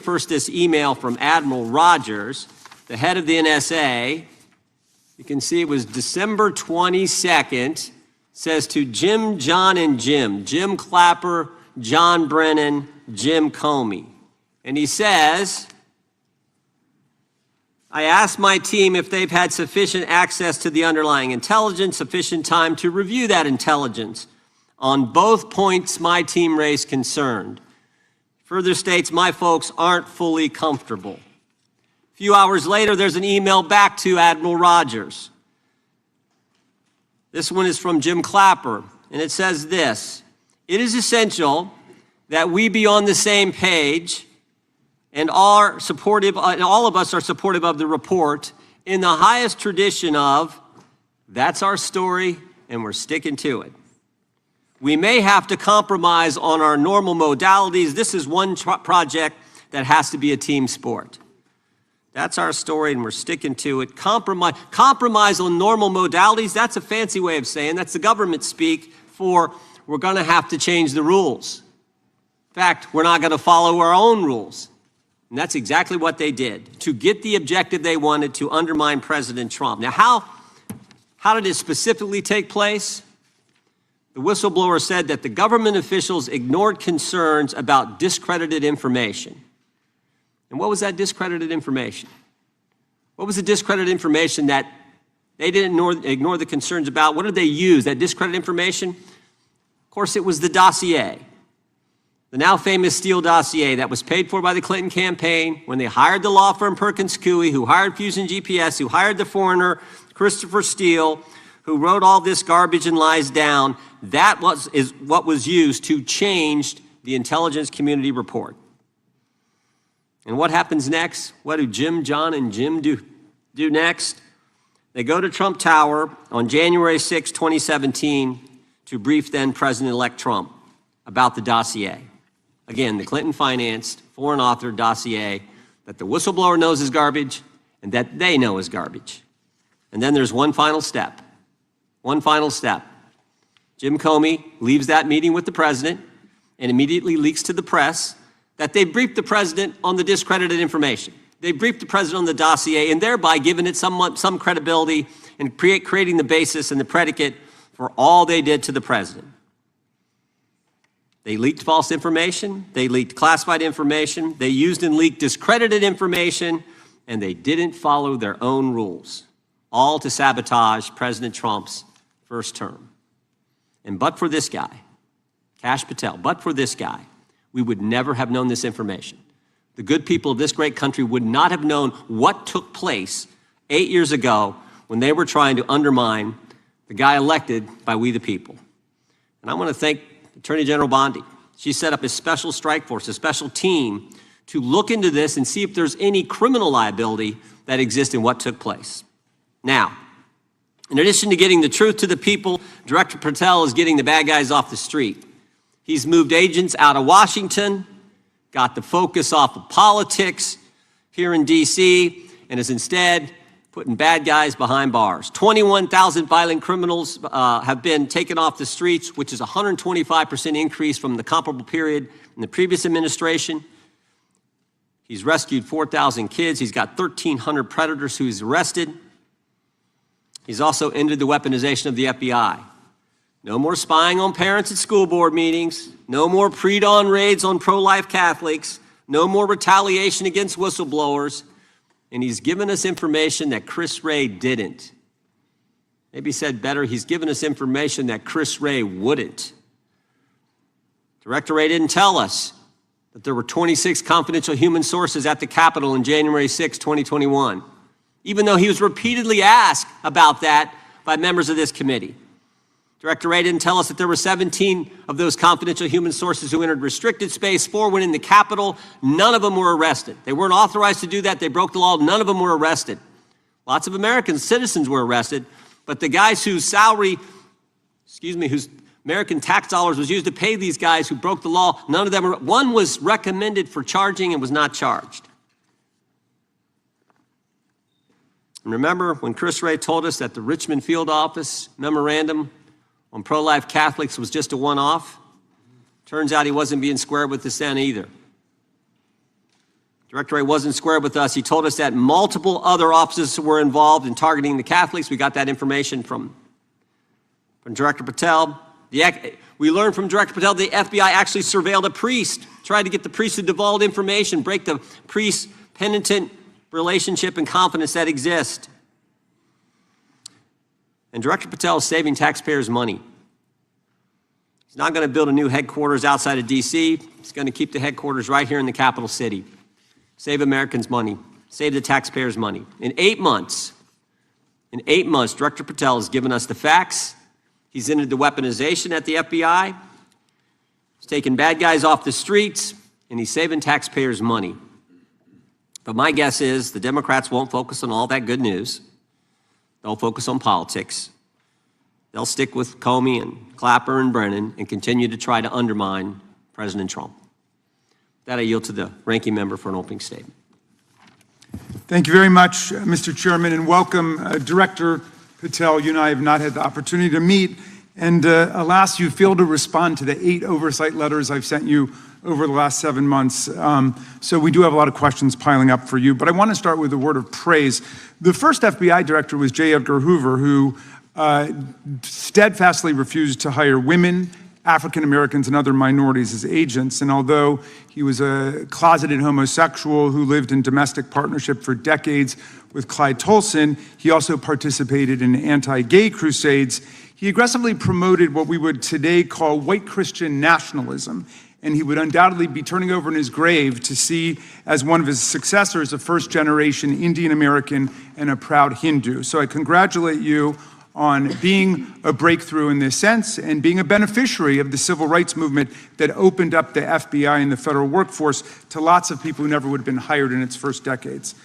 First, this email from Admiral Rogers, the head of the NSA. You can see it was December 22nd. Says to Jim, John, and Jim Clapper, John Brennan, Jim Comey. And he says, I asked my team if they've had sufficient access to the underlying intelligence, sufficient time to review that intelligence. On both points, my team raised concern. Further states, my folks aren't fully comfortable. A few hours later, there's an email back to Admiral Rogers. This one is from Jim Clapper, and it says this: it is essential that we be on the same page and all of us are supportive of the report in the highest tradition of, that's our story and we're sticking to it. We may have to compromise on our normal modalities. This is one project that has to be a team sport. That's our story and we're sticking to it. Compromise on normal modalities, that's a fancy way of saying, that's the government speak for we're gonna have to change the rules. In fact, we're not gonna follow our own rules. And that's exactly what they did to get the objective they wanted, to undermine President Trump. Now, how did it specifically take place? The whistleblower said that the government officials ignored concerns about discredited information. And what was that discredited information? What was the discredited information that they didn't ignore the concerns about? What did they use, that discredited information? Of course, it was the dossier. The now famous Steele dossier that was paid for by the Clinton campaign when they hired the law firm Perkins Coie, who hired Fusion GPS, who hired the foreigner Christopher Steele, who wrote all this garbage and lies down. That is what was used to change the intelligence community report. And what happens next? What do Jim, John, and Jim do next? They go to Trump Tower on January 6, 2017 to brief then President-elect Trump about the dossier. Again, the Clinton-financed, foreign-authored dossier that the whistleblower knows is garbage and that they know is garbage. And then there's one final step. One final step. Jim Comey leaves that meeting with the president and immediately leaks to the press that they briefed the president on the discredited information. They briefed the president on the dossier and thereby giving it some credibility and creating the basis and the predicate for all they did to the president. They leaked false information, they leaked classified information, they used and leaked discredited information, and they didn't follow their own rules, all to sabotage President Trump's first term. And but for this guy, Kash Patel, but for this guy, we would never have known this information. The good people of this great country would not have known what took place 8 years ago when they were trying to undermine the guy elected by we the people. And I want to thank Attorney General Bondi. She set up a special strike force, a special team to look into this and see if there's any criminal liability that exists in what took place. Now, in addition to getting the truth to the people, Director Patel is getting the bad guys off the street. He's moved agents out of Washington, got the focus off of politics here in D.C., and is instead putting bad guys behind bars. 21,000 violent criminals have been taken off the streets, which is a 125% increase from the comparable period in the previous administration. He's rescued 4,000 kids. He's got 1,300 predators who he's arrested. He's also ended the weaponization of the FBI. No more spying on parents at school board meetings. No more pre-dawn raids on pro-life Catholics. No more retaliation against whistleblowers. And he's given us information that Chris Wray didn't. Maybe said better, he's given us information that Chris Wray wouldn't. Director Wray didn't tell us that there were 26 confidential human sources at the Capitol on January 6, 2021, even though he was repeatedly asked about that by members of this committee. Director Wray didn't tell us that there were 17 of those confidential human sources who entered restricted space, 4 went in the Capitol, none of them were arrested. They weren't authorized to do that, they broke the law, none of them were arrested. Lots of American citizens were arrested, but the guys whose whose American tax dollars was used to pay these guys who broke the law, none of them were, one was recommended for charging and was not charged. And remember when Chris Wray told us that the Richmond field office memorandum on pro-life Catholics was just a one-off? Turns out he wasn't being square with us then either. Director Wray wasn't square with us. He told us that multiple other officers were involved in targeting the Catholics. We got that information from Director Patel. We learned from Director Patel the FBI actually surveilled a priest, tried to get the priest to divulge information, break the priest-penitent relationship and confidence that exists. And Director Patel is saving taxpayers' money. He's not going to build a new headquarters outside of D.C. He's going to keep the headquarters right here in the capital city. Save Americans money. Save the taxpayers' money. In 8 months, Director Patel has given us the facts. He's ended the weaponization at the FBI. He's taken bad guys off the streets, and he's saving taxpayers' money. But my guess is the Democrats won't focus on all that good news. They'll focus on politics. They'll stick with Comey and Clapper and Brennan and continue to try to undermine President Trump. With that, I yield to the ranking member for an opening statement. Thank you very much, Mr. Chairman, and welcome, Director Patel. You and I have not had the opportunity to meet, and alas, you failed to respond to the 8 oversight letters I've sent you over the last 7 months. So we do have a lot of questions piling up for you, but I want to start with a word of praise. The first FBI director was J. Edgar Hoover, who steadfastly refused to hire women, African Americans, and other minorities as agents. And although he was a closeted homosexual who lived in domestic partnership for decades with Clyde Tolson, he also participated in anti-gay crusades. He aggressively promoted what we would today call white Christian nationalism, and he would undoubtedly be turning over in his grave to see as one of his successors a first-generation Indian American and a proud Hindu. So I congratulate you on being a breakthrough in this sense and being a beneficiary of the civil rights movement that opened up the FBI and the federal workforce to lots of people who never would have been hired in its first decades.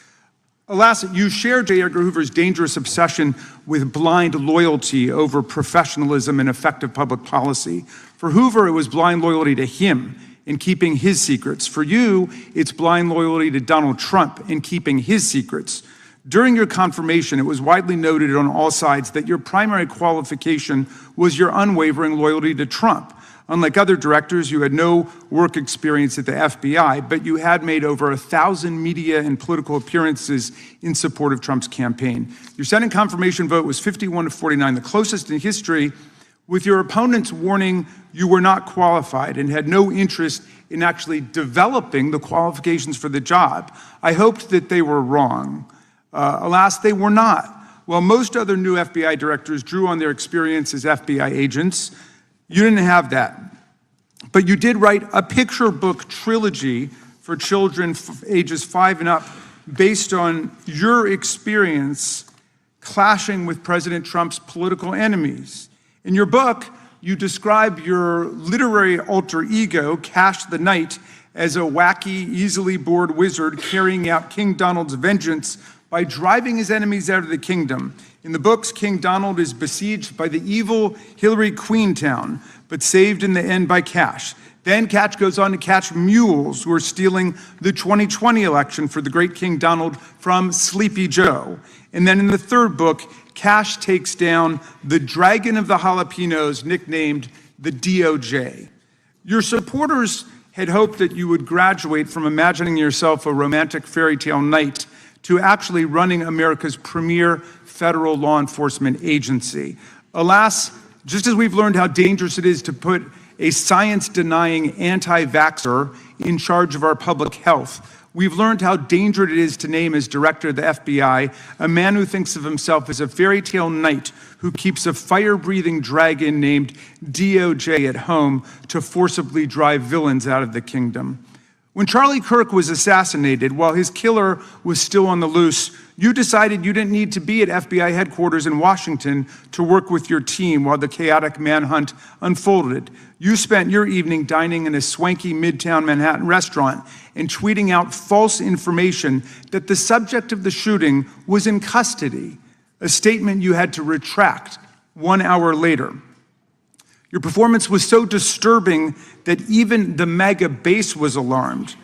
Alas, you share J. Edgar Hoover's dangerous obsession with blind loyalty over professionalism and effective public policy. For Hoover, it was blind loyalty to him in keeping his secrets. For you, it's blind loyalty to Donald Trump in keeping his secrets. During your confirmation, it was widely noted on all sides that your primary qualification was your unwavering loyalty to Trump. Unlike other directors, you had no work experience at the FBI, but you had made over 1,000 media and political appearances in support of Trump's campaign. Your Senate confirmation vote was 51-49, the closest in history, with your opponents warning you were not qualified and had no interest in actually developing the qualifications for the job. I hoped that they were wrong. Alas, they were not. While most other new FBI directors drew on their experience as FBI agents, you didn't have that. But you did write a picture book trilogy for children ages 5 and up based on your experience clashing with President Trump's political enemies. In your book, you describe your literary alter ego, Kash the Knight, as a wacky, easily bored wizard carrying out King Donald's vengeance by driving his enemies out of the kingdom. In the books, King Donald is besieged by the evil Hillary Queentown, but saved in the end by Kash. Then Kash goes on to catch mules who are stealing the 2020 election for the great King Donald from Sleepy Joe. And then in the third book, Kash takes down the dragon of the jalapenos, nicknamed the DOJ. Your supporters had hoped that you would graduate from imagining yourself a romantic fairy tale knight to actually running America's premier federal law enforcement agency. Alas, just as we've learned how dangerous it is to put a science-denying anti-vaxxer in charge of our public health, we've learned how dangerous it is to name as director of the FBI a man who thinks of himself as a fairy tale knight who keeps a fire-breathing dragon named DOJ at home to forcibly drive villains out of the kingdom. When Charlie Kirk was assassinated, while his killer was still on the loose, you decided you didn't need to be at FBI headquarters in Washington to work with your team while the chaotic manhunt unfolded. You spent your evening dining in a swanky Midtown Manhattan restaurant and tweeting out false information that the subject of the shooting was in custody, a statement you had to retract 1 hour later. Your performance was so disturbing that even the MAGA base was alarmed.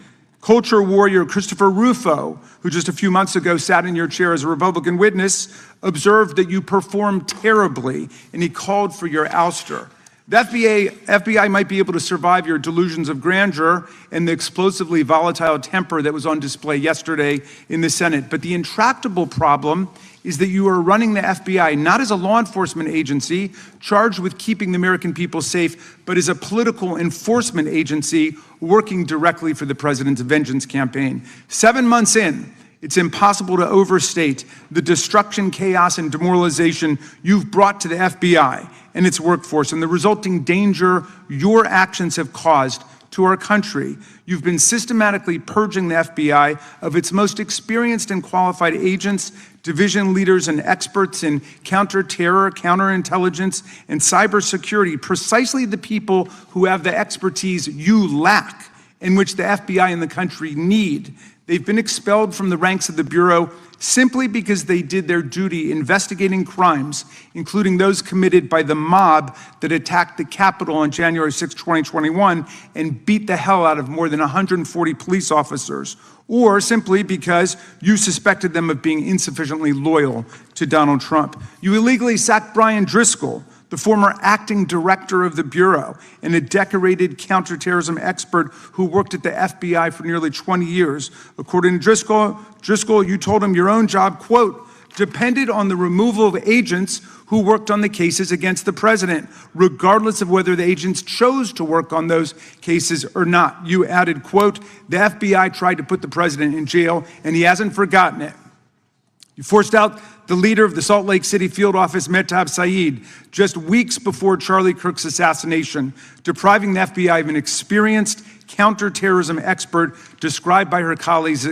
Culture warrior Christopher Rufo, who just a few months ago sat in your chair as a Republican witness, observed that you performed terribly, and he called for your ouster. The FBI might be able to survive your delusions of grandeur and the explosively volatile temper that was on display yesterday in the Senate. But the intractable problem is that you are running the FBI not as a law enforcement agency charged with keeping the American people safe, but as a political enforcement agency working directly for the president's vengeance campaign. 7 months in, it's impossible to overstate the destruction, chaos, and demoralization you've brought to the FBI and its workforce and the resulting danger your actions have caused to our country. You've been systematically purging the FBI of its most experienced and qualified agents, division leaders, and experts in counterterror, counterintelligence, and cybersecurity, precisely the people who have the expertise you lack and which the FBI and the country need. They've been expelled from the ranks of the Bureau simply because they did their duty investigating crimes, including those committed by the mob that attacked the Capitol on January 6, 2021, and beat the hell out of more than 140 police officers, or simply because you suspected them of being insufficiently loyal to Donald Trump. You illegally sacked Brian Driscoll, the former acting director of the Bureau and a decorated counterterrorism expert who worked at the FBI for nearly 20 years. According to Driscoll, you told him your own job, quote, depended on the removal of agents who worked on the cases against the president, regardless of whether the agents chose to work on those cases or not. You added, quote, the FBI tried to put the president in jail and he hasn't forgotten it. You forced out the leader of the Salt Lake City field office, Mehtab Saeed, just weeks before Charlie Kirk's assassination, depriving the FBI of an experienced counterterrorism expert described by her colleagues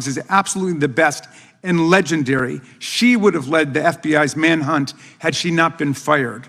as absolutely the best and legendary. She would have led the FBI's manhunt had she not been fired.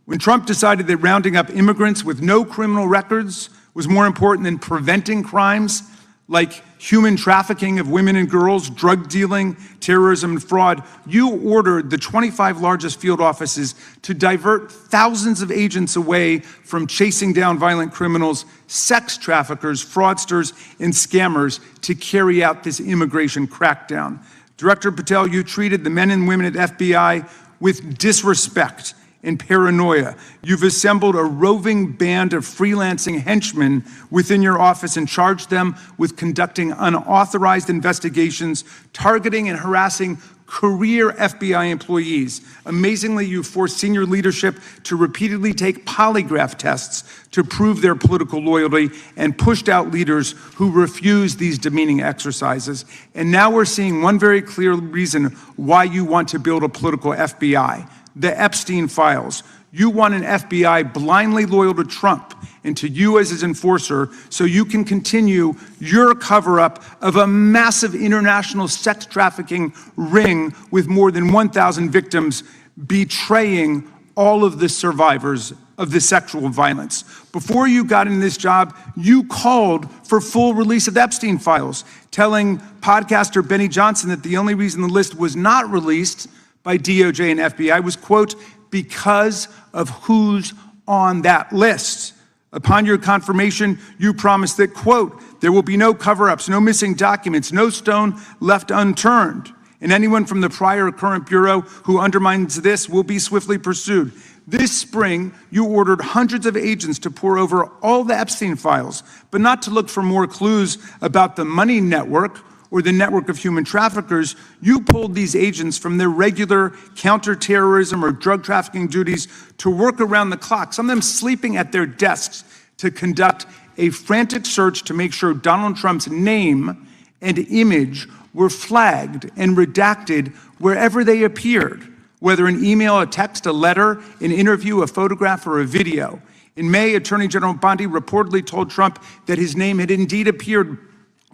When Trump decided that rounding up immigrants with no criminal records was more important than preventing crimes like human trafficking of women and girls, drug dealing, terrorism, and fraud, you ordered the 25 largest field offices to divert thousands of agents away from chasing down violent criminals, sex traffickers, fraudsters, and scammers to carry out this immigration crackdown. Director Patel, you treated the men and women at FBI with disrespect and paranoia. You've assembled a roving band of freelancing henchmen within your office and charged them with conducting unauthorized investigations, targeting and harassing career FBI employees. Amazingly, you forced senior leadership to repeatedly take polygraph tests to prove their political loyalty and pushed out leaders who refused these demeaning exercises. And now we're seeing one very clear reason why you want to build a political FBI. The Epstein files. You want an FBI blindly loyal to Trump and to you as his enforcer so you can continue your cover-up of a massive international sex trafficking ring with more than 1,000 victims, betraying all of the survivors of the sexual violence. Before you got in this job, you called for full release of the Epstein files, telling podcaster Benny Johnson that the only reason the list was not released by DOJ and FBI was, quote, because of who's on that list. Upon your confirmation, you promised that, quote, there will be no cover-ups, no missing documents, no stone left unturned, and anyone from the prior or current Bureau who undermines this will be swiftly pursued. This spring, you ordered hundreds of agents to pore over all the Epstein files, but not to look for more clues about the money network or the network of human traffickers. You pulled these agents from their regular counterterrorism or drug trafficking duties to work around the clock, some of them sleeping at their desks, to conduct a frantic search to make sure Donald Trump's name and image were flagged and redacted wherever they appeared, whether an email, a text, a letter, an interview, a photograph, or a video. In May, Attorney General Bondi reportedly told Trump that his name had indeed appeared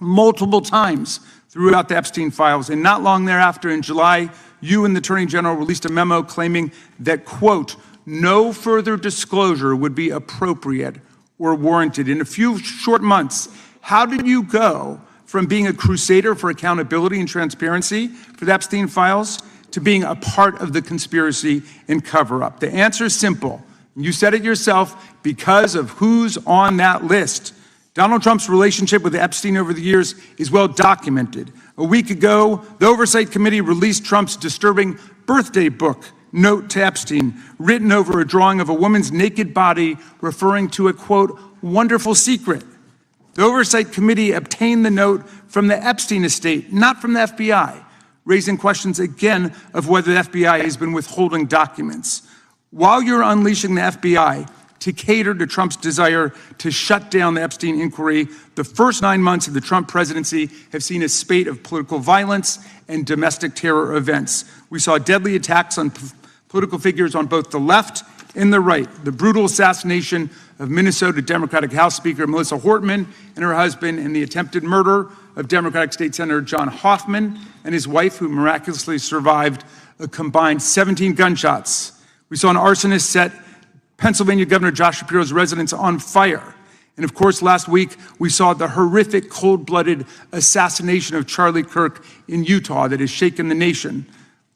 multiple times throughout the Epstein files. And not long thereafter, in July, you and the Attorney General released a memo claiming that, quote, no further disclosure would be appropriate or warranted. In a few short months, how did you go from being a crusader for accountability and transparency for the Epstein files to being a part of the conspiracy and cover-up? The answer is simple. You said it yourself, because of who's on that list. Donald Trump's relationship with Epstein over the years is well documented. A week ago, the Oversight Committee released Trump's disturbing birthday book note to Epstein, written over a drawing of a woman's naked body, referring to a, quote, wonderful secret. The Oversight Committee obtained the note from the Epstein estate, not from the FBI, raising questions again of whether the FBI has been withholding documents. While you're unleashing the FBI to cater to Trump's desire to shut down the Epstein inquiry, the first 9 months of the Trump presidency have seen a spate of political violence and domestic terror events. We saw deadly attacks on political figures on both the left and the right. The brutal assassination of Minnesota Democratic House Speaker Melissa Hortman and her husband, and the attempted murder of Democratic State Senator John Hoffman and his wife, who miraculously survived a combined 17 gunshots. We saw an arsonist set Pennsylvania Governor Josh Shapiro's residence on fire. And of course, last week, we saw the horrific, cold-blooded assassination of Charlie Kirk in Utah that has shaken the nation.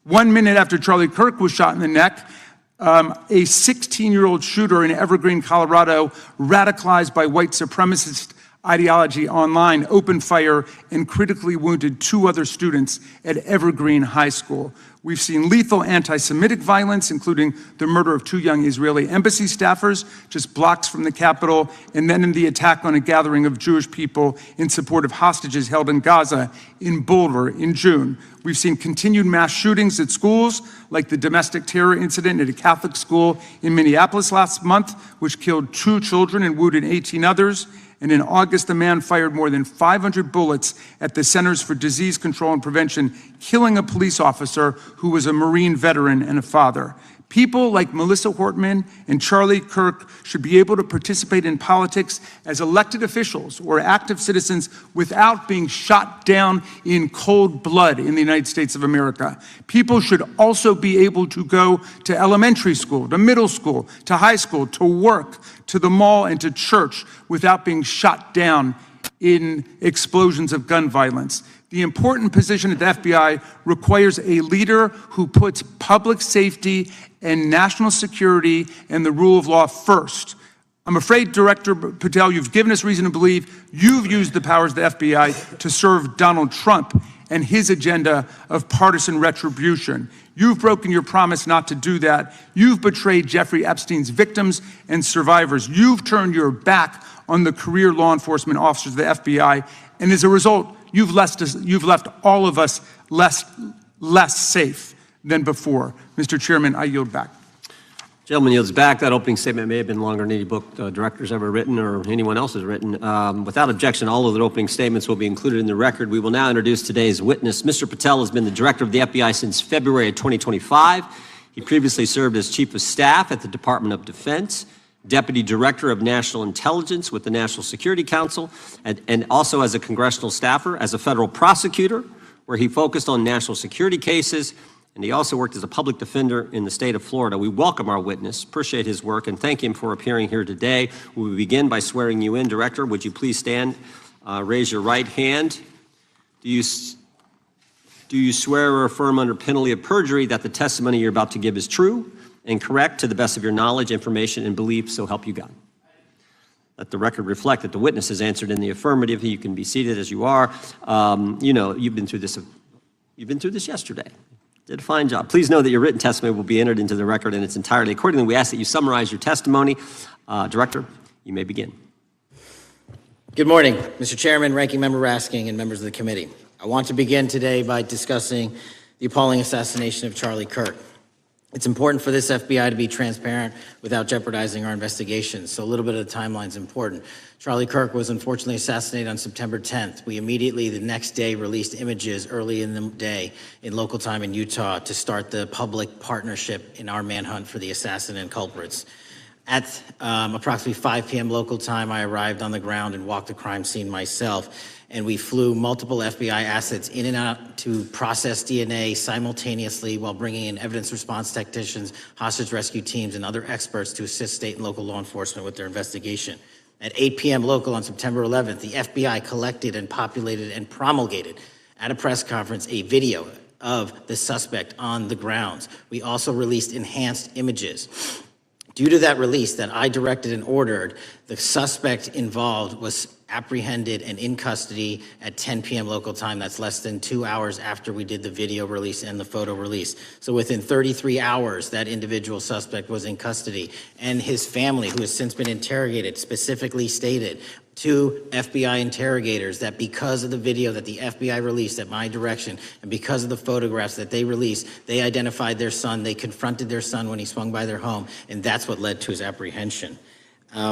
1 minute after Charlie Kirk was shot in the neck, a 16-year-old shooter in Evergreen, Colorado, radicalized by white supremacist ideology online, opened fire and critically wounded 2 other students at Evergreen High School. We've seen lethal anti-Semitic violence, including the murder of 2 young Israeli embassy staffers just blocks from the Capitol, and then in the attack on a gathering of Jewish people in support of hostages held in Gaza in Boulder in June. We've seen continued mass shootings at schools, like the domestic terror incident at a Catholic school in Minneapolis last month, which killed 2 children and wounded 18 others. And in August, a man fired more than 500 bullets at the Centers for Disease Control and Prevention, killing a police officer who was a Marine veteran and a father. People like Melissa Hortman and Charlie Kirk should be able to participate in politics as elected officials or active citizens without being shot down in cold blood in the United States of America. People should also be able to go to elementary school, to middle school, to high school, to work, to the mall, and to church without being shot down in explosions of gun violence. The important position at the FBI requires a leader who puts public safety and national security and the rule of law first. I'm afraid, Director Patel, you've given us reason to believe you've used the powers of the FBI to serve Donald Trump and his agenda of partisan retribution. You've broken your promise not to do that. You've betrayed Jeffrey Epstein's victims and survivors. You've turned your back on the career law enforcement officers of the FBI, and as a result, you've left all of us less safe than before. Mr. Chairman, I yield back. Gentleman yields back. That opening statement may have been longer than any book director's ever written or anyone else has written. Without objection, all of the opening statements will be included in the record. We will now introduce today's witness. Mr. Patel has been the director of the FBI since February of 2025. He previously served as chief of staff at the Department of Defense, deputy director of national intelligence with the National Security Council, and also as a congressional staffer, as a federal prosecutor, where he focused on national security cases, and he also worked as a public defender in the state of Florida. We welcome our witness, appreciate his work, and thank him for appearing here today. We will begin by swearing you in. Director, would you please stand, raise your right hand. Do you swear or affirm under penalty of perjury that the testimony you're about to give is true and correct to the best of your knowledge, information, and belief, so help you God? Let the record reflect that the witness has answered in the affirmative. You can be seated as you are. You know, you've been through this yesterday. Did a fine job. Please know that your written testimony will be entered into the record in its entirety. Accordingly, we ask that you summarize your testimony. Director, you may begin. Good morning, Mr. Chairman, Ranking Member Raskin, and members of the committee. I want to begin today by discussing the appalling assassination of Charlie Kirk. It's important for this FBI to be transparent without jeopardizing our investigations, so a little bit of the timeline is important. Charlie Kirk was unfortunately assassinated on September 10th. We immediately, the next day, released images early in the day in local time in Utah to start the public partnership in our manhunt for the assassin and culprits. At approximately 5 p.m. local time, I arrived on the ground and walked the crime scene myself. And we flew multiple FBI assets in and out to process DNA simultaneously while bringing in evidence response technicians, hostage rescue teams, and other experts to assist state and local law enforcement with their investigation. At 8 p.m. local on September 11th, the FBI collected and populated and promulgated at a press conference a video of the suspect on the grounds. We also released enhanced images. Due to that release that I directed and ordered, the suspect involved was apprehended and in custody at 10 p.m. local time. That's less than 2 hours after we did the video release and the photo release. So within 33 hours, that individual suspect was in custody. And his family, who has since been interrogated, specifically stated to FBI interrogators that because of the video that the FBI released at my direction and because of the photographs that they released, they identified their son, they confronted their son when he swung by their home, and that's what led to his apprehension.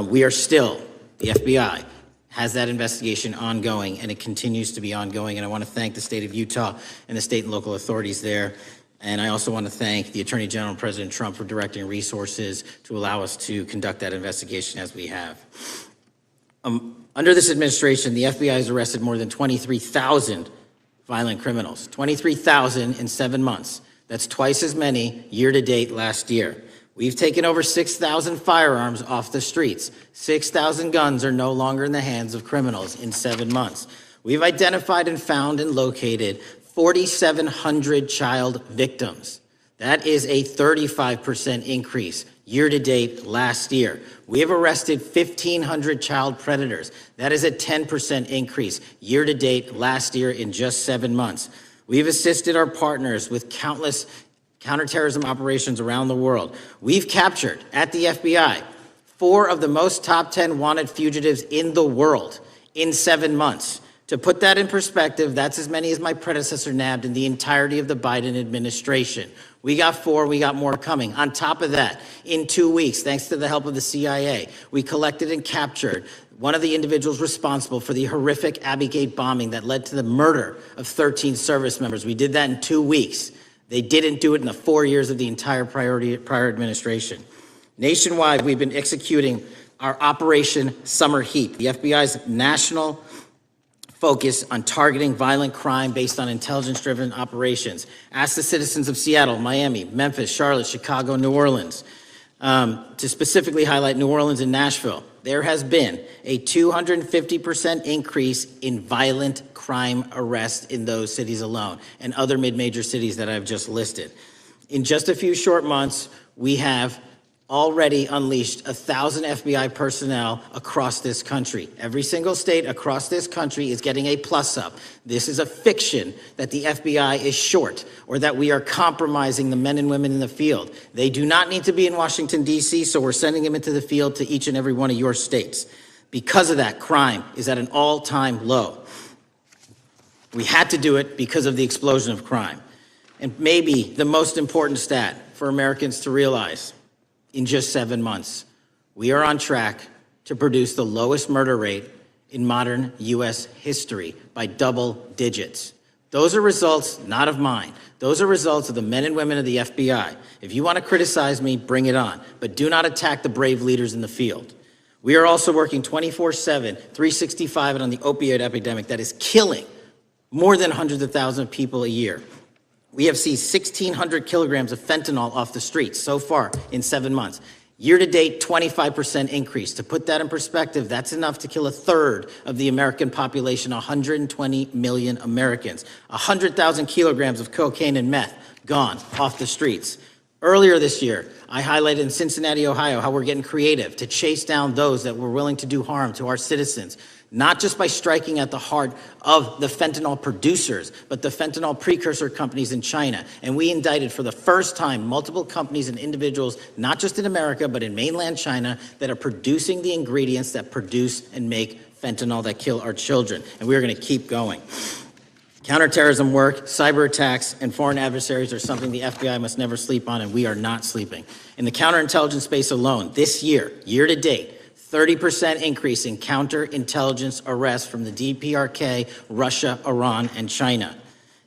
We are still, the FBI has that investigation ongoing, and it continues to be ongoing. And I want to thank the state of Utah and the state and local authorities there. And I also want to thank the Attorney General and President Trump for directing resources to allow us to conduct that investigation as we have. Under this administration, the FBI has arrested more than 23,000 violent criminals. 23,000 in 7 months. That's twice as many year to date last year. We've taken over 6,000 firearms off the streets. 6,000 guns are no longer in the hands of criminals in 7 months. We've identified and found and located 4,700 child victims. That is a 35% increase year to date last year. We have arrested 1,500 child predators. That is a 10% increase year to date last year in just 7 months. We've assisted our partners with countless counterterrorism operations around the world. We've captured, at the FBI, 4 of the most top 10 wanted fugitives in the world in 7 months. To put that in perspective, that's as many as my predecessor nabbed in the entirety of the Biden administration. We got 4, we got more coming. On top of that, in 2 weeks, thanks to the help of the CIA, we collected and captured one of the individuals responsible for the horrific Abbey Gate bombing that led to the murder of 13 service members. We did that in 2 weeks. They didn't do it in the 4 years of the entire prior administration. Nationwide, we've been executing our Operation Summer Heat, the FBI's national focus on targeting violent crime based on intelligence-driven operations. Ask the citizens of Seattle, Miami, Memphis, Charlotte, Chicago, New Orleans. To specifically highlight New Orleans and Nashville, there has been a 250% increase in violent crime arrests in those cities alone and other mid-major cities that I've just listed. In just a few short months, we have already unleashed 1,000 FBI personnel across this country. Every single state across this country is getting a plus up. This is a fiction that the FBI is short or that we are compromising the men and women in the field. They do not need to be in Washington, D.C., so we're sending them into the field to each and every one of your states. Because of that, crime is at an all-time low. We had to do it because of the explosion of crime. And maybe the most important stat for Americans to realize, in just 7 months, we are on track to produce the lowest murder rate in modern U.S. history by double digits. Those are results not of mine. Those are results of the men and women of the FBI. If you want to criticize me, bring it on, but do not attack the brave leaders in the field. We are also working 24/7, 365 on the opioid epidemic that is killing more than hundreds of thousands of people a year. We have seized 1,600 kilograms of fentanyl off the streets so far in 7 months. Year to date, 25% increase. To put that in perspective, that's enough to kill a third of the American population, 120 million Americans. 100,000 kilograms of cocaine and meth gone off the streets. Earlier this year, I highlighted in Cincinnati, Ohio, how we're getting creative to chase down those that were willing to do harm to our citizens, not just by striking at the heart of the fentanyl producers, but the fentanyl precursor companies in China. And we indicted for the first time multiple companies and individuals, not just in America, but in mainland China, that are producing the ingredients that produce and make fentanyl that kill our children. And we're going to keep going. Counterterrorism work, cyber attacks, and foreign adversaries are something the FBI must never sleep on, and we are not sleeping. In the counterintelligence space alone, this year, year to date, 30% increase in counterintelligence arrests from the DPRK, Russia, Iran, and China.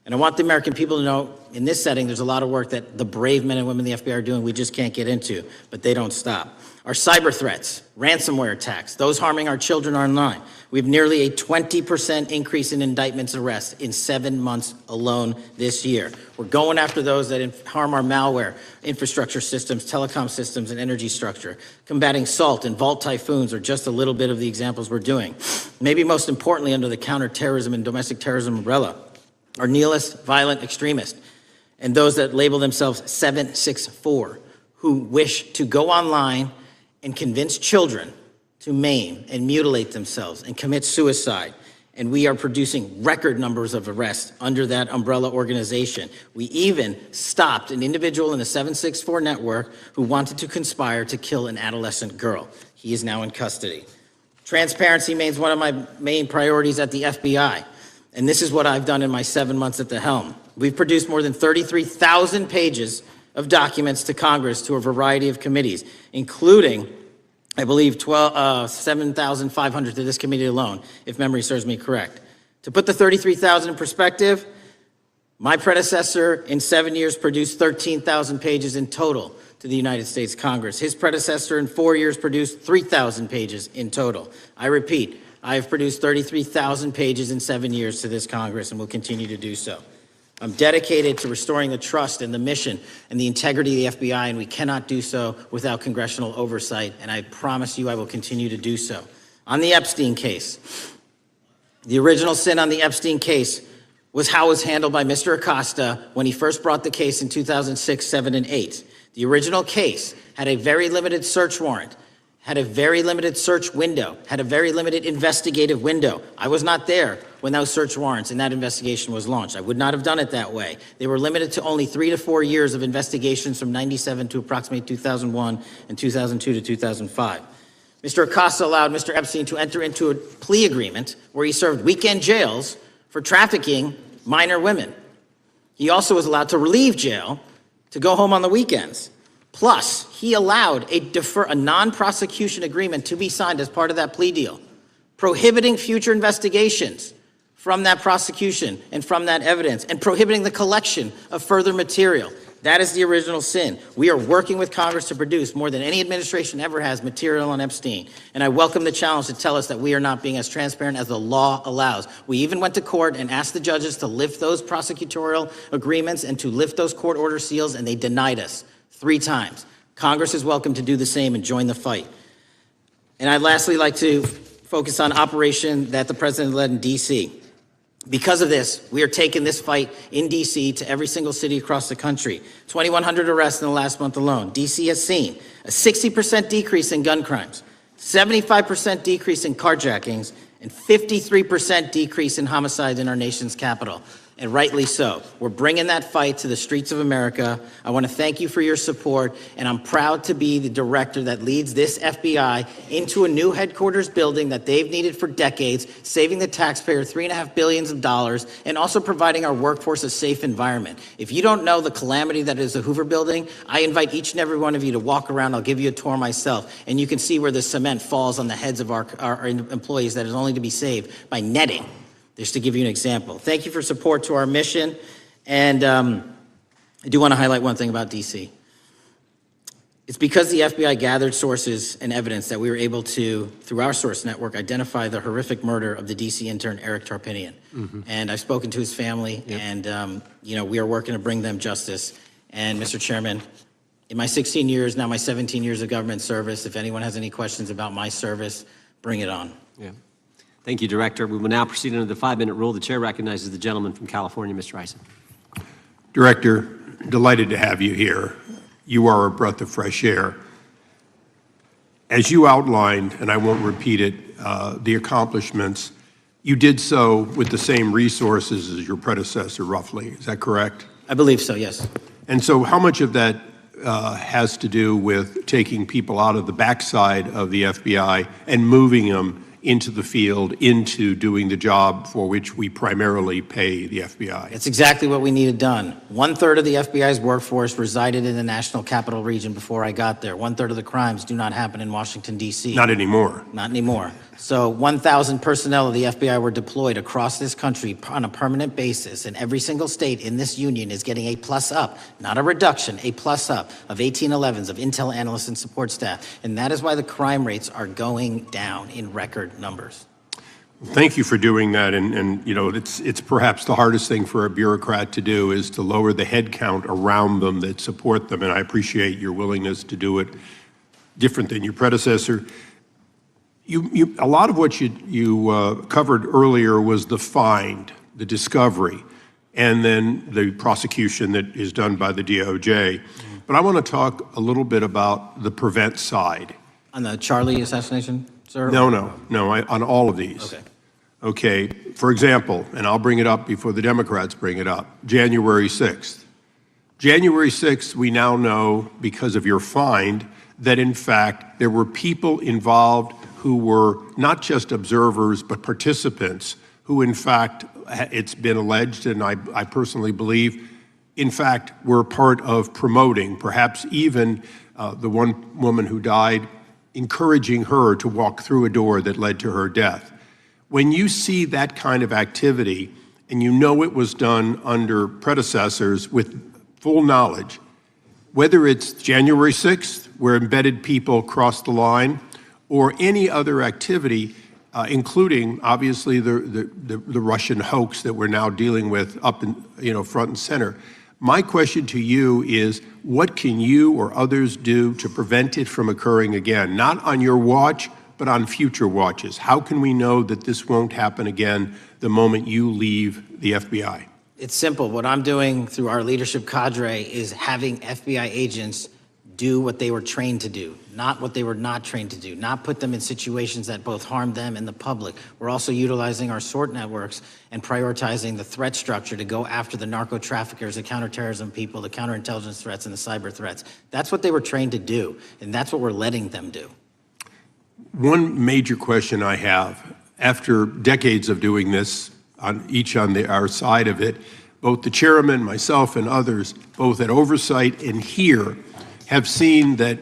And I want the American people to know, in this setting, there's a lot of work that the brave men and women in the FBI are doing we just can't get into, but they don't stop. Our cyber threats, ransomware attacks, those harming our children online. We have nearly a 20% increase in indictments arrests in 7 months alone this year. We're going after those that harm our malware, infrastructure systems, telecom systems, and energy structure. Combating SALT and Vault typhoons are just a little bit of the examples we're doing. Maybe most importantly, under the counterterrorism and domestic terrorism umbrella, are nihilist, violent extremists, and those that label themselves 764, who wish to go online and convince children to maim and mutilate themselves and commit suicide. And we are producing record numbers of arrests under that umbrella organization. We even stopped an individual in the 764 network who wanted to conspire to kill an adolescent girl. He is now in custody. Transparency remains one of my main priorities at the FBI. And this is what I've done in my 7 months at the helm. We've produced more than 33,000 pages of documents to Congress to a variety of committees, including, I believe, 7,500 to this committee alone, if memory serves me correct. To put the 33,000 in perspective, my predecessor in 7 years produced 13,000 pages in total to the United States Congress. His predecessor in 4 years produced 3,000 pages in total. I repeat, I have produced 33,000 pages in 7 years to this Congress and will continue to do so. I'm dedicated to restoring the trust and the mission and the integrity of the FBI, and we cannot do so without congressional oversight, and I promise you I will continue to do so. On the Epstein case, the original sin on the Epstein case was how it was handled by Mr. Acosta when he first brought the case in 2006, 7, and 8. The original case had a very limited search warrant, had a very limited search window, had a very limited investigative window. I was not there when those search warrants and that investigation was launched. I would not have done it that way. They were limited to only 3 to 4 years of investigations from 97 to approximately 2001 and 2002 to 2005. Mr. Acosta allowed Mr. Epstein to enter into a plea agreement where he served weekend jails for trafficking minor women. He also was allowed to relieve jail to go home on the weekends. Plus, he allowed a non-prosecution agreement to be signed as part of that plea deal, prohibiting future investigations from that prosecution and from that evidence, and prohibiting the collection of further material. That is the original sin. We are working with Congress to produce more than any administration ever has material on Epstein. And I welcome the challenge to tell us that we are not being as transparent as the law allows. We even went to court and asked the judges to lift those prosecutorial agreements and to lift those court order seals, and they denied us 3 times. Congress is welcome to do the same and join the fight. And I'd lastly like to focus on operation that the president led in D.C. Because of this, we are taking this fight in D.C. to every single city across the country. 2,100 arrests in the last month alone. D.C. has seen a 60% decrease in gun crimes, 75% decrease in carjackings, and 53% decrease in homicides in our nation's capital. And rightly so. We're bringing that fight to the streets of America. I want to thank you for your support, and I'm proud to be the director that leads this FBI into a new headquarters building that they've needed for decades, saving the taxpayer $3.5 billion and also providing our workforce a safe environment. If you don't know the calamity that is the Hoover Building, I invite each and every one of you to walk around. I'll give you a tour myself, and you can see where the cement falls on the heads of our employees that is only to be saved by netting. Just to give you an example. Thank you for support to our mission. And I do want to highlight one thing about DC. It's because the FBI gathered sources and evidence that we were able to, through our source network, identify the horrific murder of the DC intern, Eric Tarpinian. Mm-hmm. And I've spoken to his family, and we are working to bring them justice. And Mr. Chairman, in my 16 years, now my 17 years of government service, if anyone has any questions about my service, bring it on. Yeah. Thank you, Director. We will now proceed under the 5-minute rule. The chair recognizes the gentleman from California, Mr. Ison. Director, delighted to have you here. You are a breath of fresh air. As you outlined, and I won't repeat it, the accomplishments, you did so with the same resources as your predecessor, roughly. Is that correct? I believe so, yes. And so how much of that has to do with taking people out of the backside of the FBI and moving them into the field, into doing the job for which we primarily pay the FBI? It's exactly what we needed done. 1/3 of the FBI's workforce resided in the National Capital Region before I got there. 1/3 of the crimes do not happen in Washington, D.C. Not anymore. Not anymore. So 1,000 personnel of the FBI were deployed across this country on a permanent basis, and every single state in this union is getting a plus up, not a reduction, a plus up of 1811s of intel analysts and support staff. And that is why the crime rates are going down in record numbers. Thank you for doing that, and it's perhaps the hardest thing for a bureaucrat to do is to lower the head count around them that support them, and I appreciate your willingness to do it different than your predecessor. A lot of what you covered earlier was the find, the discovery, and then the prosecution that is done by the DOJ. But I want to talk a little bit about the prevent side. On the Charlie assassination? sir? No, on all of these. Okay. Okay, for example, and I'll bring it up before the Democrats bring it up, January 6th. January 6th, we now know, because of your find, that in fact there were people involved who were not just observers but participants who in fact, it's been alleged, and I personally believe, in fact, were part of promoting, perhaps even the one woman who died, encouraging her to walk through a door that led to her death. When you see that kind of activity, and you know it was done under predecessors with full knowledge, whether it's January 6th, where embedded people crossed the line, or any other activity, including obviously the Russian hoax that we're now dealing with up in, front and center. My question to you is, what can you or others do to prevent it from occurring again? Not on your watch, but on future watches. How can we know that this won't happen again the moment you leave the FBI? It's simple. What I'm doing through our leadership cadre is having FBI agents do what they were trained to do, not what they were not trained to do, not put them in situations that both harm them and the public. We're also utilizing our SORT networks and prioritizing the threat structure to go after the narco traffickers, the counterterrorism people, the counterintelligence threats, and the cyber threats. That's what they were trained to do, and that's what we're letting them do. One major question I have, after decades of doing this, on our side of it, both the chairman, myself, and others, both at oversight and here, have seen that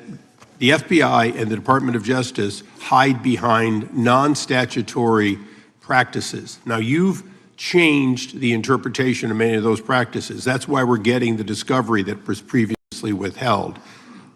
the FBI and the Department of Justice hide behind non-statutory practices. Now, you've changed the interpretation of many of those practices. That's why we're getting the discovery that was previously withheld.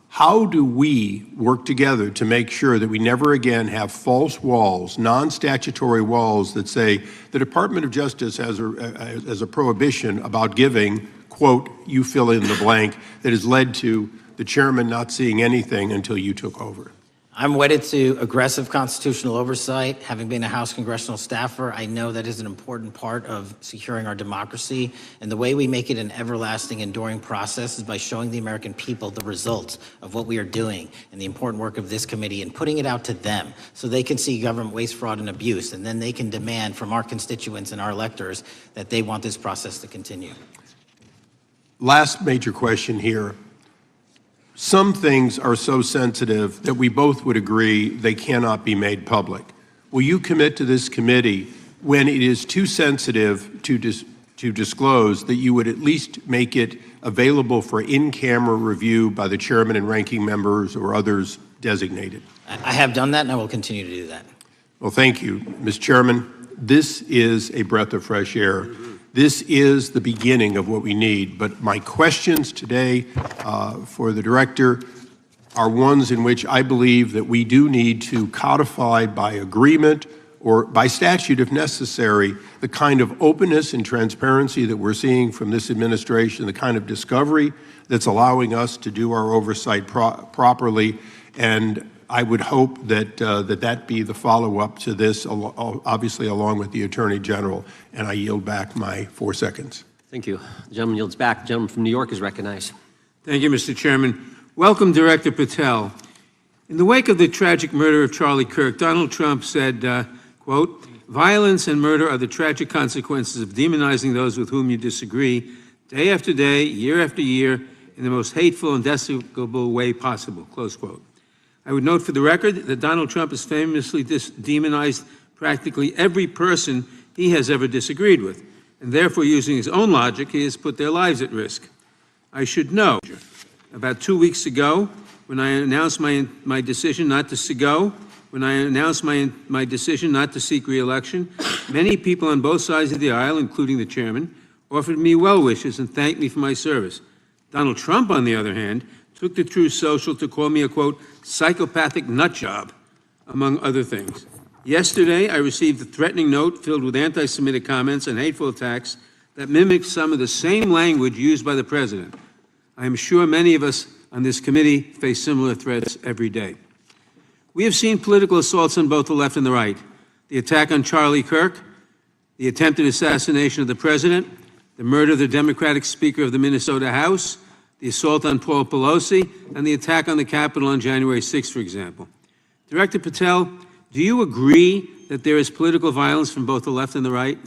How do we work together to make sure that we never again have false walls, non-statutory walls that say the Department of Justice has a prohibition about giving, quote, you fill in the blank, that has led to the chairman not seeing anything until you took over? I'm wedded to aggressive constitutional oversight. Having been a House congressional staffer, I know that is an important part of securing our democracy. And the way we make it an everlasting, enduring process is by showing the American people the results of what we are doing and the important work of this committee and putting it out to them so they can see government waste, fraud, and abuse. And then they can demand from our constituents and our electors that they want this process to continue. Last major question here. Some things are so sensitive that we both would agree they cannot be made public. Will you commit to this committee, when it is too sensitive to disclose, that you would at least make it available for in-camera review by the chairman and ranking members or others designated? I have done that, and I will continue to do that. Well, thank you, Mr. Chairman. This is a breath of fresh air. This is the beginning of what we need. But my questions today for the director are ones in which I believe that we do need to codify by agreement or by statute, if necessary, the kind of openness and transparency that we're seeing from this administration, the kind of discovery that's allowing us to do our oversight properly. And I would hope that that be the follow-up to this, obviously along with the Attorney General. And I yield back my 4 seconds. Thank you. The gentleman yields back. The gentleman from New York is recognized. Thank you, Mr. Chairman. Welcome, Director Patel. In the wake of the tragic murder of Charlie Kirk, Donald Trump said, quote, "Violence and murder are the tragic consequences of demonizing those with whom you disagree, day after day, year after year, in the most hateful and despicable way possible," close quote. I would note for the record that Donald Trump has famously demonized practically every person he has ever disagreed with, and therefore, using his own logic, he has put their lives at risk. I should know, about 2 weeks ago, when I announced my decision not to my decision not to seek re-election, many people on both sides of the aisle, including the chairman, offered me well wishes and thanked me for my service. Donald Trump, on the other hand, took to Truth Social to call me a, quote, psychopathic nutjob, among other things. Yesterday, I received a threatening note filled with anti-Semitic comments and hateful attacks that mimic some of the same language used by the president. I am sure many of us on this committee face similar threats every day. We have seen political assaults on both the left and the right. The attack on Charlie Kirk, the attempted assassination of the president, the murder of the Democratic Speaker of the Minnesota House, the assault on Paul Pelosi, and the attack on the Capitol on January 6th, for example. Director Patel, Do you agree that there is political violence from both the left and the right?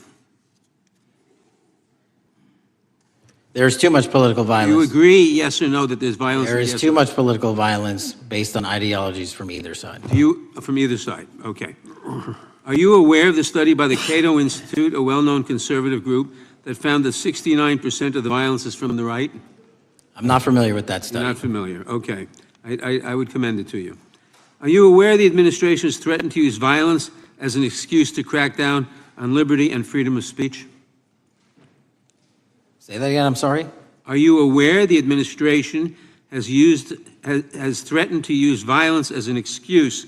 There's too much political Do violence. you agree, yes or no, that there's violence? There is yes too or- much political violence based on ideologies from either side. From either side, okay. Are you aware of the study by the Cato Institute, a well-known conservative group, that found that 69% of the violence is from the right? I'm not familiar with that You're study. not familiar, okay. I would commend it to you. Are you aware the administration has threatened to use violence as an excuse to crack down on liberty and freedom of speech? Say that again, I'm sorry? Are you aware the administration has threatened to use violence as an excuse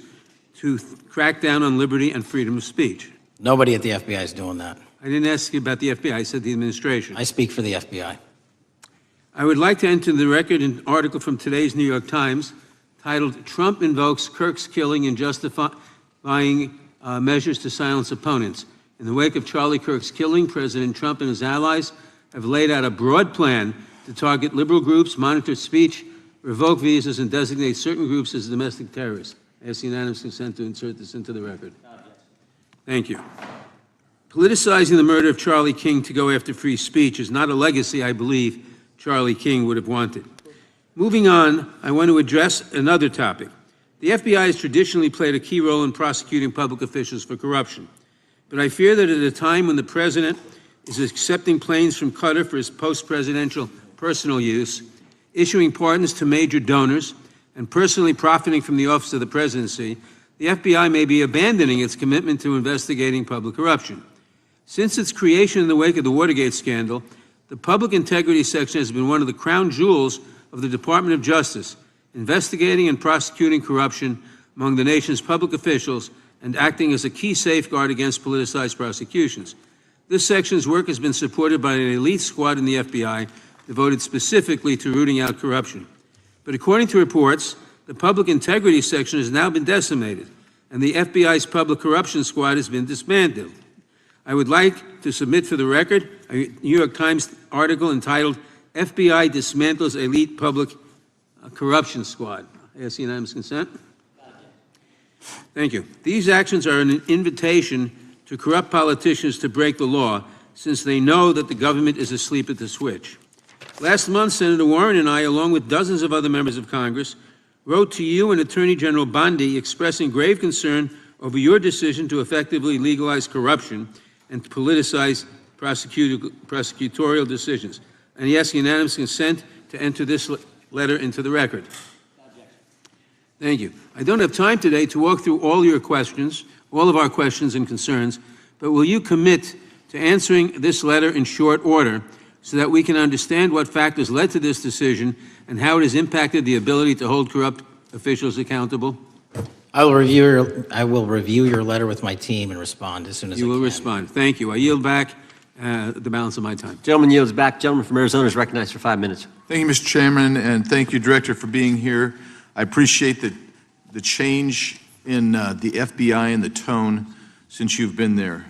to crack down on liberty and freedom of speech? Nobody at the FBI is doing that. I didn't ask you about the FBI, I said the administration. I speak for the FBI. I would like to enter the record an article from today's New York Times titled, "Trump Invokes Kirk's Killing and Justifying Measures to Silence Opponents." In the wake of Charlie Kirk's killing, President Trump and his allies have laid out a broad plan to target liberal groups, monitor speech, revoke visas, and designate certain groups as domestic terrorists. I ask unanimous consent to insert this into the record. Thank you. Politicizing the murder of Charlie King to go after free speech is not a legacy I believe Charlie King would have wanted. Moving on, I want to address another topic. The FBI has traditionally played a key role in prosecuting public officials for corruption. But I fear that at a time when the president is accepting planes from Qatar for his post-presidential personal use, issuing pardons to major donors, and personally profiting from the office of the presidency, the FBI may be abandoning its commitment to investigating public corruption. Since its creation in the wake of the Watergate scandal, the Public Integrity Section has been one of the crown jewels of the Department of Justice, investigating and prosecuting corruption among the nation's public officials and acting as a key safeguard against politicized prosecutions. This section's work has been supported by an elite squad in the FBI devoted specifically to rooting out corruption. But according to reports, the Public Integrity Section has now been decimated, and the FBI's Public Corruption Squad has been disbanded. I would like to submit for the record a New York Times article entitled, "FBI Dismantles Elite Public Corruption Squad." I ask unanimous consent. Thank you. These actions are an invitation to corrupt politicians to break the law, since they know that the government is asleep at the switch. Last month, Senator Warren and I, along with dozens of other members of Congress, wrote to you and Attorney General Bondi expressing grave concern over your decision to effectively legalize corruption and to politicize prosecutorial decisions. And he asks unanimous consent to enter this letter into the record. Thank you. I don't have time today to walk through all your questions, all of our questions and concerns, but will you commit to answering this letter in short order so that we can understand what factors led to this decision and how it has impacted the ability to hold corrupt officials accountable? I will review your letter with my team and respond as soon as I can. You will respond. Thank you. I yield back the balance of my time. Gentleman yields back. Gentleman from Arizona is recognized for 5 minutes. Thank you, Mr. Chairman, and thank you, Director, for being here. I appreciate the change in the FBI and the tone since you've been there.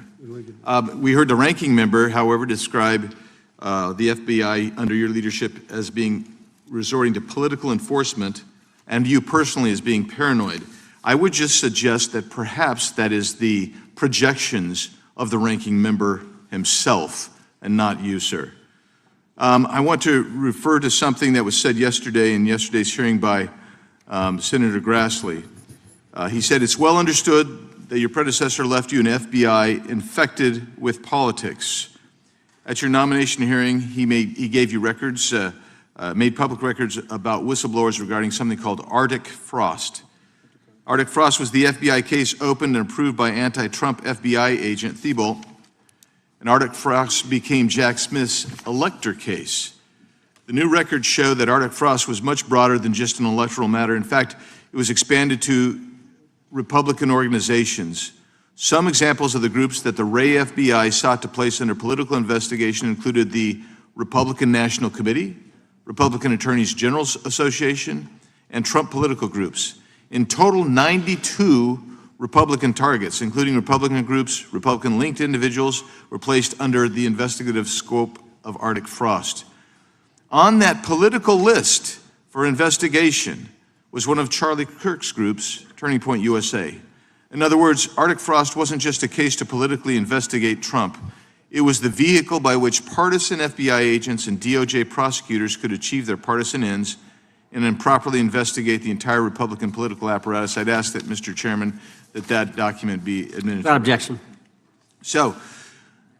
We heard the ranking member, however, describe the FBI under your leadership as being resorting to political enforcement and you personally as being paranoid. I would just suggest that perhaps that is the projections of the ranking member himself and not you, sir. I want to refer to something that was said yesterday in yesterday's hearing by Senator Grassley. He said, "It's well understood that your predecessor left you an FBI infected with politics." At your nomination hearing, he gave you records, made public records about whistleblowers regarding something called Arctic Frost. Arctic Frost was the FBI case opened and approved by anti-Trump FBI agent Thibault, and Arctic Frost became Jack Smith's elector case. The new records show that Arctic Frost was much broader than just an electoral matter. In fact, it was expanded to Republican organizations. Some examples of the groups that the Ray FBI sought to place under political investigation included the Republican National Committee, Republican Attorneys General Association, and Trump political groups. In total, 92 Republican targets, including Republican groups, Republican-linked individuals, were placed under the investigative scope of Arctic Frost. On that political list for investigation was one of Charlie Kirk's groups, Turning Point USA, In other words, Arctic Frost wasn't just a case to politically investigate Trump. It was the vehicle by which partisan FBI agents and DOJ prosecutors could achieve their partisan ends and improperly investigate the entire Republican political apparatus. I'd ask that, Mr. Chairman, that document be admitted. Without objection. So,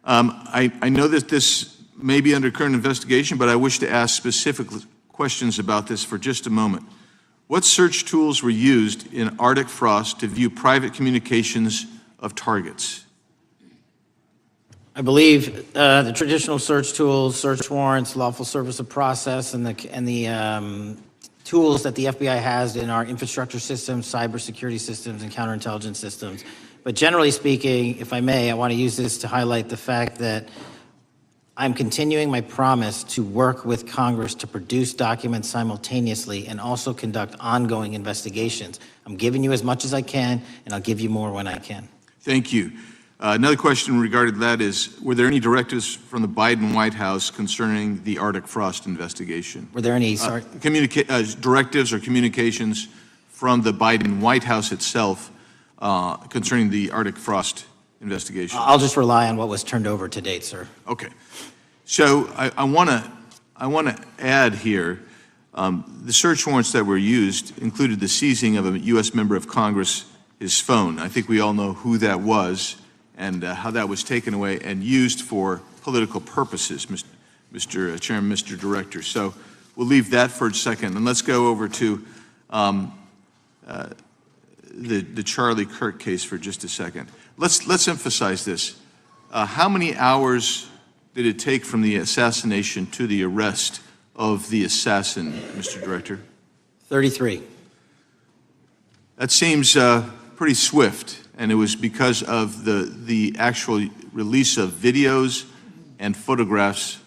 I know that this may be under current investigation, but I wish to ask specific questions about this for just a moment. What search tools were used in Arctic Frost to view private communications of targets? I believe the traditional search tools, search warrants, lawful service of process, and the tools that the FBI has in our infrastructure systems, cybersecurity systems, and counterintelligence systems. But generally speaking, if I may, I want to use this to highlight the fact that I'm continuing my promise to work with Congress to produce documents simultaneously and also conduct ongoing investigations. I'm giving you as much as I can, and I'll give you more when I can. Thank you. Another question regarding that is, were there any directives from the Biden White House concerning the Arctic Frost investigation? Were there any, directives or communications from the Biden White House itself concerning the Arctic Frost investigation? I'll just rely on what was turned over to date, sir. Okay. So I want to add here, the search warrants that were used included the seizing of a U.S. member of Congress, his phone. I think we all know who that was and how that was taken away and used for political purposes, Mr. Chairman, Mr. Director. So we'll leave that for a second, and let's go over to the Charlie Kirk case for just a second. Let's emphasize this. How many hours did it take from the assassination to the arrest of the assassin, Mr. Director? 33. That seems pretty swift, and it was because of the actual release of videos and photographs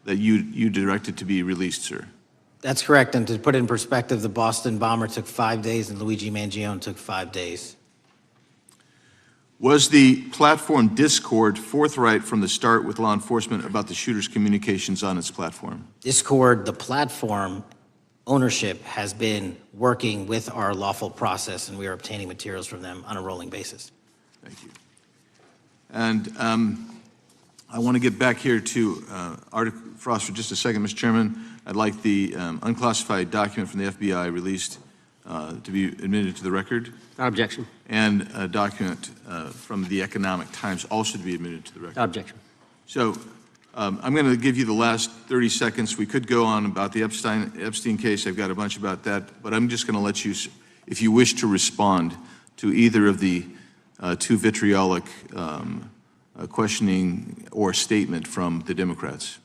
that you directed to be released, sir. That's correct, and to put it in perspective, the Boston bomber took 5 days and Luigi Mangione took 5 days. Was the platform Discord forthright from the start with law enforcement about the shooter's communications on its platform? Discord, the platform ownership, has been working with our lawful process, and we are obtaining materials from them on a rolling basis. Thank you. And I want to get back here to Arctic Frost for just a second, Mr. Chairman. I'd like the unclassified document from the FBI released to be admitted to the record. Without objection. And a document from the Economic Times also to be admitted to the record. Without objection. So I'm going to give you the last 30 seconds. We could go on about the Epstein case. I've got a bunch about that, but I'm just going to let you, if you wish to respond to either of the two vitriolic questioning or statement from the Democrats.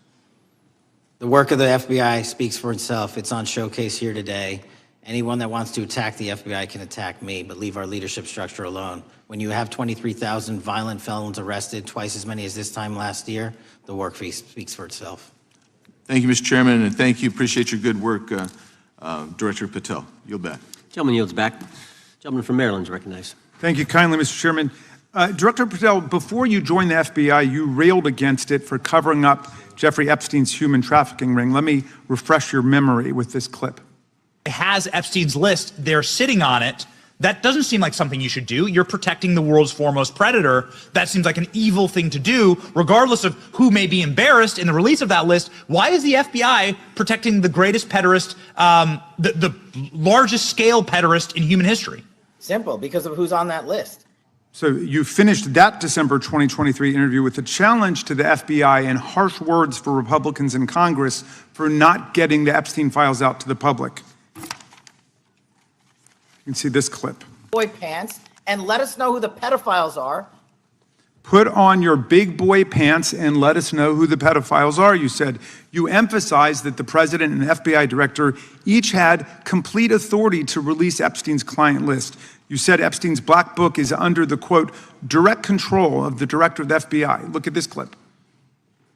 The work of the FBI speaks for itself. It's on showcase here today. Anyone that wants to attack the FBI can attack me, but leave our leadership structure alone. When you have 23,000 violent felons arrested, twice as many as this time last year, the work speaks for itself. Thank you, Mr. Chairman, and thank you. Appreciate your good work, Director Patel. Yield back. Gentleman yields back. Gentleman from Maryland is recognized. Thank you kindly, Mr. Chairman. Director Patel, before you joined the FBI, you railed against it for covering up Jeffrey Epstein's human trafficking ring. Let me refresh your memory with this clip. It has Epstein's list. They're sitting on it. That doesn't seem like something you should do. You're protecting the world's foremost predator. That seems like an evil thing to do, regardless of who may be embarrassed in the release of that list. Why is the FBI protecting the greatest pederast, the largest scale pederast in human history? Simple, because of who's on that list. So you finished that December 2023 interview with a challenge to the FBI and harsh words for Republicans in Congress for not getting the Epstein files out to the public. You can see this clip. Boy pants, and let us know who the pedophiles are. Put on your big boy pants and let us know who the pedophiles are, you said. You emphasized that the president and FBI director each had complete authority to release Epstein's client list. You said Epstein's black book is under the, quote, direct control of the director of the FBI. Look at this clip.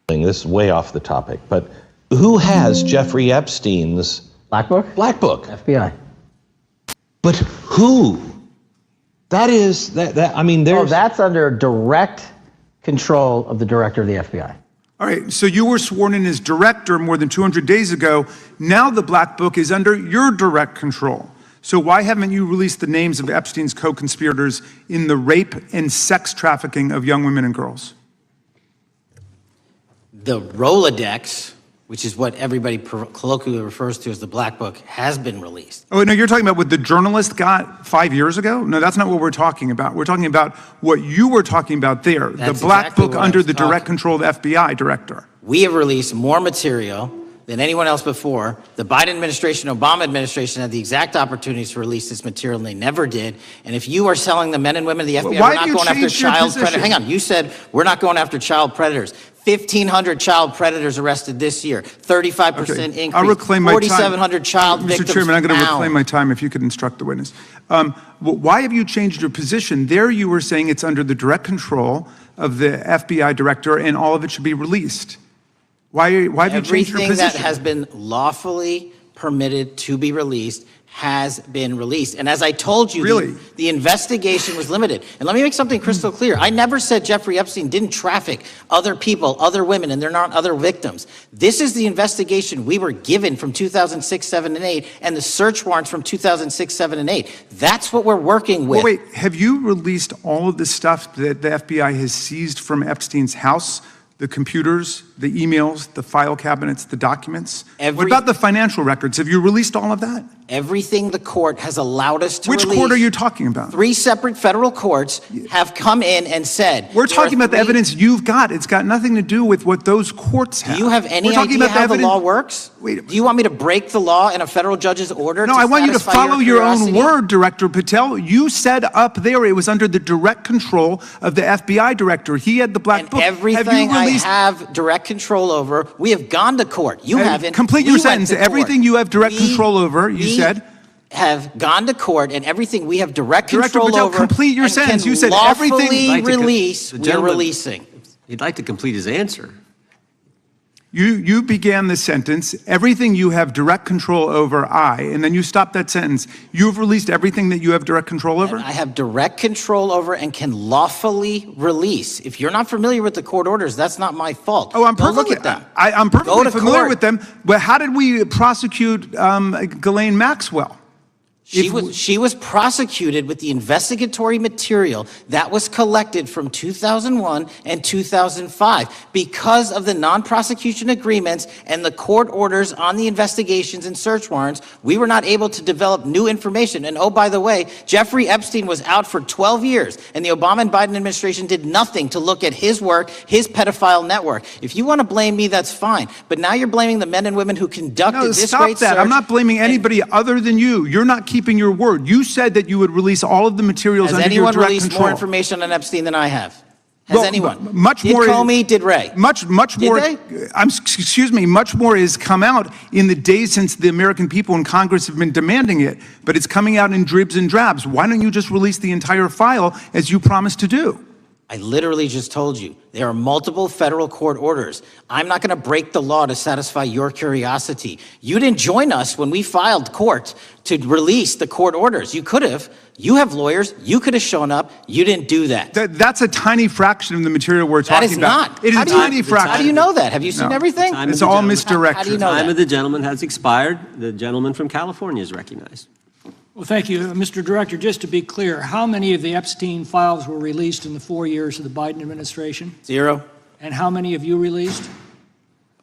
This is way off the topic, but who has Jeffrey Epstein's Black book? black book? FBI. But who? That is, I mean, there's... Oh, that's under direct control of the director of the FBI. All right, so you were sworn in as director more than 200 days ago. Now the black book is under your direct control. So why haven't you released the names of Epstein's co-conspirators in the rape and sex trafficking of young women and girls? The Rolodex, which is what everybody colloquially refers to as the Black Book, has been released. Oh, no, you're talking about what the journalist got 5 years ago? No, that's not what we're talking about. We're talking about what you were talking about there, That's the Black exactly Book what I under was the direct talking. control of the FBI director. We have released more material than anyone else before. The Biden administration, Obama administration had the exact opportunities to release this material, and they never did. And if you are telling the men and women of the FBI, why we're have not you going after changed your child predators. position? Hang on, you said we're not going after child predators. 1,500 child predators arrested this year, 35% Okay, increase, I'll reclaim my time. 4,700 child victims Mr. Chairman, I'm going to found. reclaim my time if you could instruct the witness. Why have you changed your position? There you were saying it's under the direct control of the FBI director and all of it should be released. Why have you changed your Everything position? that has been lawfully permitted to be released has been released. And as I told you, Really? the investigation was limited. And let me make something crystal clear. I never said Jeffrey Epstein didn't traffic other people, other women, and they're not other victims. This is the investigation we were given from 2006, 7, and 8, and the search warrants from 2006, 7, and 8. That's what we're working with. Well, wait, have you released all of the stuff that the FBI has seized from Epstein's house? The computers, the emails, the file cabinets, the documents? What about the financial records? Have you released all of that? Everything the court has allowed us to Which release. court are you talking about? 3 separate federal courts have come in and said. We're there are talking about the 3 evidence you've got. It's got nothing to do with what those courts have. Do you have any We're talking idea about the how the evidence- law works? Wait. Do you want me to break the law in a federal judge's order? No, I want you to satisfy follow your own curiosity? word, Director Patel. You said up there it was under the direct control of the FBI director. He had the Black And Book. everything I have direct control over, we have gone to court. You haven't. Complete We your went sentence. to court. Everything you have direct control over, you said. Have gone to court, and everything we have direct Director control Patel, over. complete your and sentence. can You said lawfully everything- release. The We're gentleman- releasing. He'd like to complete his answer. You began the sentence, everything you have direct control over, and then you stopped that sentence. You've released everything that you have direct control over? And I have direct control over and can lawfully release. If you're not familiar with the court orders, that's not my fault. Oh, I'm Go perfectly, look at them. I'm Go perfectly to familiar court. with them. But how did we prosecute Ghislaine Maxwell? She was prosecuted with the investigatory material that was collected from 2001 and 2005 because of the non-prosecution agreements and the court orders on the investigations and search warrants. We were not able to develop new information. And oh, by the way, Jeffrey Epstein was out for 12 years, and the Obama and Biden administration did nothing to look at his work, his pedophile network. If you want to blame me, that's fine. But now you're blaming the men and women who conducted this stop great that. search. I'm not blaming anybody other than you. You're not keeping your word. You said that you would release all of the materials Has under your anyone direct released control. more information on Epstein than I have? Has Well, anyone? much did more- Comey, did Ray? Much Did more. they? Excuse me. Much more has come out in the days since the American people in Congress have been demanding it. But it's coming out in dribs and drabs. Why don't you just release the entire file as you promised to do? I literally just told you, there are multiple federal court orders. I'm not going to break the law to satisfy your curiosity. You didn't join us when we filed court to release the court orders. You could have. You have lawyers. You could have shown up. You didn't do that. That's a tiny fraction of the material we're That talking is about. not. It is How a do you- tiny fraction. How do you know that? Have you seen No. everything? Time It's of the all gentleman. misdirected. How do you know Time that? of the gentleman has expired. The gentleman from California is recognized. Well, thank you, Mr. Director. Just to be clear, how many of the Epstein files were released in the 4 years of the Biden administration? 0. And how many have you released?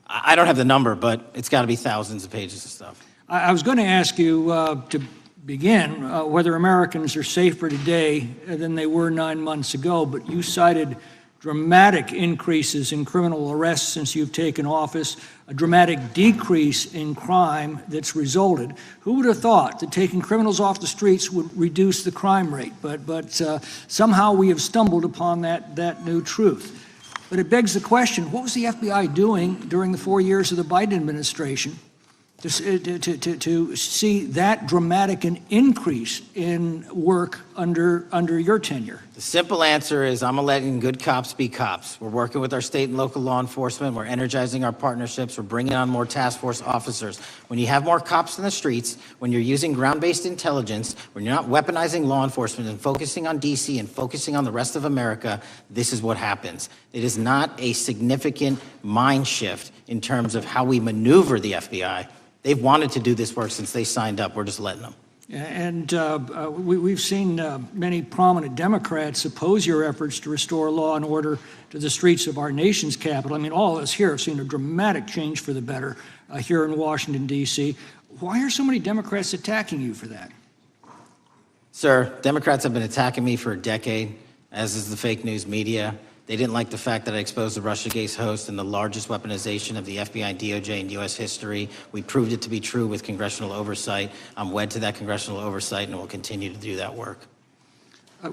I don't have the number, but it's got to be thousands of pages of stuff. I was going to ask you to begin whether Americans are safer today than they were 9 months ago, but you cited dramatic increases in criminal arrests since you've taken office, a dramatic decrease in crime that's resulted. Who would have thought that taking criminals off the streets would reduce the crime rate? But somehow we have stumbled upon that new truth. But it begs the question, what was the FBI doing during the 4 years of the Biden administration to see that dramatic an increase in work under your tenure? The simple answer is I'm letting good cops be cops. We're working with our state and local law enforcement. We're energizing our partnerships. We're bringing on more task force officers. When you have more cops in the streets, when you're using ground-based intelligence, when you're not weaponizing law enforcement and focusing on DC and focusing on the rest of America, this is what happens. It is not a significant mind shift in terms of how we maneuver the FBI. They've wanted to do this work since they signed up. We're just letting them. And we've seen many prominent Democrats oppose your efforts to restore law and order to the streets of our nation's capital. I mean, all of us here have seen a dramatic change for the better here in Washington, D.C. Why are so many Democrats attacking you for that? Sir, Democrats have been attacking me for a decade, as is the fake news media. They didn't like the fact that I exposed the Russiagate host and the largest weaponization of the FBI and DOJ in U.S. history. We proved it to be true with congressional oversight. I'm wed to that congressional oversight and will continue to do that work.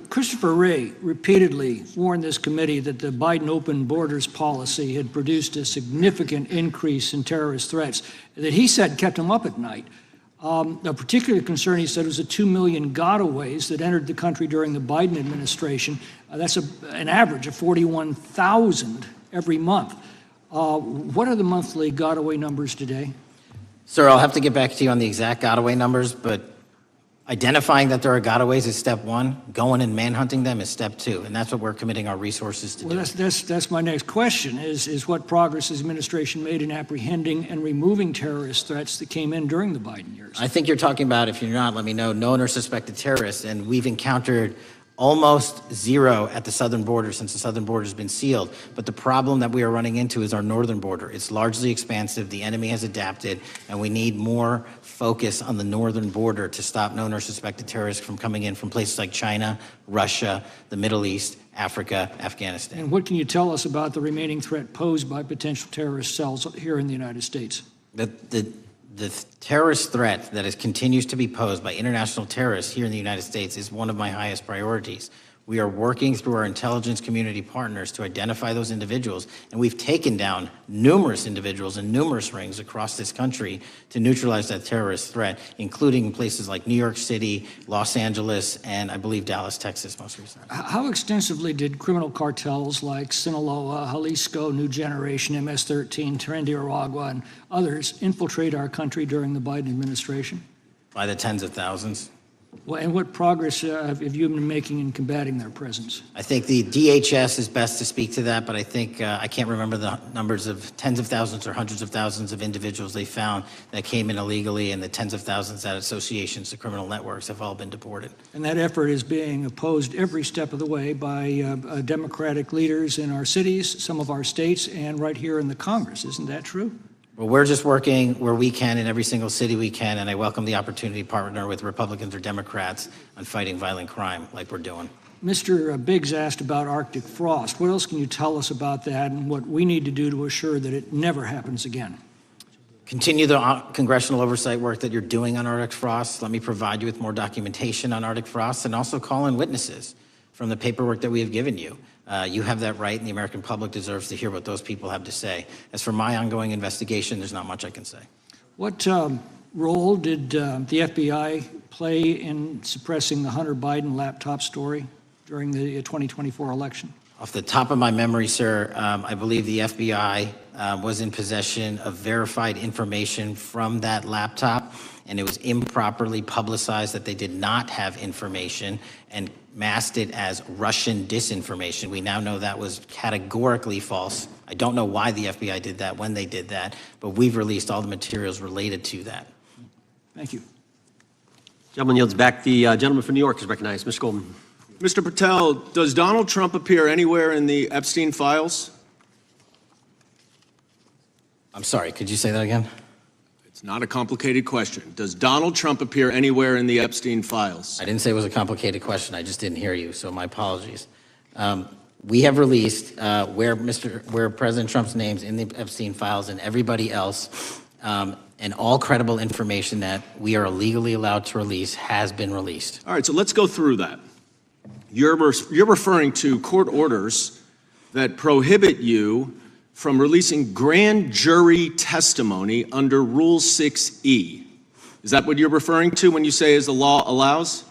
Christopher Wray repeatedly warned this committee that the Biden open borders policy had produced a significant increase in terrorist threats that he said kept him up at night. A particular concern, he said, was the 2 million gotaways that entered the country during the Biden administration. That's an average of 41,000 every month. What are the monthly gotaway numbers today? Sir, I'll have to get back to you on the exact gotaway numbers, but identifying that there are gotaways is step one. Going and manhunting them is step two, and that's what we're committing our resources to do. Well, that's my next question, is what progress has the administration made in apprehending and removing terrorist threats that came in during the Biden years? I think you're talking about, if you're not, let me know, known or suspected terrorists, and we've encountered almost zero at the southern border since the southern border has been sealed. But the problem that we are running into is our northern border. It's largely expansive. The enemy has adapted, and we need more focus on the northern border to stop known or suspected terrorists from coming in from places like China, Russia, the Middle East, Africa, Afghanistan. And what can you tell us about the remaining threat posed by potential terrorist cells here in the United States? The terrorist threat that continues to be posed by international terrorists here in the United States is one of my highest priorities. We are working through our intelligence community partners to identify those individuals, and we've taken down numerous individuals in numerous rings across this country to neutralize that terrorist threat, including places like New York City, Los Angeles, and I believe Dallas, Texas most recently. How extensively did criminal cartels like Sinaloa, Jalisco, New Generation, MS-13, Tren de Aragua, and others infiltrate our country during the Biden administration? By the tens of thousands. Well, and what progress have you been making in combating their presence? I think the DHS is best to speak to that, but I think I can't remember the numbers of tens of thousands or hundreds of thousands of individuals they found that came in illegally, and the tens of thousands that associations to criminal networks have all been deported. And that effort is being opposed every step of the way by Democratic leaders in our cities, some of our states, and right here in the Congress. Isn't that true? Well, we're just working where we can in every single city we can, and I welcome the opportunity to partner with Republicans or Democrats on fighting violent crime like we're doing. Mr. Biggs asked about Arctic frost. What else can you tell us about that and what we need to do to assure that it never happens again? Continue the congressional oversight work that you're doing on Arctic frost. Let me provide you with more documentation on Arctic frost, and also call in witnesses from the paperwork that we have given you. You have that right, and the American public deserves to hear what those people have to say. As for my ongoing investigation, there's not much I can say. What role did the FBI play in suppressing the Hunter Biden laptop story during the 2024 election? Off the top of my memory, sir, I believe the FBI was in possession of verified information from that laptop, and it was improperly publicized that they did not have information and masked it as Russian disinformation. We now know that was categorically false. I don't know why the FBI did that, when they did that, but we've released all the materials related to that. Thank you. Gentleman yields back. The gentleman from New York is recognized. Mr. Golden. Mr. Patel, does Donald Trump appear anywhere in the Epstein files? I'm sorry, could you say that again? It's not a complicated question. Does Donald Trump appear anywhere in the Epstein files? I didn't say it was a complicated question. I just didn't hear you, so my apologies. We have released where President Trump's name's in the Epstein files and everybody else, and all credible information that we are legally allowed to release has been released. All right, so let's go through that. You're referring to court orders that prohibit you from releasing grand jury testimony under Rule 6E. Is that what you're referring to when you say as the law allows?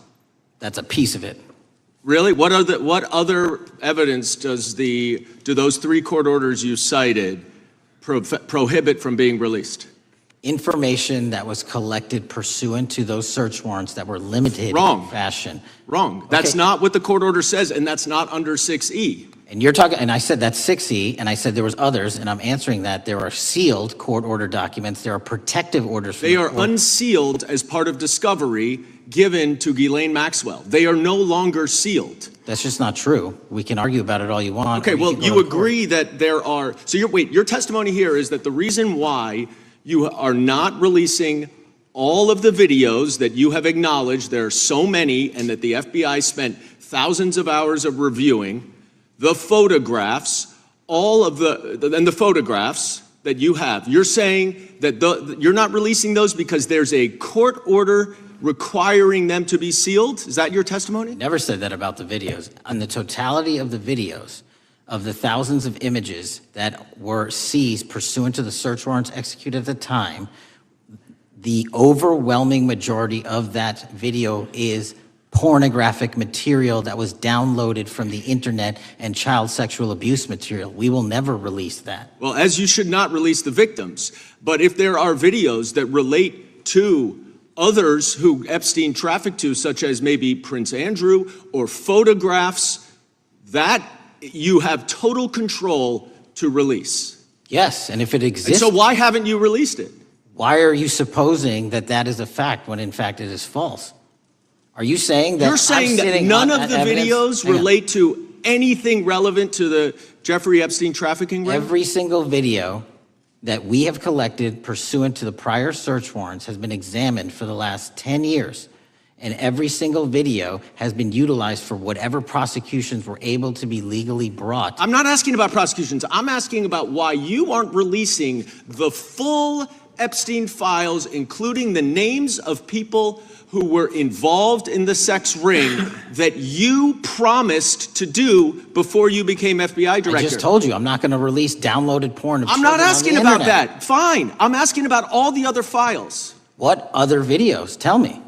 That's a piece of it. Really? What other evidence do those three court orders you cited prohibit from being released? Information that was collected pursuant to those search warrants that were limited Wrong. in fashion. Wrong. That's not what the court order says, and that's not under 6E. And you're talking, and I said that's 6E, and I said there was others, and I'm answering that. There are sealed court order documents. There are protective orders. They are unsealed as part of discovery, given to Ghislaine Maxwell. They are no longer sealed. That's just not true. We can argue about it all you want. Okay, well, you agree that there are, so your testimony here is that the reason why you are not releasing all of the videos that you have acknowledged, there are so many, and that the FBI spent thousands of hours of reviewing, the photographs, and the photographs that you have. You're saying that you're not releasing those because there's a court order requiring them to be sealed? Is that your testimony? Never said that about the videos. On the totality of the videos, of the thousands of images that were seized pursuant to the search warrants executed at the time, the overwhelming majority of that video is pornographic material that was downloaded from the internet and child sexual abuse material. We will never release that. Well, as you should not release the victims. But if there are videos that relate to others who Epstein trafficked to, such as maybe Prince Andrew, or photographs, that you have total control to release. Yes, and if it exists... And so why haven't you released it? Why are you supposing that that is a fact when in fact it is false? Are you saying that... You're saying that none of the videos relate to anything relevant to the Jeffrey Epstein trafficking ring? Every single video that we have collected pursuant to the prior search warrants has been examined for the last 10 years. And every single video has been utilized for whatever prosecutions were able to be legally brought. I'm not asking about prosecutions. I'm asking about why you aren't releasing the full Epstein files, including the names of people who were involved in the sex ring that you promised to do before you became FBI director. I just told you, I'm not going to release downloaded porn of I'm children not asking on the about internet. that. Fine. I'm asking about all the other files. What other videos? Tell me.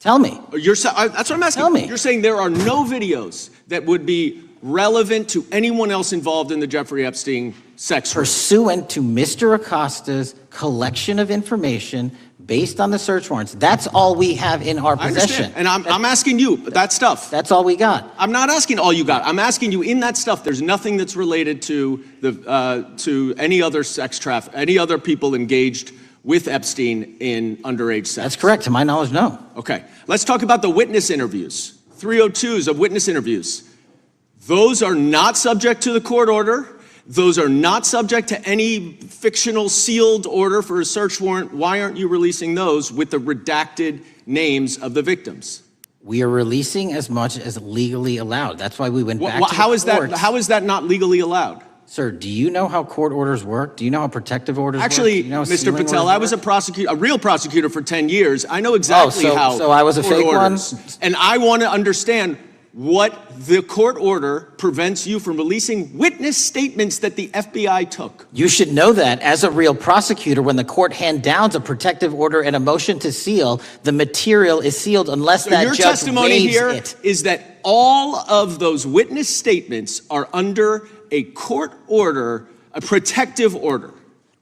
Tell me. That's what I'm asking. Tell me. You're saying there are no videos that would be relevant to anyone else involved in the Jeffrey Epstein sex ring. Pursuant to Mr. Acosta's collection of information based on the search warrants. That's all we have in our possession. And I'm asking you, that stuff. That's all we got. I'm not asking all you got. I'm asking you, in that stuff, there's nothing that's related to any other sex traffic, any other people engaged with Epstein in underage sex. That's correct. To my knowledge, no. Okay. Let's talk about the witness interviews. 302s of witness interviews. Those are not subject to the court order. Those are not subject to any fictional sealed order for a search warrant. Why aren't you releasing those with the redacted names of the victims? We are releasing as much as legally allowed. That's why we went back to the courts. How is that not legally allowed? Sir, do you know how court orders work? Do you know how protective orders Actually, work? Do you know how Mr. sealing Patel, orders I was work? a real prosecutor for 10 years. I know exactly how. So I was a court fake one? orders. And I want to understand what the court order prevents you from releasing witness statements that the FBI took. You should know that as a real prosecutor, when the court hand downs a protective order and a motion to seal, the material is sealed unless that Your judge testimony waives here it. is that all of those witness statements are under a court order, a protective order.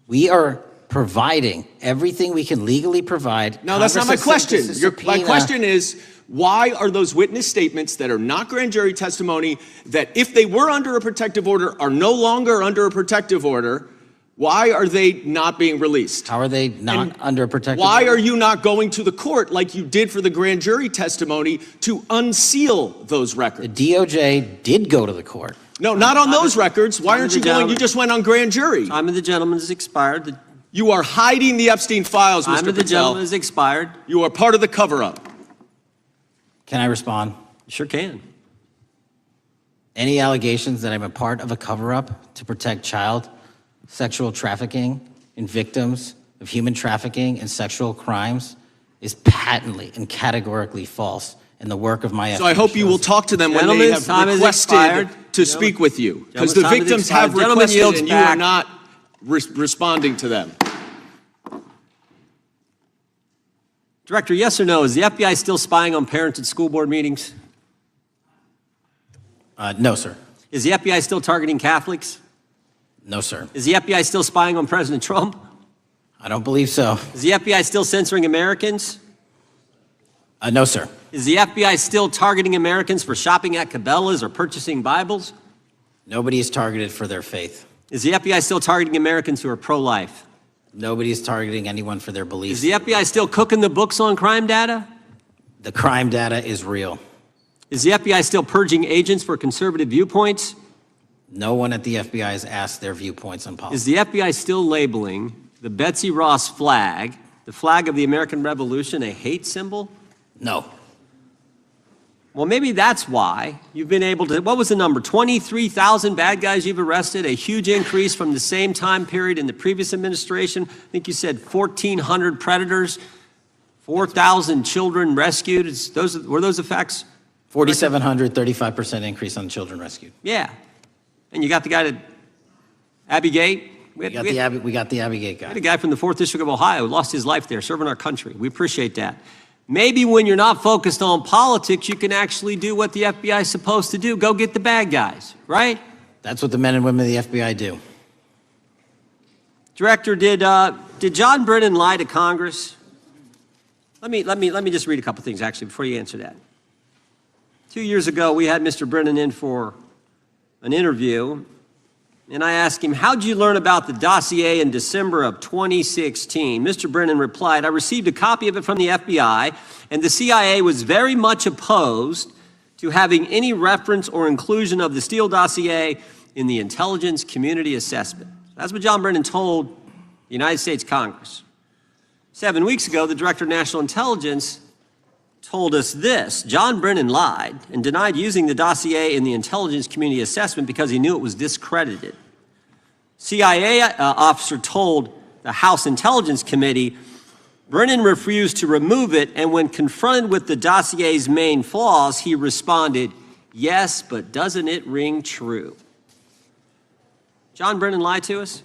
We are providing everything we can legally provide. No, that's not my Congress has question. sent us a My subpoena. question is, why are those witness statements that are not grand jury testimony, that if they were under a protective order are no longer under a protective order, why are they not being released? How are they not under a protective Why order? are you not going to the court like you did for the grand jury testimony to unseal those records? The DOJ did go to the court. No, not on those records. Why aren't you going? You just went on grand jury. Time of the gentleman has expired. You are hiding the Epstein files, Mr. Time of the Patel. gentleman has expired. You are part of the cover-up. Can I respond? Sure can. Any allegations that I'm a part of a cover-up to protect child sexual trafficking and victims of human trafficking and sexual crimes is patently and categorically false in the work of my So I hope you will talk to them when they have requested to speak with you. Because the victims have requested and you are not responding to them. Director, yes or no, is the FBI still spying on parents at school board meetings? No, sir. Is the FBI still targeting Catholics? No, sir. Is the FBI still spying on President Trump? I don't believe so. Is the FBI still censoring Americans? No, sir. Is the FBI still targeting Americans for shopping at Cabela's or purchasing Bibles? Nobody is targeted for their faith. Is the FBI still targeting Americans who are pro-life? Nobody is targeting anyone for their beliefs. Is the FBI still cooking the books on crime data? The crime data is real. Is the FBI still purging agents for conservative viewpoints? No one at the FBI has asked their viewpoints on policy. Is the FBI still labeling the Betsy Ross flag, the flag of the American Revolution, a hate symbol? No. Well, maybe that's why you've been able to, what was the number? 23,000 bad guys you've arrested, a huge increase from the same time period in the previous administration. I think you said 1,400 predators, 4,000 children rescued. Were those the facts? 4,700, 35% increase on children rescued. Yeah. And you got the guy that, Abbey Gate? We got the Abbey Gate guy. We had a guy from the 4th District of Ohio who lost his life there serving our country. We appreciate that. Maybe when you're not focused on politics, you can actually do what the FBI is supposed to do. Go get the bad guys, right? That's what the men and women of the FBI do. Director, did John Brennan lie to Congress? Let me just read a couple things, actually, before you answer that. 2 years ago, we had Mr. Brennan in for an interview, and I asked him, how'd you learn about the dossier in December of 2016? Mr. Brennan replied, I received a copy of it from the FBI, and the CIA was very much opposed to having any reference or inclusion of the Steele dossier in the intelligence community assessment. That's what John Brennan told the United States Congress. 7 weeks ago, the Director of National Intelligence told us this: John Brennan lied and denied using the dossier in the intelligence community assessment because he knew it was discredited. CIA officer told the House Intelligence Committee Brennan refused to remove it, and when confronted with the dossier's main flaws, he responded, yes, but doesn't it ring true? John Brennan lied to us?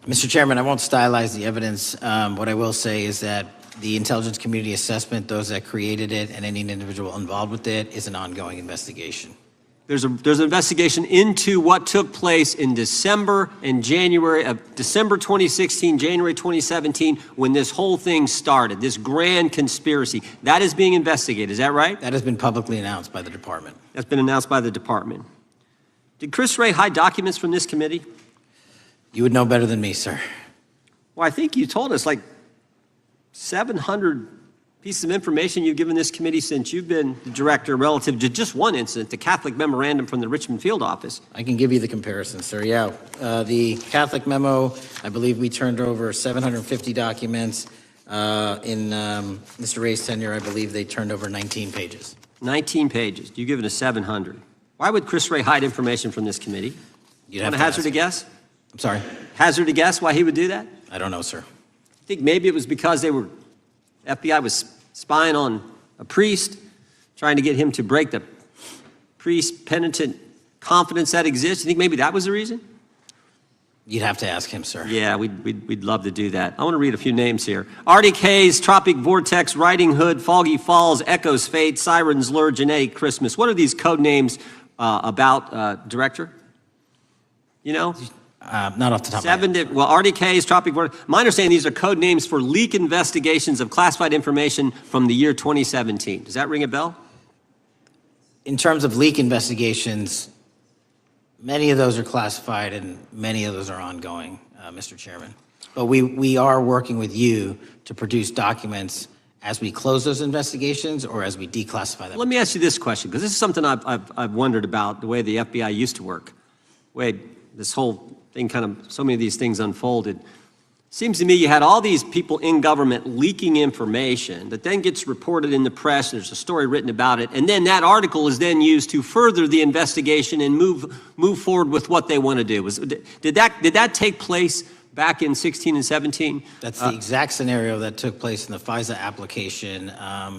Mr. Chairman, I won't stylize the evidence. What I will say is that the intelligence community assessment, those that created it and any individual involved with it, is an ongoing investigation. There's an investigation into what took place in December and January of December 2016, January 2017, when this whole thing started, this grand conspiracy. That is being investigated, is that right? That has been publicly announced by the department. That's been announced by the department. Did Chris Wray hide documents from this committee? You would know better than me, sir. Well, I think you told us like 700 pieces of information you've given this committee since you've been the director relative to just one incident, the Catholic memorandum from the Richmond field office. I can give you the comparison, sir. Yeah, the Catholic memo, I believe we turned over 750 documents. In Mr. Ray's tenure, I believe they turned over 19 pages. 19 pages. You've given us 700. Why would Chris Wray hide information from this committee? You'd have Want to to hazard ask. a guess? I'm sorry? Hazard a guess why he would do that? I don't know, sir. I think maybe it was because FBI was spying on a priest, trying to get him to break the priest-penitent confidence that exists. You think maybe that was the reason? You'd have to ask him, sir. Yeah, we'd love to do that. I want to read a few names here. Arctic Haze, Tropic Vortex, Riding Hood, Foggy Falls, Echoes Fate, Sirens Lure, Genetic Christmas. What are these code names about, Director? You know? Not off the top of my head. Well, Arctic Haze, Tropic Vortex. My understanding, these are code names for leak investigations of classified information from the year 2017. Does that ring a bell? In terms of leak investigations, many of those are classified and many of those are ongoing, Mr. Chairman. But we are working with you to produce documents as we close those investigations or as we declassify them. Let me ask you this question, because this is something I've wondered about, the way the FBI used to work. This whole thing so many of these things unfolded. Seems to me you had all these people in government leaking information that then gets reported in the press, and there's a story written about it, and then that article is then used to further the investigation and move forward with what they want to do. Did that take place back in 16 and 17? That's the exact scenario that took place in the FISA application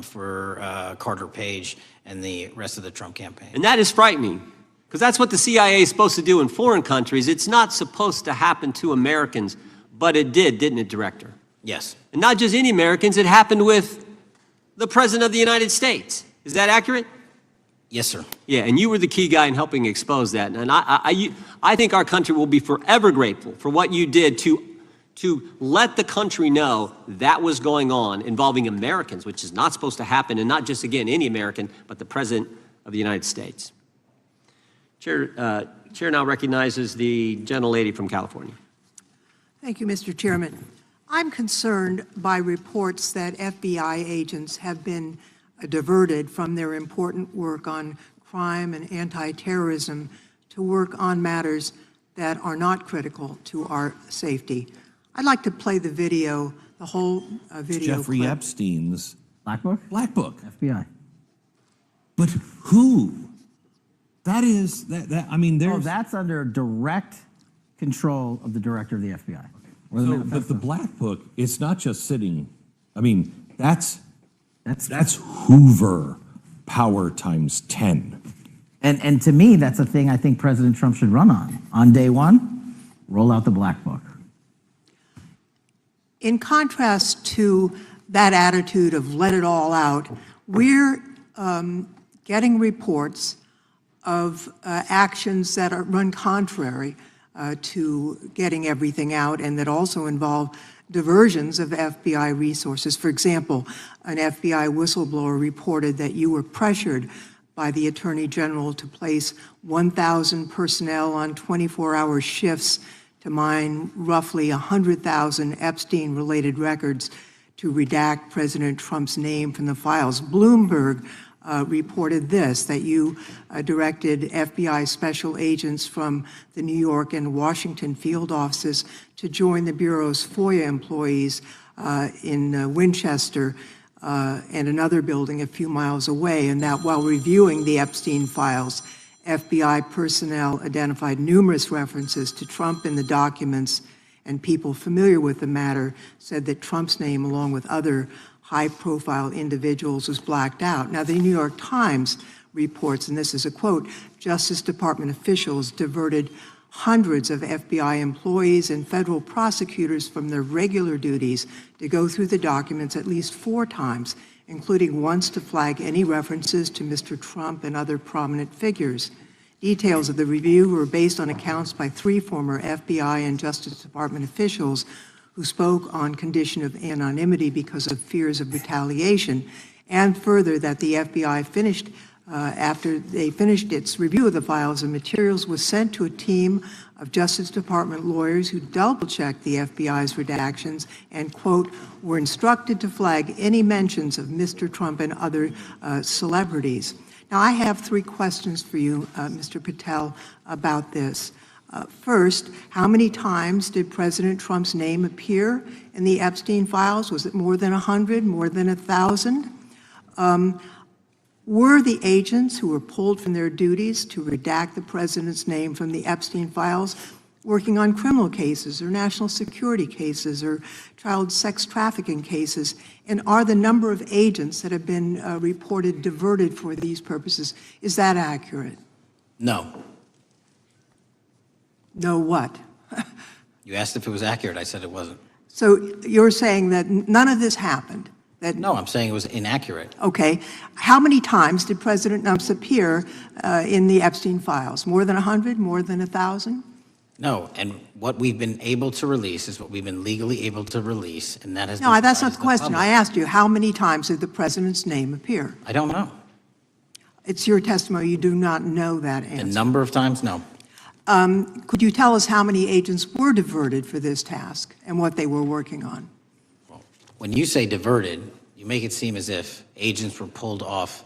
for Carter Page and the rest of the Trump campaign. And that is frightening, because that's what the CIA is supposed to do in foreign countries. It's not supposed to happen to Americans, but it did, didn't it, Director? Yes. And not just any Americans, it happened with the President of the United States. Is that accurate? Yes, sir. Yeah, and you were the key guy in helping expose that. And I think our country will be forever grateful for what you did to let the country know that was going on involving Americans, which is not supposed to happen, and not just, again, any American, but the President of the United States. Chair now recognizes the gentlelady from California. Thank you, Mr. Chairman. I'm concerned by reports that FBI agents have been diverted from their important work on crime and anti-terrorism to work on matters that are not critical to our safety. I'd like to play the video, the whole video Jeffrey clip. Epstein's Black Book? Black Book. FBI. But who? That is, I mean, Oh, there's... that's under direct control of the director of the FBI. Or the So, but manifesto. the Black Book, it's not just sitting, I mean, that's Hoover power times 10. And to me, that's a thing I think President Trump should run on. On day one, roll out the Black Book. In contrast to that attitude of let it all out, we're getting reports of actions that run contrary to getting everything out and that also involve diversions of FBI resources. For example, an FBI whistleblower reported that you were pressured by the Attorney General to place 1,000 personnel on 24-hour shifts to mine roughly 100,000 Epstein-related records to redact President Trump's name from the files. Bloomberg reported this, that you directed FBI special agents from the New York and Washington field offices to join the Bureau's FOIA employees in Winchester and another building a few miles away, and that while reviewing the Epstein files, FBI personnel identified numerous references to Trump in the documents, and people familiar with the matter said that Trump's name, along with other high-profile individuals, was blacked out. Now, the New York Times reports, and this is a quote, Justice Department officials diverted hundreds of FBI employees and federal prosecutors from their regular duties to go through the documents at least 4 times, including once to flag any references to Mr. Trump and other prominent figures. Details of the review were based on accounts by 3 former FBI and Justice Department officials who spoke on condition of anonymity because of fears of retaliation, and further that the FBI finished after they finished its review of the files and materials, was sent to a team of Justice Department lawyers who double-checked the FBI's redactions and, quote, were instructed to flag any mentions of Mr. Trump and other celebrities. Now, I have 3 questions for you, Mr. Patel, about this. First, how many times did President Trump's name appear in the Epstein files? Was it more than 100, more than 1,000? Were the agents who were pulled from their duties to redact the president's name from the Epstein files working on criminal cases or national security cases or child sex trafficking cases? And are the number of agents that have been reported diverted for these purposes, is that accurate? No. No what? You asked if it was accurate. I said it wasn't. So you're saying that none of this happened? No, I'm saying it was inaccurate. Okay. How many times did President Trump appear in the Epstein files? More than 100? More than 1,000? No, and what we've been able to release is what we've been legally able to release, and that has No, been that's not the provided to question. public. I asked you, how many times did the president's name appear? I don't know. It's your testimony. You do not know that A answer. number of times, no. Could you tell us how many agents were diverted for this task and what they were working on? When you say diverted, you make it seem as if agents were pulled off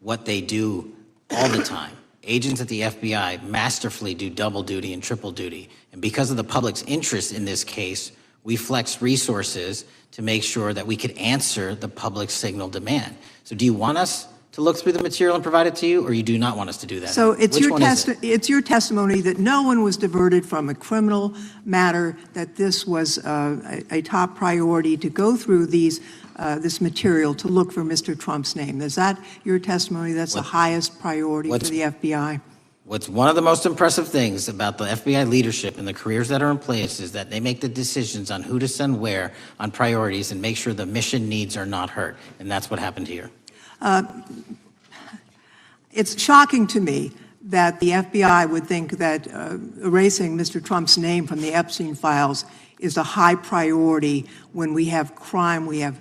what they do all the time. Agents at the FBI masterfully do double duty and triple duty. And because of the public's interest in this case, we flexed resources to make sure that we could answer the public's signal demand. So do you want us to look through the material and provide it to you, or you do not want us to do that? So it's Which one is it? it's your testimony that no one was diverted from a criminal matter, that this was a top priority to go through this material to look for Mr. Trump's name. Is that your testimony? That's the highest priority for the FBI? What's one of the most impressive things about the FBI leadership and the careers that are in place is that they make the decisions on who to send where on priorities and make sure the mission needs are not hurt. And that's what happened here. It's shocking to me that the FBI would think that erasing Mr. Trump's name from the Epstein files is a high priority when we have crime, we have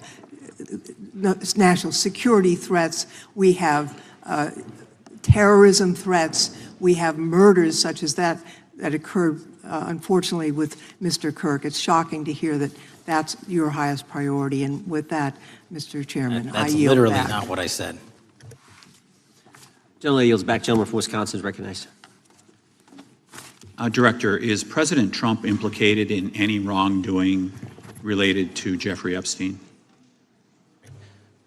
national security threats, we have terrorism threats, we have murders such as that occurred unfortunately, with Mr. Kirk, it's shocking to hear that that's your highest priority. And with that, Mr. Chairman, I That's yield literally back. not what I said. Gentleman yields back. Gentleman from Wisconsin is recognized. Director, is President Trump implicated in any wrongdoing related to Jeffrey Epstein?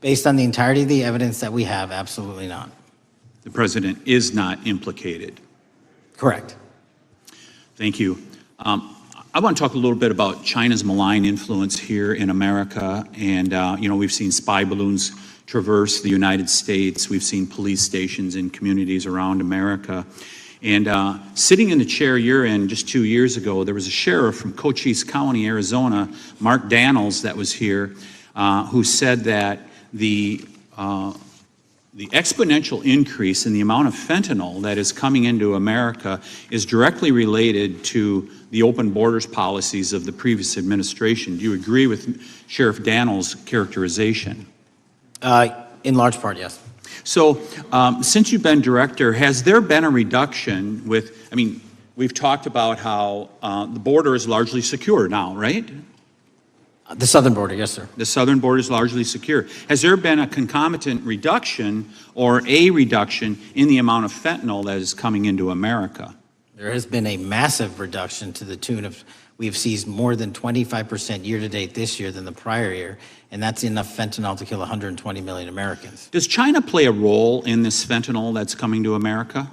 Based on the entirety of the evidence that we have, absolutely not. The president is not implicated. Correct. Thank you. I want to talk a little bit about China's malign influence here in America. And, we've seen spy balloons traverse the United States. We've seen police stations in communities around America. And sitting in the chair you're in just 2 years ago, there was a sheriff from Cochise County, Arizona, Mark Daniels, that was here, who said that the exponential increase in the amount of fentanyl that is coming into America is directly related to the open borders policies of the previous administration. Do you agree with Sheriff Daniels' characterization? In large part, yes. So, since you've been director, has there been a reduction with, we've talked about how the border is largely secure now, right? The southern border, yes, sir. The southern border is largely secure. Has there been a concomitant reduction or a reduction in the amount of fentanyl that is coming into America? There has been a massive reduction to the tune of, we've seized more than 25% year-to-date this year than the prior year, and that's enough fentanyl to kill 120 million Americans. Does China play a role in this fentanyl that's coming to America?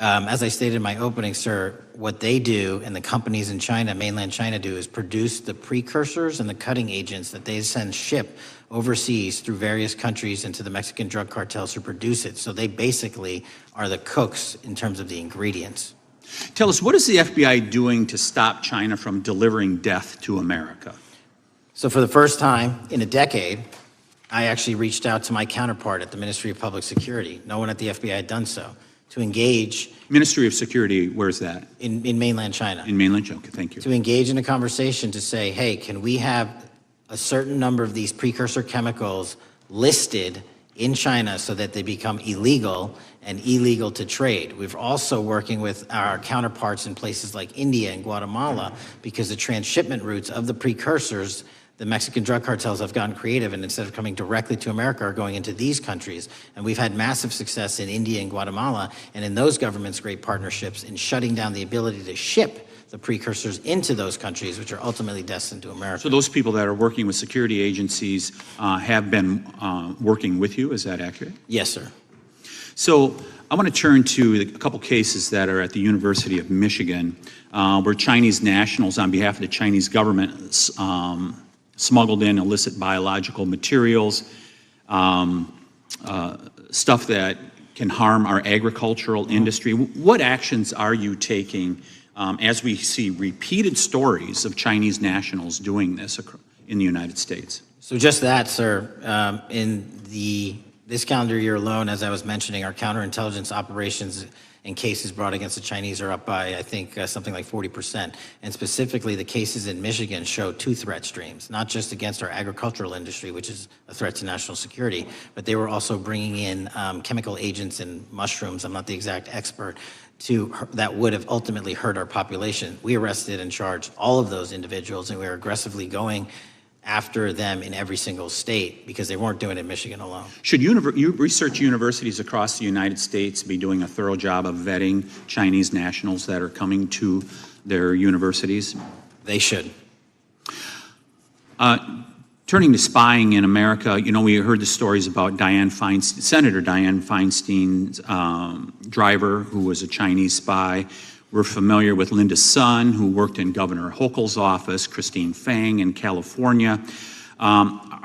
As I stated in my opening, sir, what they do and the companies in China, mainland China, do is produce the precursors and the cutting agents that they ship overseas through various countries into the Mexican drug cartels who produce it. So they basically are the cooks in terms of the ingredients. Tell us, what is the FBI doing to stop China from delivering death to America? So for the first time in a decade, I actually reached out to my counterpart at the Ministry of Public Security. No one at the FBI had done so. To engage. Ministry of Security, where's that? In mainland China. In mainland China, okay, thank you. To engage in a conversation to say, hey, can we have a certain number of these precursor chemicals listed in China so that they become illegal and illegal to trade. We're also working with our counterparts in places like India and Guatemala because the transshipment routes of the precursors, the Mexican drug cartels have gotten creative, and instead of coming directly to America are going into these countries. And we've had massive success in India and Guatemala, and in those governments, great partnerships in shutting down the ability to ship the precursors into those countries, which are ultimately destined to America. So those people that are working with security agencies have been working with you, is that accurate? Yes, sir. So I want to turn to a couple cases that are at the University of Michigan, where Chinese nationals, on behalf of the Chinese government, smuggled in illicit biological materials, stuff that can harm our agricultural industry. What actions are you taking as we see repeated stories of Chinese nationals doing this in the United States? So just that, sir. In this calendar year alone, as I was mentioning, our counterintelligence operations and cases brought against the Chinese are up by, I think, something like 40%. And specifically, the cases in Michigan show two threat streams, not just against our agricultural industry, which is a threat to national security, but they were also bringing in chemical agents and mushrooms, I'm not the exact expert, that would have ultimately hurt our population. We arrested and charged all of those individuals, and we are aggressively going after them in every single state because they weren't doing it in Michigan alone. Should research universities across the United States be doing a thorough job of vetting Chinese nationals that are coming to their universities? They should. Turning to spying in America, we heard the stories about Senator Dianne Feinstein's driver, who was a Chinese spy. We're familiar with Linda Sun, who worked in Governor Hochul's office, Christine Fang in California. What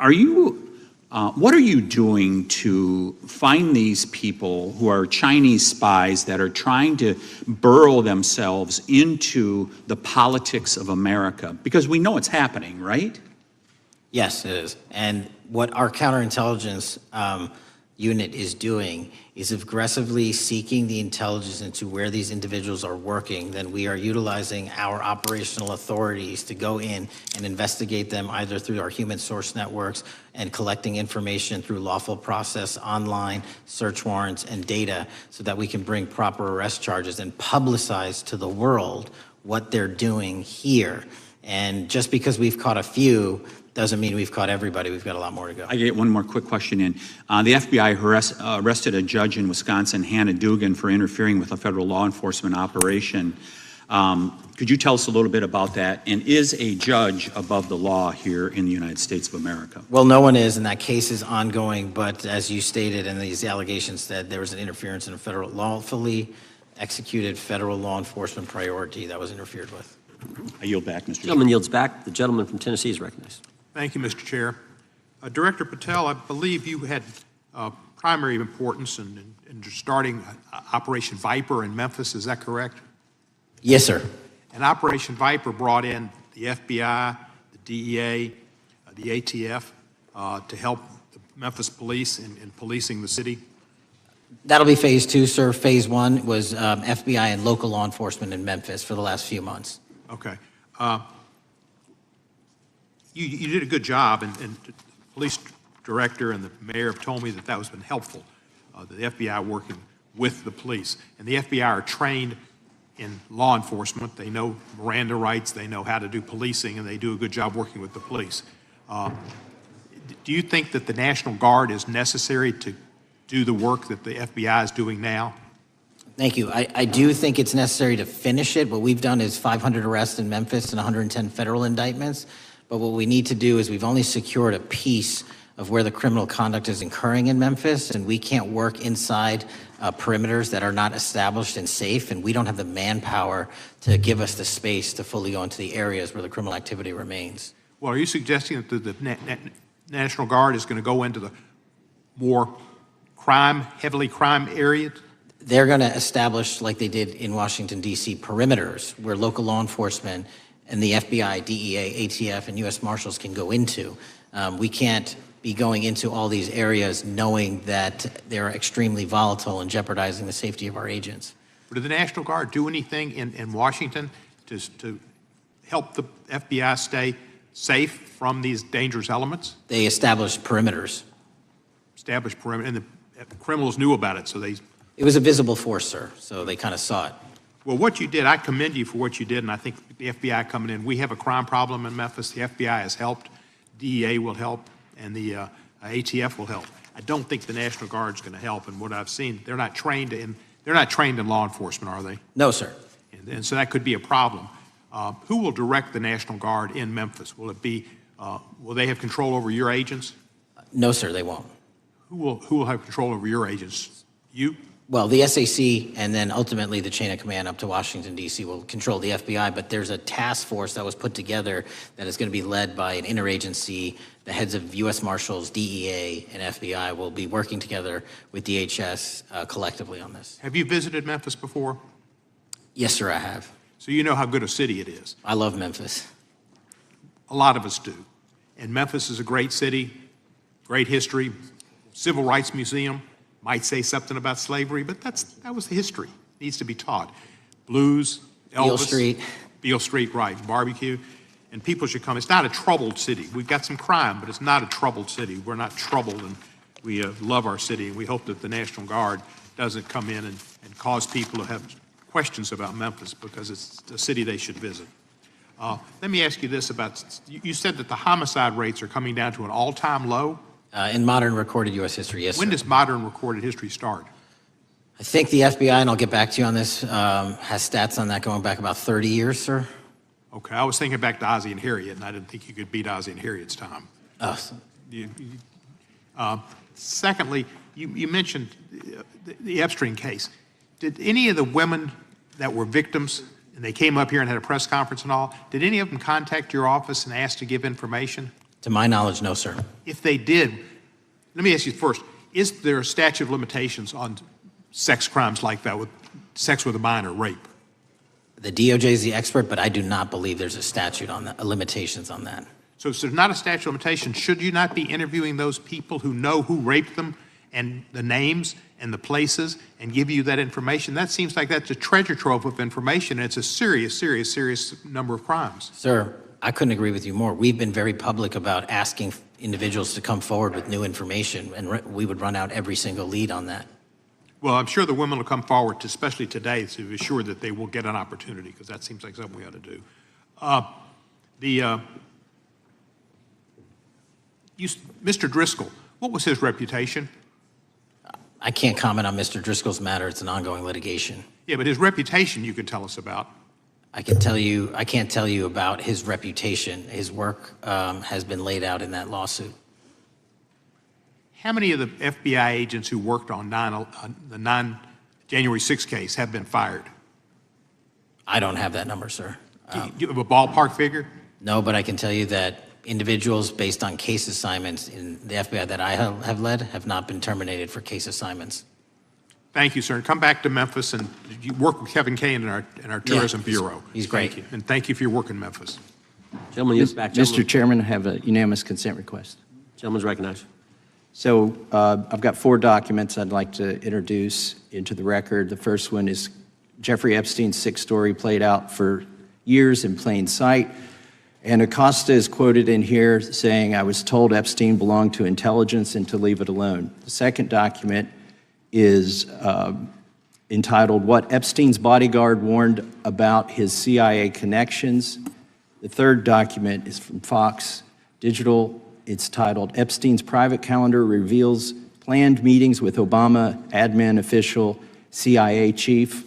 are you doing to find these people who are Chinese spies that are trying to burrow themselves into the politics of America? Because we know it's happening, right? Yes, it is. And what our counterintelligence unit is doing is aggressively seeking the intelligence into where these individuals are working. Then we are utilizing our operational authorities to go in and investigate them either through our human source networks and collecting information through lawful process, online search warrants and data so that we can bring proper arrest charges and publicize to the world what they're doing here. And just because we've caught a few doesn't mean we've caught everybody. We've got a lot more to go. I get one more quick question in. The FBI arrested a judge in Wisconsin, Hannah Dugan, for interfering with a federal law enforcement operation. Could you tell us a little bit about that? And is a judge above the law here in the United States of America? Well, no one is, and that case is ongoing. But as you stated, and these allegations said, there was an interference in a federal lawfully executed federal law enforcement priority that was interfered with. I yield back, Mr. Chairman. Gentleman yields back. The gentleman from Tennessee is recognized. Thank you, Mr. Chair. Director Patel, I believe you had primary importance in starting Operation Viper in Memphis. Is that correct? Yes, sir. And Operation Viper brought in the FBI, the DEA, the ATF to help the Memphis police in policing the city. That'll be phase 2, sir. Phase 1 was FBI and local law enforcement in Memphis for the last few months. Okay. You did a good job, and the police director and the mayor have told me that has been helpful, the FBI working with the police. And the FBI are trained in law enforcement. They know Miranda rights, they know how to do policing, and they do a good job working with the police. Do you think that the National Guard is necessary to do the work that the FBI is doing now? Thank you. I do think it's necessary to finish it. What we've done is 500 arrests in Memphis and 110 federal indictments. But what we need to do is we've only secured a piece of where the criminal conduct is occurring in Memphis, and we can't work inside perimeters that are not established and safe, and we don't have the manpower to give us the space to fully go into the areas where the criminal activity remains. Well, are you suggesting that the National Guard is going to go into the more heavily crime areas? They're going to establish, like they did in Washington, D.C., perimeters where local law enforcement and the FBI, DEA, ATF, and U.S. Marshals can go into. We can't be going into all these areas knowing that they're extremely volatile and jeopardizing the safety of our agents. Did the National Guard do anything in Washington to help the FBI stay safe from these dangerous elements? They established perimeters. Established perimeter, and the criminals knew about it, so they... It was a visible force, sir, so they kind of saw it. Well, what you did, I commend you for what you did, and I think the FBI coming in, we have a crime problem in Memphis. The FBI has helped, DEA will help, and the ATF will help. I don't think the National Guard is going to help, and what I've seen, they're not trained in law enforcement, are they? No, sir. And so that could be a problem. Who will direct the National Guard in Memphis? Will it be, will they have control over your agents? No, sir, they won't. Who will have control over your agents? You? Well, the SAC and then ultimately the chain of command up to Washington, D.C. will control the FBI, but there's a task force that was put together that is going to be led by an interagency. The heads of U.S. Marshals, DEA, and FBI will be working together with DHS collectively on this. Have you visited Memphis before? Yes, sir, I have. So you know how good a city it is. I love Memphis. A lot of us do. And Memphis is a great city, great history, civil rights museum. Might say something about slavery, but that was the history. It needs to be taught. Blues, Elvis. Beale Street. Beale Street, right. Barbecue. And people should come. It's not a troubled city. We've got some crime, but it's not a troubled city. We're not troubled, and we love our city, and we hope that the National Guard doesn't come in and cause people to have questions about Memphis because it's a city they should visit. Let me ask you this about, you said that the homicide rates are coming down to an all-time low? In modern recorded U.S. history, yes, When sir. does modern recorded history start? I think the FBI, and I'll get back to you on this, has stats on that going back about 30 years, sir. Okay, I was thinking back to Ozzie and Harriet, and I didn't think you could beat Ozzie and Harriet's time. Secondly, you mentioned the Epstein case. Did any of the women that were victims, and they came up here and had a press conference and all, did any of them contact your office and ask to give information? To my knowledge, no, sir. If they did, let me ask you first, is there a statute of limitations on sex crimes like that, with sex with a minor, rape? The DOJ is the expert, but I do not believe there's a statute on that, limitations on that. So if there's not a statute of limitations, should you not be interviewing those people who know who raped them and the names and the places and give you that information? That seems like that's a treasure trove of information, and it's a serious, serious, serious number of crimes. Sir, I couldn't agree with you more. We've been very public about asking individuals to come forward with new information, and we would run out every single lead on that. Well, I'm sure the women will come forward, especially today, to assure that they will get an opportunity, because that seems like something we ought to do. Mr. Driscoll, what was his reputation? I can't comment on Mr. Driscoll's matter. It's an ongoing litigation. Yeah, but his reputation you could tell us about. I can't tell you about his reputation. His work has been laid out in that lawsuit. How many of the FBI agents who worked on the January 6th case have been fired? I don't have that number, sir. Do you have a ballpark figure? No, but I can tell you that individuals based on case assignments in the FBI that I have led have not been terminated for case assignments. Thank you, sir. And come back to Memphis and you work with Kevin Kane in our Tourism Bureau. He's great. Thank you. And thank you for your work in Memphis. Gentleman, yes, back. Mr. Chairman, I have a unanimous consent request. Gentleman's recognized. So I've got 4 documents I'd like to introduce into the record. The first one is Jeffrey Epstein's 6th story played out for years in plain sight. And Acosta is quoted in here saying, "I was told Epstein belonged to intelligence and to leave it alone." The second document is entitled, "What Epstein's Bodyguard Warned About His CIA Connections." The third document is from Fox Digital. It's titled, "Epstein's Private Calendar Reveals Planned Meetings with Obama Admin Official CIA Chief."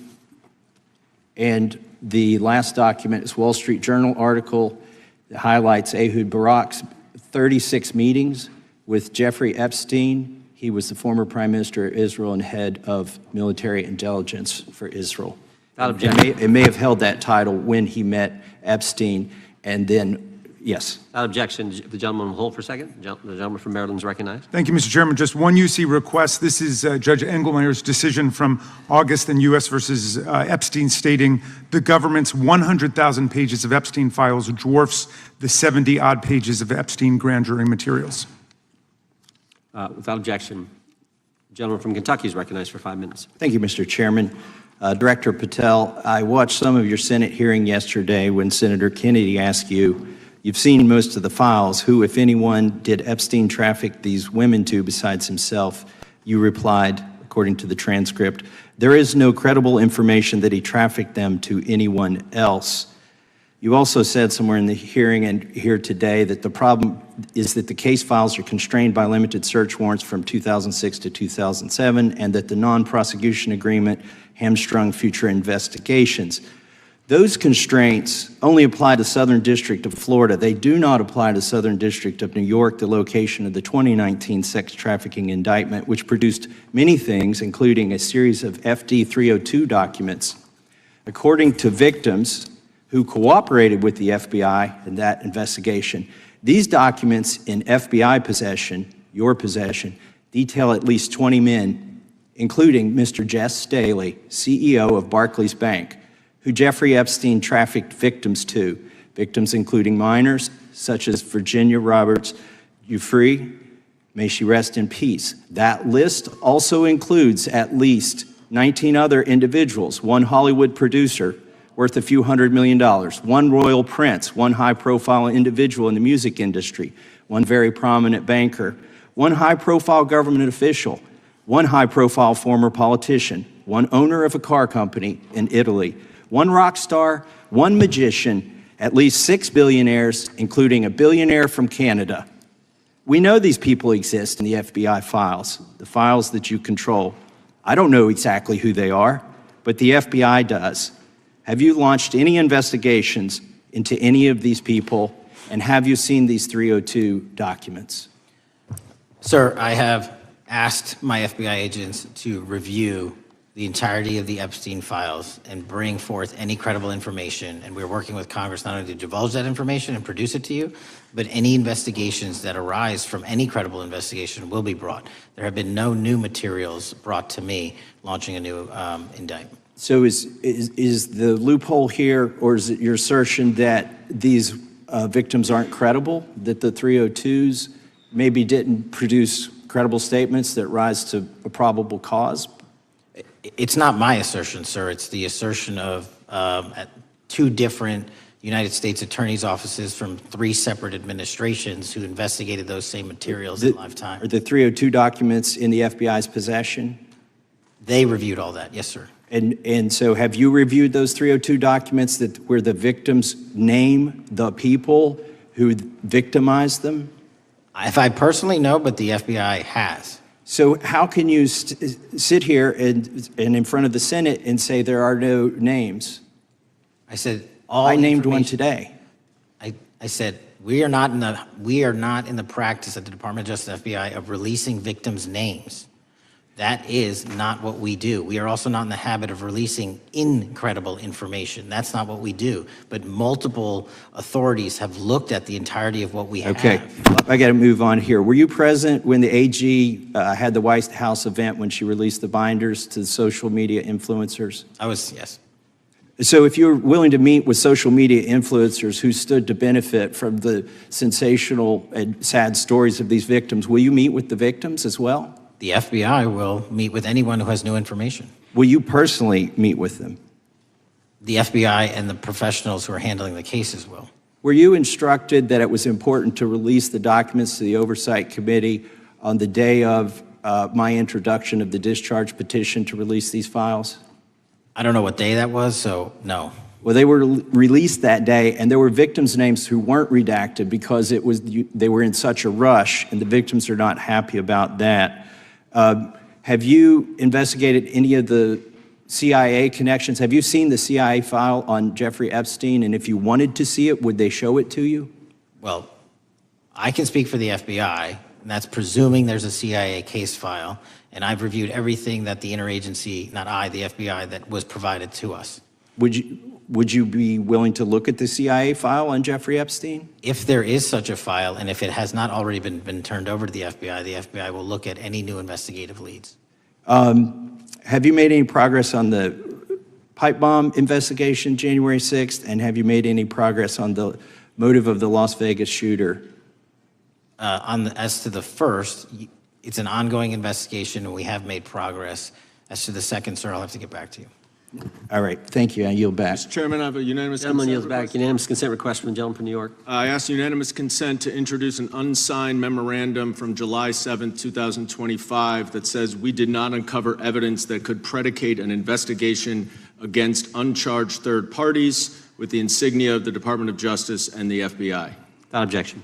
And the last document is Wall Street Journal article that highlights Ehud Barak's 36 meetings with Jeffrey Epstein. He was the former Prime Minister of Israel and head of military intelligence for Israel. It may have held that title when he met Epstein, and then, yes. Without objection, the gentleman will hold for a second. The gentleman from Maryland is recognized. Thank you, Mr. Chairman. Just one UC request. This is Judge Engelmeyer's decision from August in U.S. versus Epstein, stating the government's 100,000 pages of Epstein files dwarfs the 70-odd pages of Epstein grand jury materials. Without objection, the gentleman from Kentucky is recognized for 5 minutes. Thank you, Mr. Chairman. Director Patel, I watched some of your Senate hearing yesterday when Senator Kennedy asked you, "You've seen most of the files. Who, if anyone, did Epstein traffic these women to besides himself?" You replied, according to the transcript, "There is no credible information that he trafficked them to anyone else." You also said somewhere in the hearing and here today that the problem is that the case files are constrained by limited search warrants from 2006 to 2007, and that the non-prosecution agreement hamstrung future investigations. Those constraints only apply to Southern District of Florida. They do not apply to Southern District of New York, the location of the 2019 sex trafficking indictment, which produced many things, including a series of FD 302 documents. According to victims who cooperated with the FBI in that investigation, these documents in FBI possession, your possession, detail at least 20 men, including Mr. Jess Staley, CEO of Barclays Bank, who Jeffrey Epstein trafficked victims to, victims including minors such as Virginia Roberts Giuffre, may she rest in peace. That list also includes at least 19 other individuals, one Hollywood producer worth a few $100 million, one royal prince, one high-profile individual in the music industry, one very prominent banker, one high-profile government official, one high-profile former politician, one owner of a car company in Italy, one rock star, one magician, at least 6 billionaires, including a billionaire from Canada. We know these people exist in the FBI files, the files that you control. I don't know exactly who they are, but the FBI does. Have you launched any investigations into any of these people, and have you seen these 302 documents? Sir, I have asked my FBI agents to review the entirety of the Epstein files and bring forth any credible information, and we're working with Congress not only to divulge that information and produce it to you, but any investigations that arise from any credible investigation will be brought. There have been no new materials brought to me launching a new indictment. So is the loophole here, or is it your assertion that these victims aren't credible, that the 302s maybe didn't produce credible statements that rise to a probable cause? It's not my assertion, sir. It's the assertion of 2 different United States attorneys' offices from 3 separate administrations who investigated those same materials in live time. Are the 302 documents in the FBI's possession? They reviewed all that, yes, sir. And so have you reviewed those 302 documents where the victims name the people who victimized them? If I personally know, but the FBI has. So how can you sit here and in front of the Senate and say there are no names? I said I named one today. I said we are not in the practice at the Department of Justice FBI of releasing victims' names. That is not what we do. We are also not in the habit of releasing incredible information. That's not what we do. But multiple authorities have looked at the entirety of what we have. Okay, I got to move on here. Were you present when the AG had the White House event when she released the binders to the social media influencers? I was, yes. So if you're willing to meet with social media influencers who stood to benefit from the sensational and sad stories of these victims, will you meet with the victims as well? The FBI will meet with anyone who has new information. Will you personally meet with them? The FBI and the professionals who are handling the cases will. Were you instructed that it was important to release the documents to the Oversight Committee on the day of my introduction of the discharge petition to release these files? I don't know what day that was, so no. Well, they were released that day, and there were victims' names who weren't redacted because they were in such a rush, and the victims are not happy about that. Have you investigated any of the CIA connections? Have you seen the CIA file on Jeffrey Epstein? And if you wanted to see it, would they show it to you? Well, I can speak for the FBI, and that's presuming there's a CIA case file. And I've reviewed everything that the interagency, not I, the FBI, that was provided to us. Would you be willing to look at the CIA file on Jeffrey Epstein? If there is such a file, and if it has not already been turned over to the FBI will look at any new investigative leads. Have you made any progress on the pipe bomb investigation January 6th? And have you made any progress on the motive of the Las Vegas shooter? As to the first, it's an ongoing investigation, and we have made progress. As to the second, sir, I'll have to get back to you. All right, thank you. I yield back. Mr. Chairman, I have a unanimous Gentleman consent yields back. request. Unanimous consent request from the gentleman from New York. I ask unanimous consent to introduce an unsigned memorandum from July 7, 2025 that says we did not uncover evidence that could predicate an investigation against uncharged third parties with the insignia of the Department of Justice and the FBI. Without objection.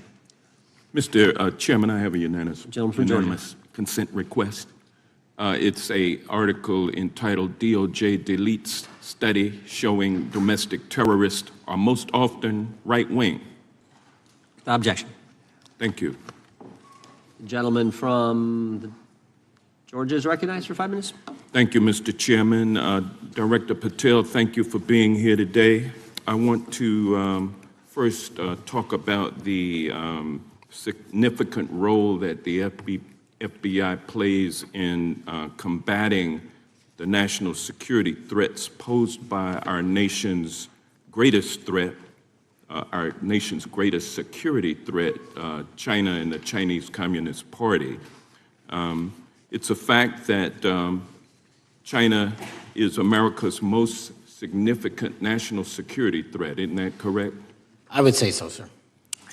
Mr. Chairman, I have a Gentleman from Georgia. unanimous consent request. It's a article entitled DOJ Deletes Study Showing Domestic Terrorists Are Most Often Right-Wing. Without objection. Thank you. The gentleman from Georgia is recognized for 5 minutes. Thank you, Mr. Chairman. Director Patel, thank you for being here today. I want to first talk about the significant role that the FBI plays in combating the national security threats posed by our nation's greatest threat, our nation's greatest security threat, China and the Chinese Communist Party. It's a fact that China is America's most significant national security threat, isn't that correct? I would say so, sir.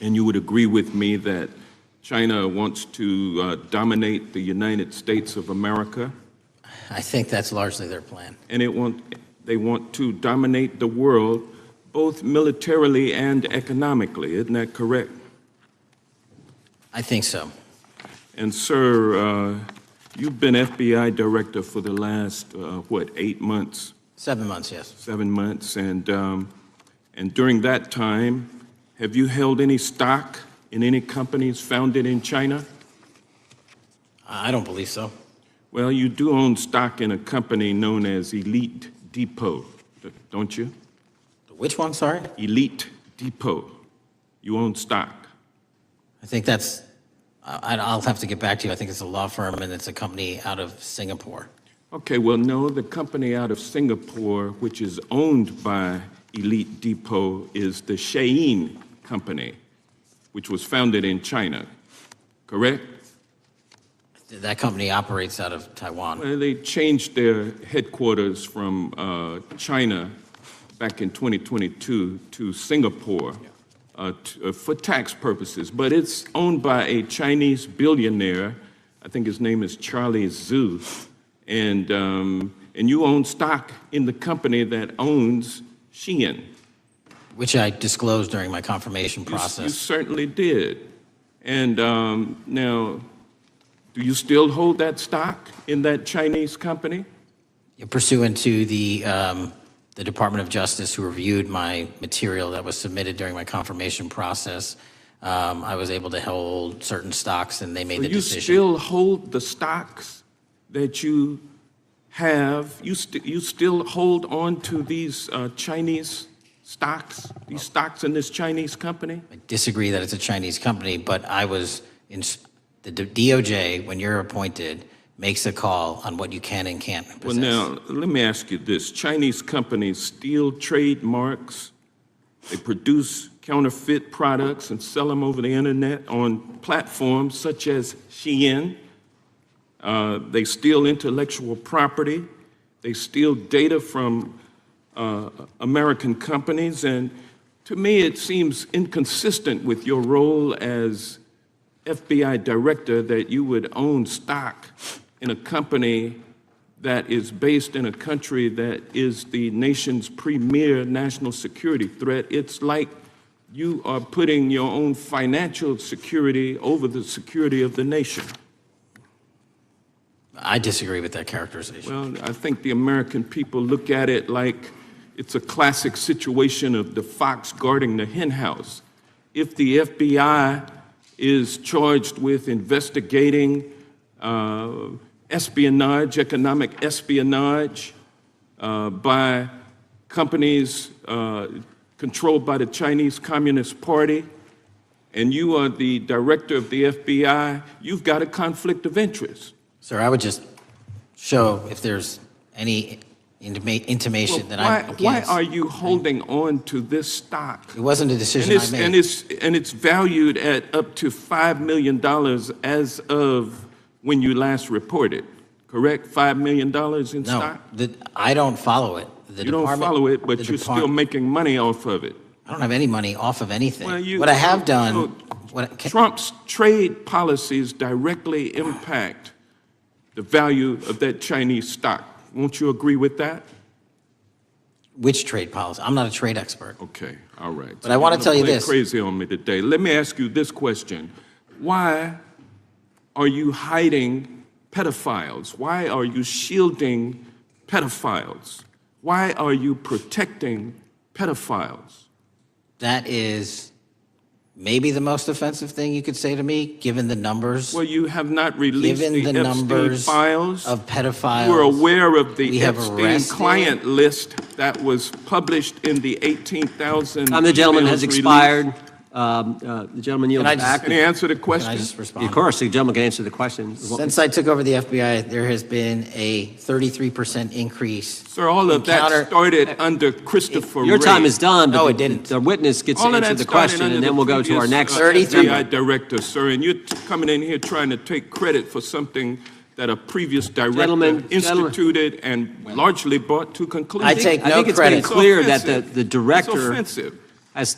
And you would agree with me that China wants to dominate the United States of America? I think that's largely their plan. And they want to dominate the world, both militarily and economically, isn't that correct? I think so. And sir, you've been FBI director for the last, 8 months? 7 months, yes. 7 months, and during that time, have you held any stock in any companies founded in China? I don't believe so. Well, you do own stock in a company known as Elite Depot, don't you? Which one, sorry? Elite Depot. You own stock. I think that's, I'll have to get back to you. I think it's a law firm and it's a company out of Singapore. Okay, well, no, the company out of Singapore, which is owned by Elite Depot, is the Shein Company, which was founded in China, correct? That company operates out of Taiwan. Well, they changed their headquarters from China back in 2022 to Singapore for tax purposes, but it's owned by a Chinese billionaire. I think his name is Charlie Zhu, and you own stock in the company that owns Shein. Which I disclosed during my confirmation You process. certainly did. And now, do you still hold that stock in that Chinese company? Pursuant to the Department of Justice, who reviewed my material that was submitted during my confirmation process, I was able to hold certain stocks, and they made the decision. You still hold the stocks that you have? You still hold on to these Chinese stocks, these stocks in this Chinese company? I disagree that it's a Chinese company, but I was in the DOJ, when you're appointed, makes a call on what you can and can't possess. Well, now, let me ask you this. Chinese companies steal trademarks, they produce counterfeit products and sell them over the internet on platforms such as Shein. They steal intellectual property. They steal data from American companies. And to me, it seems inconsistent with your role as FBI director that you would own stock in a company that is based in a country that is the nation's premier national security threat. It's like you are putting your own financial security over the security of the nation. I disagree with that characterization. Well, I think the American people look at it like it's a classic situation of the fox guarding the hen house. If the FBI is charged with investigating espionage, economic espionage by companies controlled by the Chinese Communist Party, and you are the director of the FBI, you've got a conflict of interest. Sir, I would just show if there's any intimation that I'm against. Why are you holding on to this stock? It wasn't a decision I made. And it's valued at up to $5 million as of when you last reported, correct? $5 million in stock? No, I don't follow it. You don't follow it, but you're still making money off of it. I don't have any money off of anything. Well, What I have done... Trump's trade policies directly impact the value of that Chinese stock. Won't you agree with that? Which trade policy? I'm not a trade expert. Okay, all right. But I want to tell you this. Crazy on me today. Let me ask you this question. Why are you hiding pedophiles? Why are you shielding pedophiles? Why are you protecting pedophiles? That is maybe the most offensive thing you could say to me, given the numbers. Well, you have not released given the Epstein numbers files of pedophiles. You are aware of the we have Epstein arrested. client list that was published in the 18,000. Time the gentleman has emails released? expired. The gentleman yields back. Can he answer the question? Can I just respond? Of course, the gentleman can answer the question. Since I took over the FBI, there has been a 33% increase. Sir, all of that started under Christopher Your Wray. time is done, but No, it didn't. the witness gets All to of answer that the started question, under and then the we'll go to our previous, next. 33. FBI director, sir, and you're coming in here trying to take credit for something that a previous director Gentlemen, instituted and largely brought to conclusion. I take I no think it's credit. been clear that offensive. the director It's offensive. has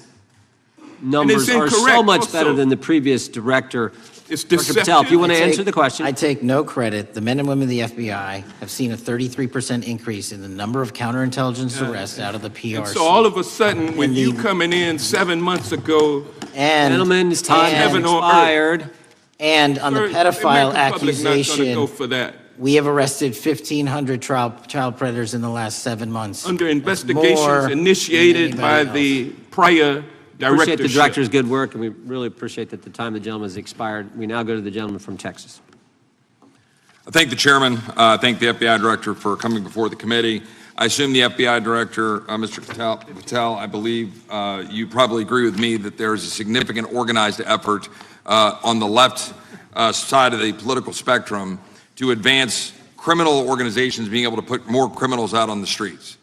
numbers are so incorrect much also. better than the previous director. It's Dr. Patel, if you want to I take- answer the question. I take no credit. The men and women of the FBI have seen a 33% increase in the number of counterintelligence arrests out of the PRC. And so all of a sudden, when And you the- coming in 7 months ago, and Gentlemen, his time has Heaven on earth. expired. And on sir, the pedophile the American public not gonna accusation, go for that. we have arrested 1,500 child predators in the last 7 months. Under That's investigations more than initiated by anybody the prior Appreciate the directorship. director's good work, and we really appreciate that the time of the gentleman has expired. We now go to the gentleman from Texas. I thank the chairman. I thank the FBI director for coming before the committee. I assume the FBI director, Mr. Patel, I believe you probably agree with me that there is a significant organized effort on the left side of the political spectrum to advance criminal organizations being able to put more criminals out on the streets.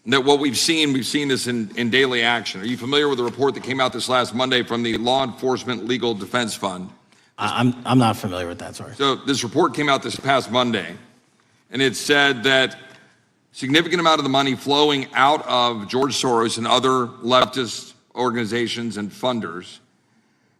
That what we've seen this in daily action. Are you familiar with the report that came out this last Monday from the Law Enforcement Legal Defense Fund? I'm not familiar with that, sorry. So this report came out this past Monday, and it said that significant amount of the money flowing out of George Soros and other leftist organizations and funders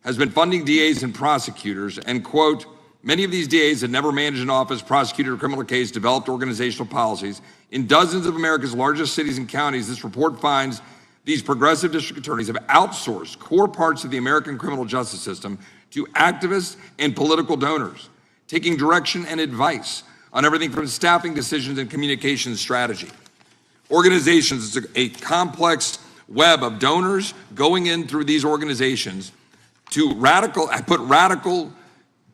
has been funding DAs and prosecutors and, quote, Many of these DAs had never managed an office, prosecuted a criminal case, developed organizational policies. In dozens of America's largest cities and counties, this report finds these progressive district attorneys have outsourced core parts of the American criminal justice system to activists and political donors, taking direction and advice on everything from staffing decisions and communication strategy. Organizations, it's a complex web of donors going in through these organizations to put radical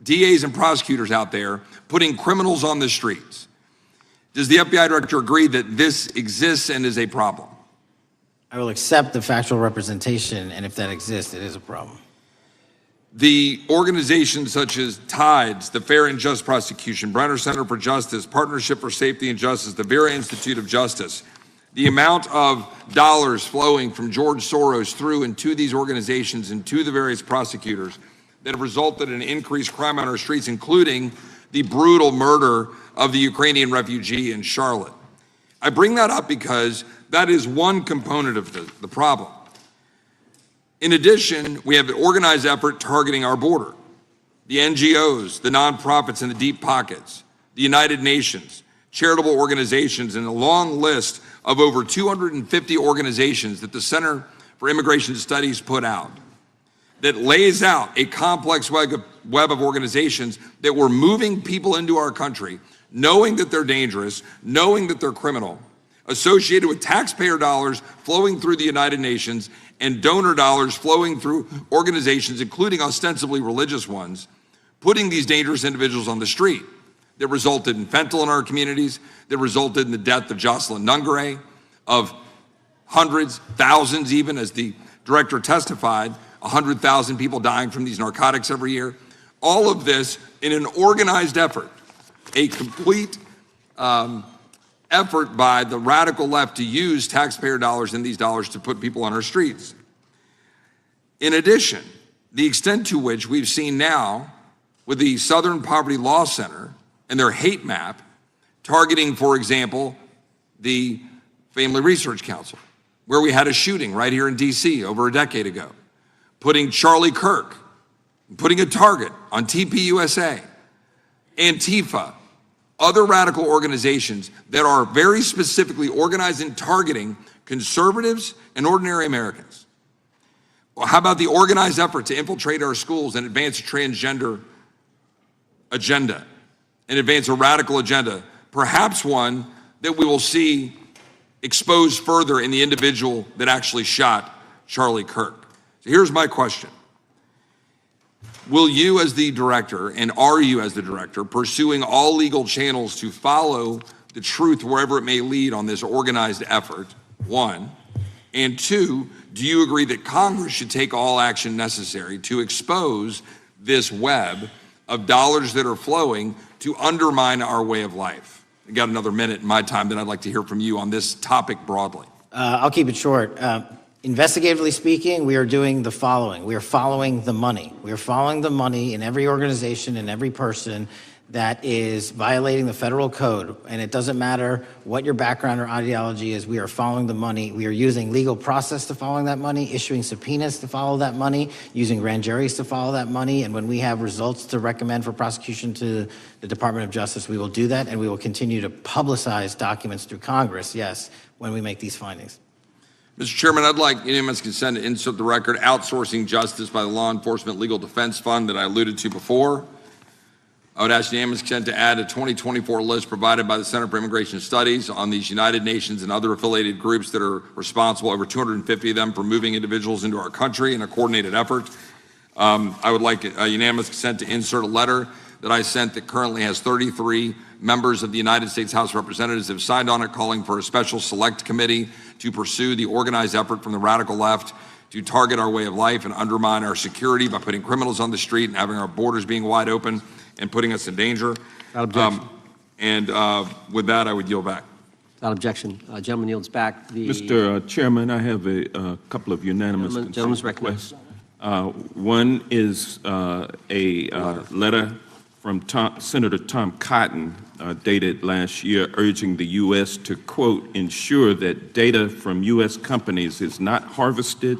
DAs and prosecutors out there, putting criminals on the streets. Does the FBI director agree that this exists and is a problem? I will accept the factual representation, and if that exists, it is a problem. The organizations such as TIDES, the Fair and Just Prosecution, Brenner Center for Justice, Partnership for Safety and Justice, the Vera Institute of Justice, the amount of dollars flowing from George Soros through and to these organizations and to the various prosecutors that have resulted in increased crime on our streets, including the brutal murder of the Ukrainian refugee in Charlotte. I bring that up because that is one component of the problem. In addition, we have an organized effort targeting our border. The NGOs, the nonprofits, and the deep pockets, the United Nations, charitable organizations, and a long list of over 250 organizations that the Center for Immigration Studies put out that lays out a complex web of organizations that were moving people into our country, knowing that they're dangerous, knowing that they're criminal, associated with taxpayer dollars flowing through the United Nations and donor dollars flowing through organizations, including ostensibly religious ones, putting these dangerous individuals on the street that resulted in fentanyl in our communities, that resulted in the death of Jocelyn Nungare, of hundreds, thousands even, as the director testified, 100,000 people dying from these narcotics every year. All of this in an organized effort, a complete effort by the radical left to use taxpayer dollars and these dollars to put people on our streets. In addition, the extent to which we've seen now with the Southern Poverty Law Center and their hate map targeting, for example, the Family Research Council, where we had a shooting right here in DC over a decade ago, putting Charlie Kirk, putting a target on TPUSA, Antifa, other radical organizations that are very specifically organized in targeting conservatives and ordinary Americans. Well, how about the organized effort to infiltrate our schools and advance a transgender agenda and advance a radical agenda, perhaps one that we will see exposed further in the individual that actually shot Charlie Kirk? So here's my question. Will you as the director, and are you as the director, pursuing all legal channels to follow the truth wherever it may lead on this organized effort, one? And two, do you agree that Congress should take all action necessary to expose this web of dollars that are flowing to undermine our way of life? I got another minute in my time that I'd like to hear from you on this topic broadly. I'll keep it short. Investigatively speaking, we are doing the following. We are following the money. We are following the money in every organization and every person that is violating the federal code. And it doesn't matter what your background or ideology is, we are following the money. We are using legal process to follow that money, issuing subpoenas to follow that money, using grand juries to follow that money. And when we have results to recommend for prosecution to the Department of Justice, we will do that. And we will continue to publicize documents through Congress, yes, when we make these findings. Mr. Chairman, I'd like unanimous consent to insert the record outsourcing justice by the Law Enforcement Legal Defense Fund that I alluded to before. I would ask unanimous consent to add a 2024 list provided by the Center for Immigration Studies on these United Nations and other affiliated groups that are responsible, over 250 of them, for moving individuals into our country in a coordinated effort. I would like a unanimous consent to insert a letter that I sent that currently has 33 members of the United States House of Representatives have signed on it, calling for a special select committee to pursue the organized effort from the radical left to target our way of life and undermine our security by putting criminals on the street and having our borders being wide open and putting us in danger. With that, I would yield back. Without objection. Gentleman yields back. Mr. Chairman, I have a couple of unanimous Gentleman's requests. One is a letter from Senator Tom Cotton dated last year urging the U.S. to, quote, ensure that data from U.S. companies is not harvested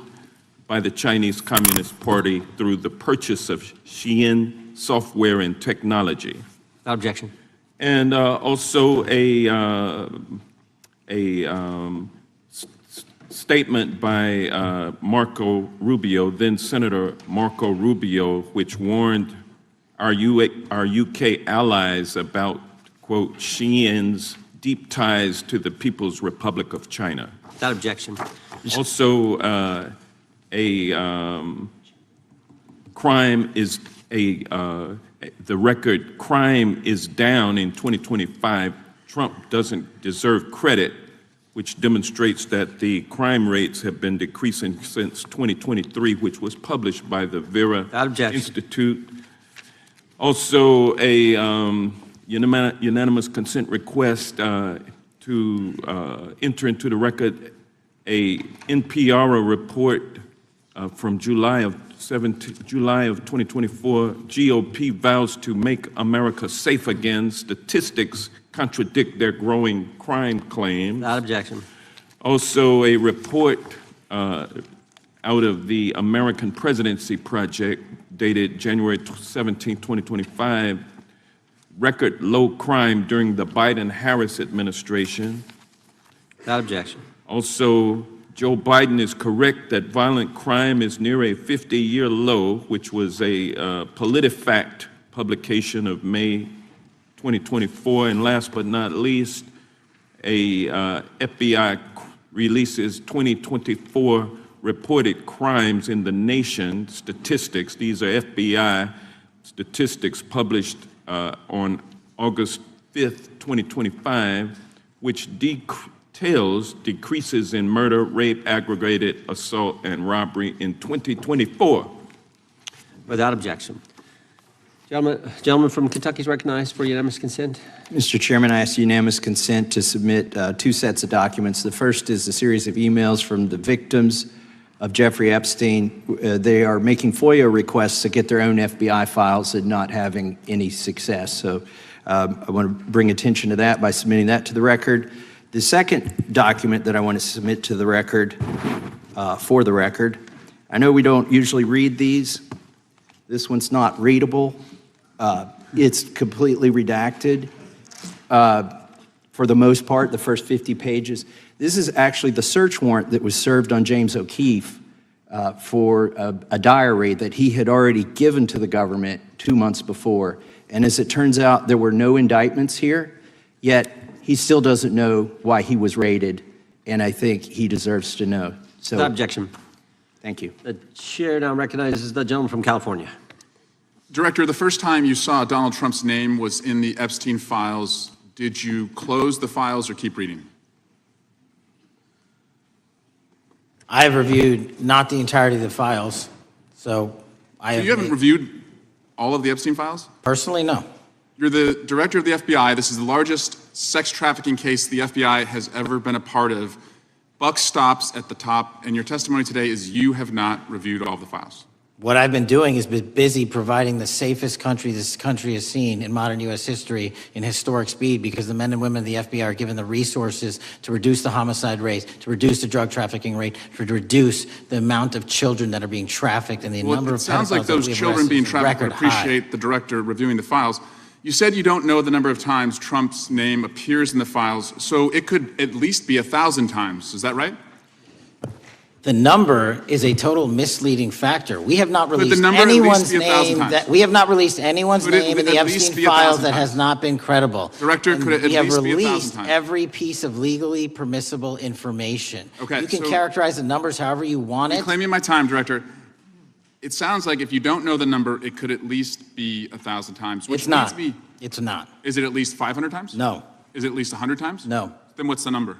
by the Chinese Communist Party through the purchase of Xi'an software and technology. Without objection. And also a statement by Marco Rubio, then Senator Marco Rubio, which warned our UK allies about, quote, Xi'an's deep ties to the People's Republic of China. Without objection. Also, the record crime is down in 2025. Trump doesn't deserve credit, which demonstrates that the crime rates have been decreasing since 2023, which was published by the Vera Institute. Also, a unanimous consent request to enter into the record a NPR report from July of 2024. GOP vows to make America safe again. Statistics contradict their growing crime claims. Without objection. Also, a report out of the American Presidency Project dated January 17, 2025, record low crime during the Biden-Harris administration. Without objection. Also, Joe Biden is correct that violent crime is near a 50-year low, which was a PolitiFact publication of May 2024. And last but not least, a FBI releases 2024 reported crimes in the nation statistics. These are FBI statistics published on August 5th, 2025, which details decreases in murder, rape, aggravated assault, and robbery in 2024. Without objection. Gentleman from Kentucky is recognized for unanimous consent. Mr. Chairman, I ask unanimous consent to submit two sets of documents. The first is a series of emails from the victims of Jeffrey Epstein. They are making FOIA requests to get their own FBI files and not having any success. So I want to bring attention to that by submitting that to the record. The second document that I want to submit to the record, for the record, I know we don't usually read these. This one's not readable. It's completely redacted. For the most part, the first 50 pages. This is actually the search warrant that was served on James O'Keefe for a diary that he had already given to the government 2 months before. And as it turns out, there were no indictments here, yet he still doesn't know why he was raided, and I think he deserves to know. So, without objection. Thank you. The chair now recognizes the gentleman from California. Director, the first time you saw Donald Trump's name was in the Epstein files. Did you close the files or keep reading? I have reviewed not the entirety of the files, so you haven't reviewed all of the Epstein files? Personally, no. You're the director of the FBI. This is the largest sex trafficking case the FBI has ever been a part of. Buck stops at the top, and your testimony today is you have not reviewed all the files. What I've been doing is been busy providing the safest country this country has seen in modern U.S. history in historic speed, because the men and women of the FBI are given the resources to reduce the homicide rate, to reduce the drug trafficking rate, to reduce the amount of children that are being trafficked, and the number of pedophiles. It sounds like those children being trafficked. I appreciate the director reviewing the files. You said you don't know the number of times Trump's name appears in the files, so it could at least be 1,000 times. Is that right? The number is a total misleading factor. We have not released anyone's name that we have not released anyone's name in the Epstein files that has not been credible. Director, could it at least be 1,000 times? We have released every piece of legally permissible information. Okay, you can characterize the numbers however you want it. Reclaiming my time, Director. It sounds like if you don't know the number, it could at least be 1,000 times. It's not. It's not. Is it at least 500 times? No. Is it at least 100 times? No. Then what's the number?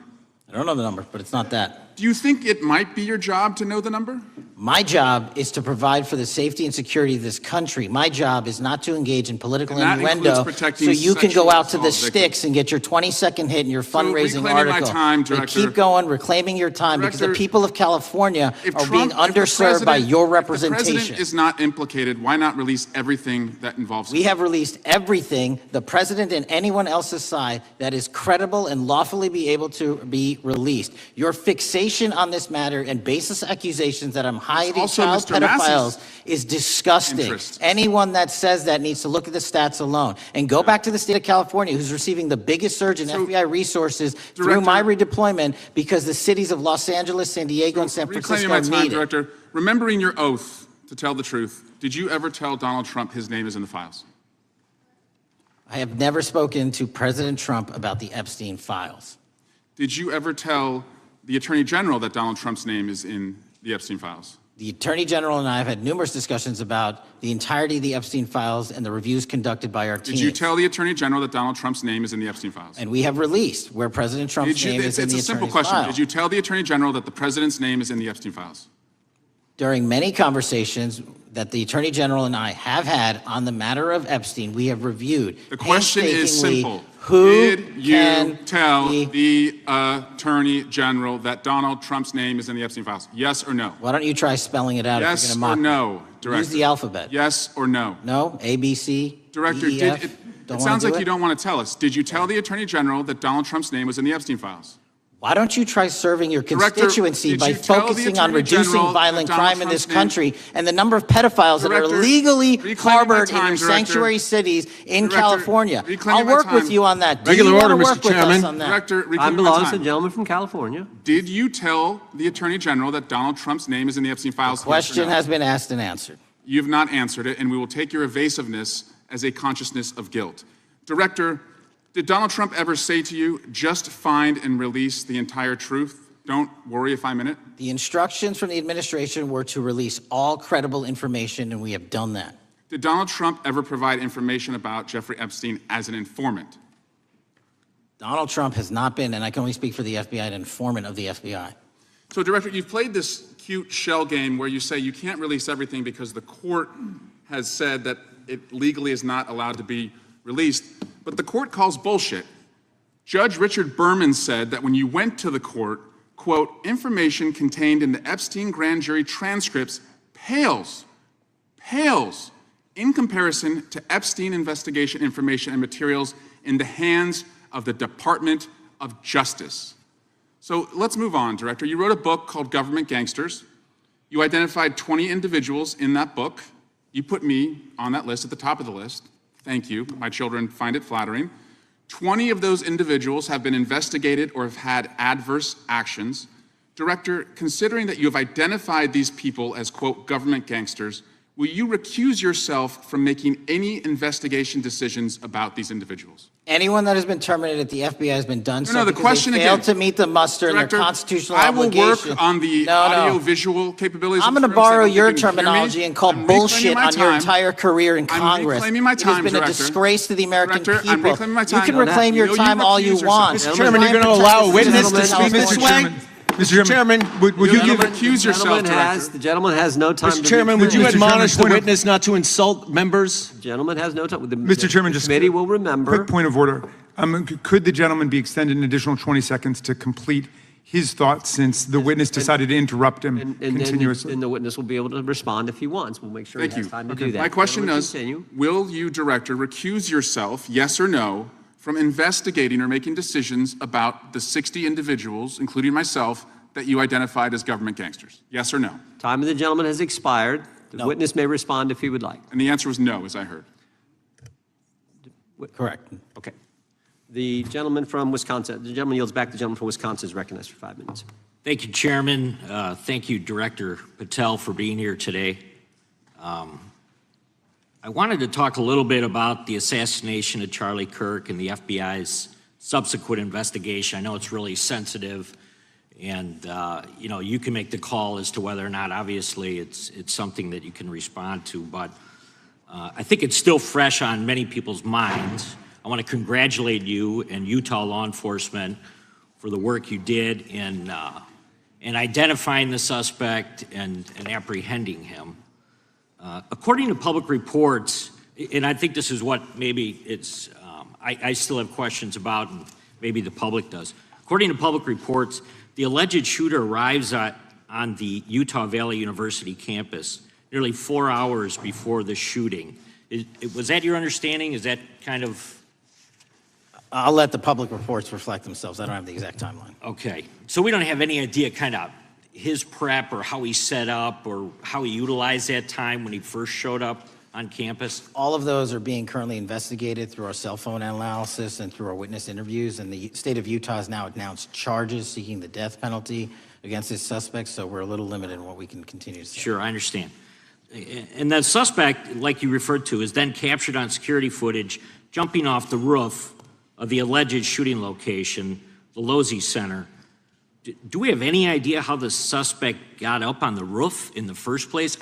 I don't know the number, but it's not that. Do you think it might be your job to know the number? My job is to provide for the safety and security of this country. My job is not to engage in political innuendo so you can go out to the sticks and get your 20-second hit in your fundraising article. Director, keep going, reclaiming your time, because the people of California are being underserved by your representation. If the president is not implicated, why not release everything that involves him? We have released everything, the president and anyone else's side, that is credible and lawfully be able to be released. Your fixation accusation on this matter and baseless accusations that I'm hiding also child Mr. Massey's pedophiles is disgusting. interest. Anyone that says that needs to look at the stats alone. And go back to the state of California, who's receiving the biggest surge in FBI resources through my redeployment because the cities of Los Angeles, San Diego, and San Reclaiming Francisco my time, need it. Director. Remembering your oath to tell the truth, did you ever tell Donald Trump his name is in the files? I have never spoken to President Trump about the Epstein files. Did you ever tell the Attorney General that Donald Trump's name is in the Epstein files? The Attorney General and I have had numerous discussions about the entirety of the Epstein files and the reviews conducted by our team. Did you tell the Attorney General that Donald Trump's name is in the Epstein files? And we have released where President Trump's name is in the It's a simple attorney's question. file. Did you tell the Attorney General that the President's name is in the Epstein files? During many conversations that the Attorney General and I have had on the matter of Epstein, we have reviewed. The question is painstakingly simple. Who Did you can tell the Attorney General that Donald Trump's name is in the Epstein files? Yes or no? Why don't you try spelling it out Yes if you're or going to mock me? no, Director? Use the alphabet. Yes or no? No? A, B, C, Director, D, E, F? it sounds like you don't want to tell us. Did you tell the Attorney General that Donald Trump's name was in the Epstein files? Why don't you try serving your Director, constituency did by you tell the focusing on Attorney reducing General violent that Donald crime in this Trump's name- country and the number of pedophiles that are Director, legally reclaiming my harbored in time, your Director. sanctuary cities in Director, California? reclaiming I'll my work with time. you on that. Do Regular you want order, to Mr. work with us Chairman. on that? Director, Time reclaiming my belongs to the time. gentleman from California. Did you tell the Attorney General that Donald Trump's name is in the Epstein files? Yes or Question no? has been asked and answered. You've not answered it, and we will take your evasiveness as a consciousness of guilt. Director, did Donald Trump ever say to you, just find and release the entire truth? Don't worry if I'm in it. The instructions from the administration were to release all credible information, and we have done that. Did Donald Trump ever provide information about Jeffrey Epstein as an informant? Donald Trump has not been, and I can only speak for the FBI, an informant of the FBI. So, Director, you've played this cute shell game where you say you can't release everything because the court has said that it legally is not allowed to be released, but the court calls bullshit. Judge Richard Berman said that when you went to the court, quote, information contained in the Epstein grand jury transcripts pales in comparison to Epstein investigation information and materials in the hands of the Department of Justice. So let's move on, Director. You wrote a book called Government Gangsters. You identified 20 individuals in that book. You put me on that list at the top of the list. Thank you. My children find it flattering. 20 of those individuals have been investigated or have had adverse actions. Director, considering that you have identified these people as, quote, government gangsters, will you recuse yourself from making any investigation decisions about these individuals? Anyone that has been terminated at the FBI has been done so the because question they failed again. to meet the muster in Director, their constitutional I will obligation. work on the audio-visual capabilities. I'm of going to the room so borrow that you your can hear me. terminology and call I'm reclaiming bullshit my on your time. entire career in I'm Congress. reclaiming my It time, has been a Director. disgrace to the American Director, I'm people. reclaiming my You time. can On that. reclaim your Will you time all you recuse yourself? want. Mr. Chairman, you're going to allow a witness to speak this way? Mr. Chairman, would you give recuse yourself, The gentleman has no time. Mr. Chairman, would you Mr. Chairman, admonish the point of- witness not to insult members? The gentleman has no time. Mr. Chairman, the just committee will remember. quick point of order. Could the gentleman be extended an additional 20 seconds to complete his thoughts since the witness decided to interrupt him And continuously? then the witness will be able to respond if he wants. We'll make sure Thank he has you. time to do that. My question Gentleman, is, continue. will you, Director, recuse yourself, yes or no, from investigating or making decisions about the 60 individuals, including myself, that you identified as government gangsters? Yes or no? Time of the gentleman has expired. The witness may respond if he would like. And the answer was no, as I heard. Correct. Okay. The gentleman from Wisconsin, the gentleman yields back. The gentleman from Wisconsin is recognized for 5 minutes. Thank you, Chairman. Thank you, Director Patel, for being here today. I wanted to talk a little bit about the assassination of Charlie Kirk and the FBI's subsequent investigation. I know it's really sensitive, and you can make the call as to whether or not, obviously, it's something that you can respond to, but I think it's still fresh on many people's minds. I want to congratulate you and Utah law enforcement for the work you did in identifying the suspect and apprehending him. According to public reports, and I think this is what maybe it's, I still have questions about, and maybe the public does. According to public reports, the alleged shooter arrives on the Utah Valley University campus nearly 4 hours before the shooting. Was that your understanding? Is that kind of I'll let the public reports reflect themselves. I don't have the exact timeline. Okay, so we don't have any idea kind of his prep or how he set up or how he utilized that time when he first showed up on campus? All of those are being currently investigated through our cell phone analysis and through our witness interviews, and the state of Utah has now announced charges seeking the death penalty against its suspects, so we're a little limited in what we can continue to say. Sure, I understand. And the suspect, like you referred to, is then captured on security footage jumping off the roof of the alleged shooting location, the Losey Center. Do we have any idea how the suspect got up on the roof in the first place?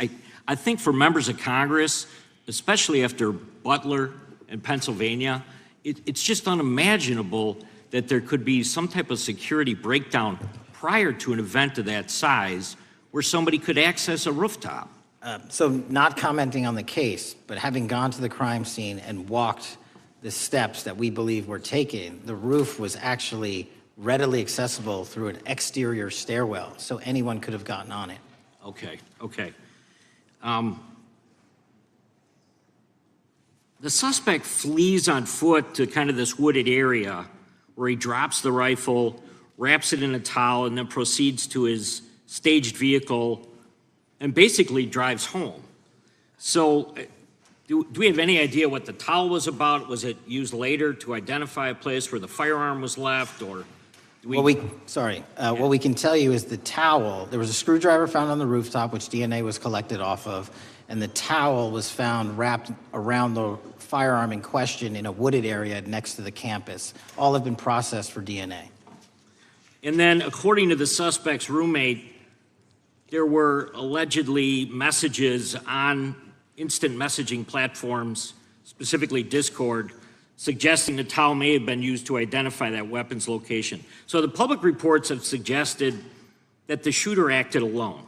I think for members of Congress, especially after Butler and Pennsylvania, it's just unimaginable that there could be some type of security breakdown prior to an event of that size where somebody could access a rooftop. So not commenting on the case, but having gone to the crime scene and walked the steps that we believe were taken, the roof was actually readily accessible through an exterior stairwell, so anyone could have gotten on it. Okay, okay. The suspect flees on foot to kind of this wooded area where he drops the rifle, wraps it in a towel, and then proceeds to his staged vehicle and basically drives home. So do we have any idea what the towel was about? Was it used later to identify a place where the firearm was left, or do we... What we can tell you is the towel, there was a screwdriver found on the rooftop, which DNA was collected off of, and the towel was found wrapped around the firearm in question in a wooded area next to the campus. All have been processed for DNA. And then, according to the suspect's roommate, there were allegedly messages on instant messaging platforms, specifically Discord, suggesting the towel may have been used to identify that weapon's location. So the public reports have suggested that the shooter acted alone.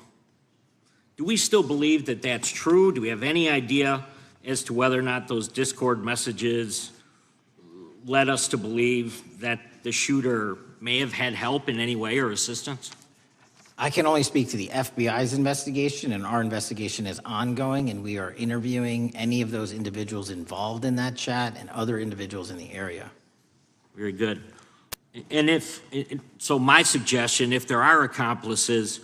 Do we still believe that that's true? Do we have any idea as to whether or not those Discord messages led us to believe that the shooter may have had help in any way or assistance? I can only speak to the FBI's investigation, and our investigation is ongoing, and we are interviewing any of those individuals involved in that chat and other individuals in the area. Very good. And so my suggestion, if there are accomplices,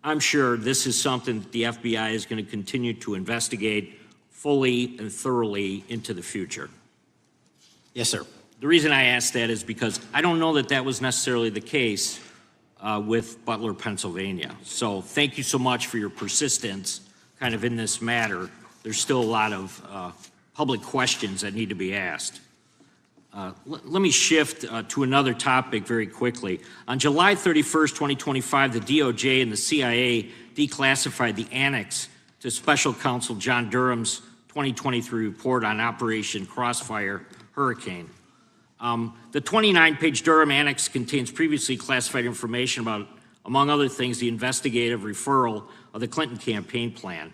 I'm sure this is something that the FBI is going to continue to investigate fully and thoroughly into the future. Yes, sir. The reason I ask that is because I don't know that that was necessarily the case with Butler, Pennsylvania. So thank you so much for your persistence kind of in this matter. There's still a lot of public questions that need to be asked. Let me shift to another topic very quickly. On July 31st, 2025, the DOJ and the CIA declassified the annex to Special Counsel John Durham's 2023 report on Operation Crossfire Hurricane. The 29-page Durham Annex contains previously classified information about, among other things, the investigative referral of the Clinton campaign plan.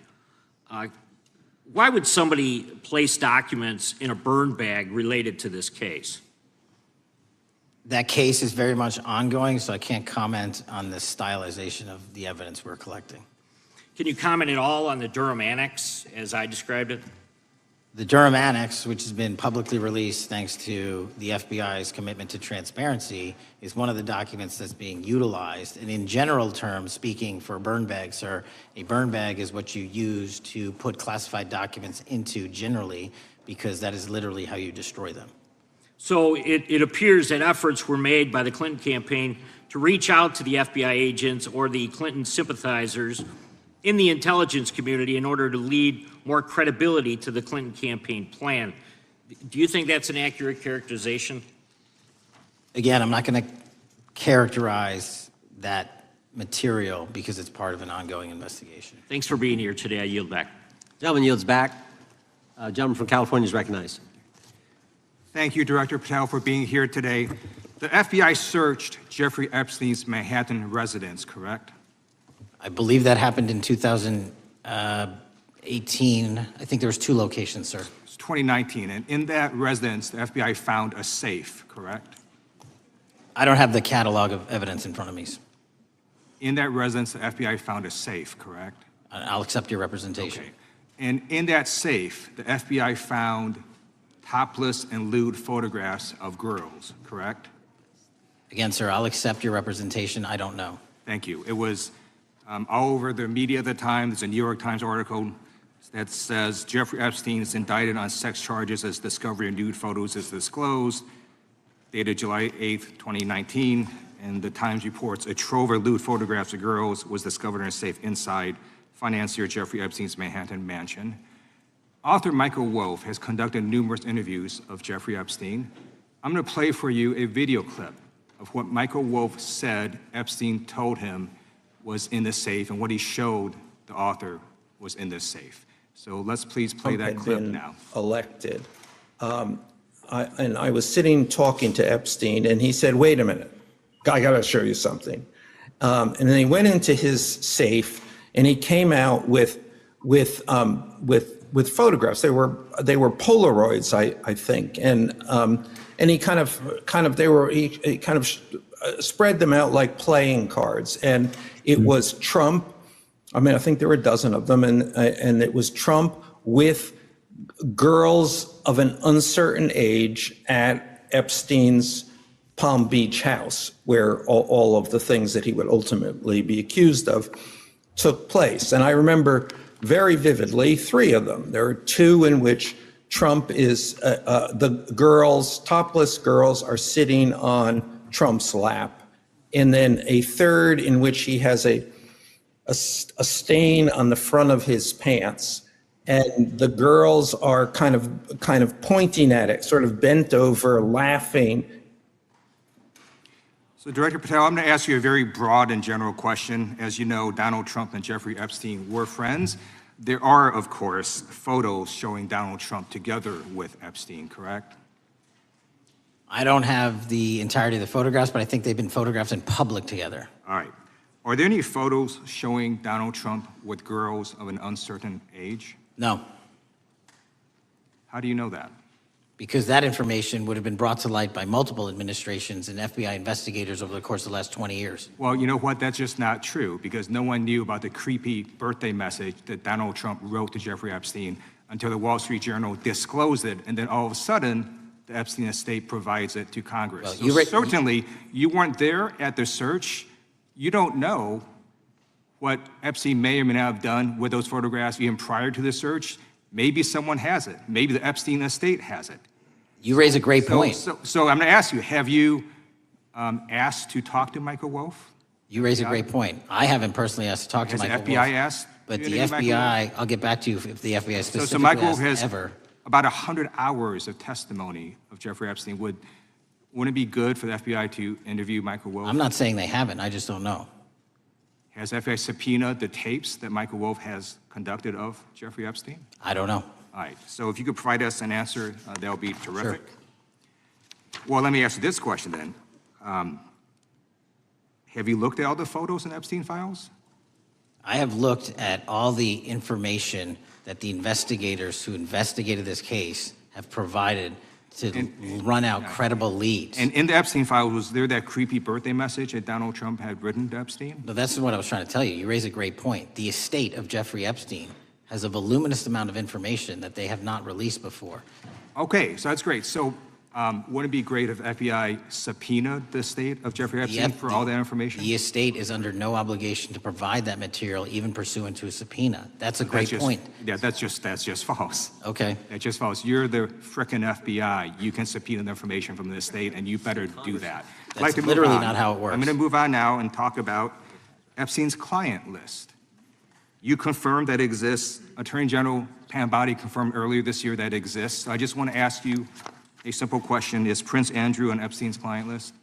Why would somebody place documents in a burn bag related to this case? That case is very much ongoing, so I can't comment on the stylization of the evidence we're collecting. Can you comment at all on the Durham Annex as I described it? The Durham Annex, which has been publicly released thanks to the FBI's commitment to transparency, is one of the documents that's being utilized. And in general terms, speaking for a burn bag, sir, a burn bag is what you use to put classified documents into generally, because that is literally how you destroy them. So it appears that efforts were made by the Clinton campaign to reach out to the FBI agents or the Clinton sympathizers in the intelligence community in order to lead more credibility to the Clinton campaign plan. Do you think that's an accurate characterization? Again, I'm not going to characterize that material because it's part of an ongoing investigation. Thanks for being here today. I yield back. Gentleman yields back. Gentleman from California is recognized. Thank you, Director Patel, for being here today. The FBI searched Jeffrey Epstein's Manhattan residence, correct? I believe that happened in 2018. I think there was 2 locations, sir. It's 2019, and in that residence, the FBI found a safe, correct? I don't have the catalog of evidence in front of me. In that residence, the FBI found a safe, correct? I'll accept your representation. Okay. And in that safe, the FBI found topless and lewd photographs of girls, correct? Again, sir, I'll accept your representation. I don't know. Thank you. It was all over the media at the time. There's a New York Times article that says Jeffrey Epstein is indicted on sex charges as discovery of nude photos is disclosed, dated July 8th, 2019. And the Times reports a trove of lewd photographs of girls was discovered in a safe inside financier Jeffrey Epstein's Manhattan mansion. Author Michael Wolff has conducted numerous interviews of Jeffrey Epstein. I'm going to play for you a video clip of what Michael Wolff said Epstein told him was in the safe and what he showed the author was in this safe. So let's please play that clip now. Elected. And I was sitting talking to Epstein, and he said, "Wait a minute, I got to show you something." And then he went into his safe, and he came out with photographs. They were Polaroids, I think, and he kind of spread them out like playing cards, and it was Trump. I mean, I think there were a dozen of them, and it was Trump with girls of an uncertain age at Epstein's Palm Beach house, where all of the things that he would ultimately be accused of took place. And I remember very vividly 3 of them. There are 2 in which Trump is, the girls, topless girls, are sitting on Trump's lap. And then a 3rd in which he has a stain on the front of his pants, and the girls are kind of pointing at it, sort of bent over, laughing. So Director Patel, I'm going to ask you a very broad and general question. As you know, Donald Trump and Jeffrey Epstein were friends. There are, of course, photos showing Donald Trump together with Epstein, correct? I don't have the entirety of the photographs, but I think they've been photographed in public together. All right. Are there any photos showing Donald Trump with girls of an uncertain age? No. How do you know that? Because that information would have been brought to light by multiple administrations and FBI investigators over the course of the last 20 years. Well, you know what? That's just not true, because no one knew about the creepy birthday message that Donald Trump wrote to Jeffrey Epstein until the Wall Street Journal disclosed it, and then all of a sudden, the Epstein estate provides it to Congress. Well, so certainly, you weren't there at the search. You don't know what Epstein may or may not have done with those photographs even prior to the search. Maybe someone has it. Maybe the Epstein estate has it. You raise a great point. So I'm going to ask you, have you asked to talk to Michael Wolff? You raise a great point. I haven't personally asked to talk to Michael Wolff. Has the FBI asked? But the FBI, I'll get back to you if the FBI specifically so Michael Wolff has has ever. About 100 hours of testimony of Jeffrey Epstein. Wouldn't it be good for the FBI to interview Michael Wolff? I'm not saying they haven't. I just don't know. Has FBI subpoenaed the tapes that Michael Wolff has conducted of Jeffrey Epstein? I don't know. All right. So if you could provide us an answer, that would be terrific. Sure. Well, let me ask you this question then. Have you looked at all the photos in Epstein files? I have looked at all the information that the investigators who investigated this case have provided to run out credible leads. And in the Epstein files, was there that creepy birthday message that Donald Trump had written to Epstein? No, that's what I was trying to tell you. You raise a great point. The estate of Jeffrey Epstein has a voluminous amount of information that they have not released before. Okay, so that's great. So wouldn't it be great if FBI subpoenaed the estate of Jeffrey Epstein for all that information? The estate is under no obligation to provide that material, even pursuant to a subpoena. That's a great point. Yeah, that's just false. Okay. That's just false. You're the frickin' FBI. You can subpoena the information from the estate, and you better do that. That's literally not how it works. I'm going to move on now and talk about Epstein's client list. You confirmed that it exists. Attorney General Pam Bondi confirmed earlier this year that it exists. I just want to ask you a simple question. Is Prince Andrew on Epstein's client list?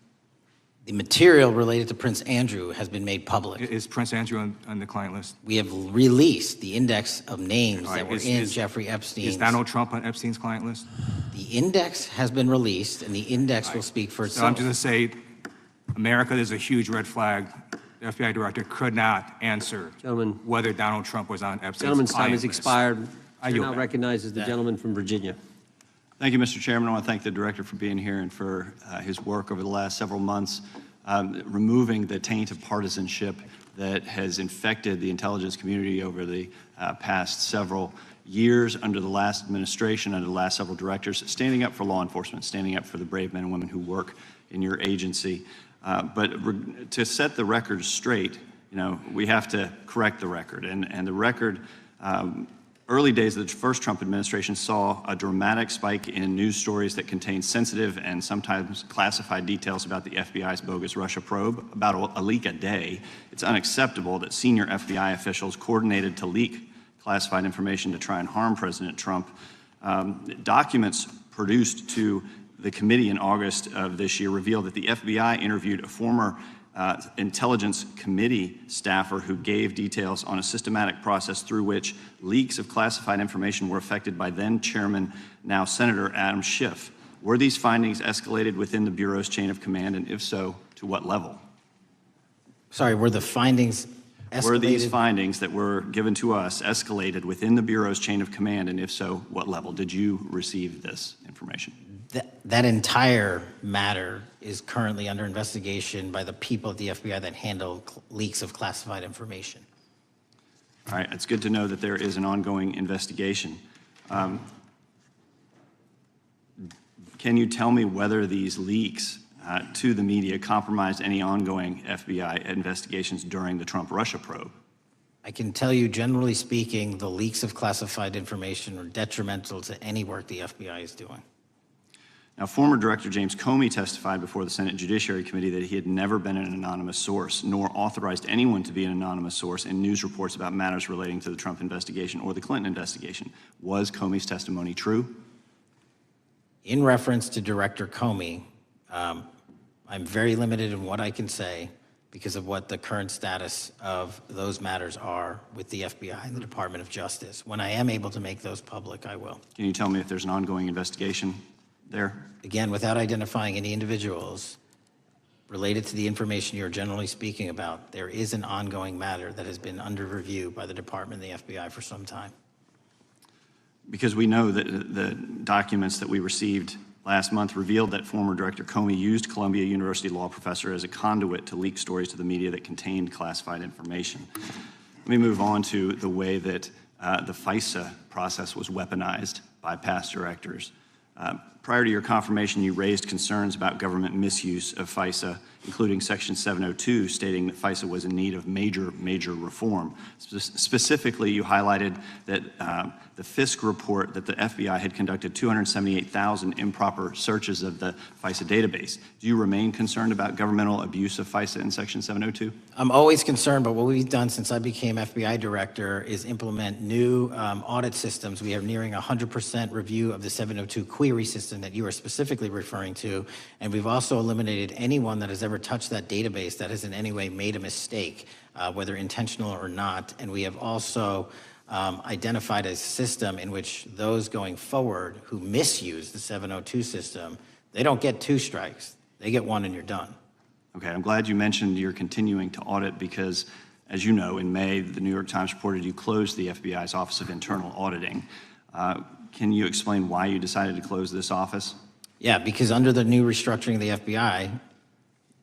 The material related to Prince Andrew has been made public. Is Prince Andrew on the client list? We have released the index of names that were in Jeffrey Epstein's. Is Donald Trump on Epstein's client list? The index has been released, and the index will speak for itself. So I'm just going to say, America is a huge red flag. The FBI director could not answer whether Donald Trump was on Epstein's Gentleman's time client has list. expired. I Chair yield now back. recognizes the gentleman from Virginia. Thank you, Mr. Chairman. I want to thank the director for being here and for his work over the last several months, removing the taint of partisanship that has infected the intelligence community over the past several years under the last administration, under the last several directors, standing up for law enforcement, standing up for the brave men and women who work in your agency. But to set the record straight, we have to correct the record. And the record, early days of the first Trump administration saw a dramatic spike in news stories that contained sensitive and sometimes classified details about the FBI's bogus Russia probe, about a leak a day. It's unacceptable that senior FBI officials coordinated to leak classified information to try and harm President Trump. Documents produced to the committee in August of this year revealed that the FBI interviewed a former Intelligence Committee staffer who gave details on a systematic process through which leaks of classified information were affected by then Chairman, now Senator Adam Schiff. Were these findings escalated within the Bureau's chain of command, and if so, to what level? Sorry, were the findings escalated? Were these findings that were given to us escalated within the Bureau's chain of command, and if so, what level? Did you receive this information? That entire matter is currently under investigation by the people at the FBI that handle leaks of classified information. All right, it's good to know that there is an ongoing investigation. Can you tell me whether these leaks to the media compromised any ongoing FBI investigations during the Trump-Russia probe? I can tell you, generally speaking, the leaks of classified information are detrimental to any work the FBI is doing. Now, former Director James Comey testified before the Senate Judiciary Committee that he had never been an anonymous source, nor authorized anyone to be an anonymous source in news reports about matters relating to the Trump investigation or the Clinton investigation. Was Comey's testimony true? In reference to Director Comey, I'm very limited in what I can say because of what the current status of those matters are with the FBI and the Department of Justice. When I am able to make those public, I will. Can you tell me if there's an ongoing investigation there? Again, without identifying any individuals related to the information you're generally speaking about, there is an ongoing matter that has been under review by the Department and the FBI for some time. Because we know that the documents that we received last month revealed that former Director Comey used Columbia University law professor as a conduit to leak stories to the media that contained classified information. Let me move on to the way that the FISA process was weaponized by past directors. Prior to your confirmation, you raised concerns about government misuse of FISA, including Section 702, stating that FISA was in need of major reform. Specifically, you highlighted that the Fisk report that the FBI had conducted 278,000 improper searches of the FISA database. Do you remain concerned about governmental abuse of FISA in Section 702? I'm always concerned, but what we've done since I became FBI director is implement new audit systems. We are nearing 100% review of the 702 query system that you are specifically referring to, and we've also eliminated anyone that has ever touched that database that has in any way made a mistake, whether intentional or not. And we have also identified a system in which those going forward who misuse the 702 system, they don't get 2 strikes. They get 1 and you're done. Okay, I'm glad you mentioned you're continuing to audit because, as you know, in May, the New York Times reported you closed the FBI's Office of Internal Auditing. Can you explain why you decided to close this office? Yeah, because under the new restructuring of the FBI,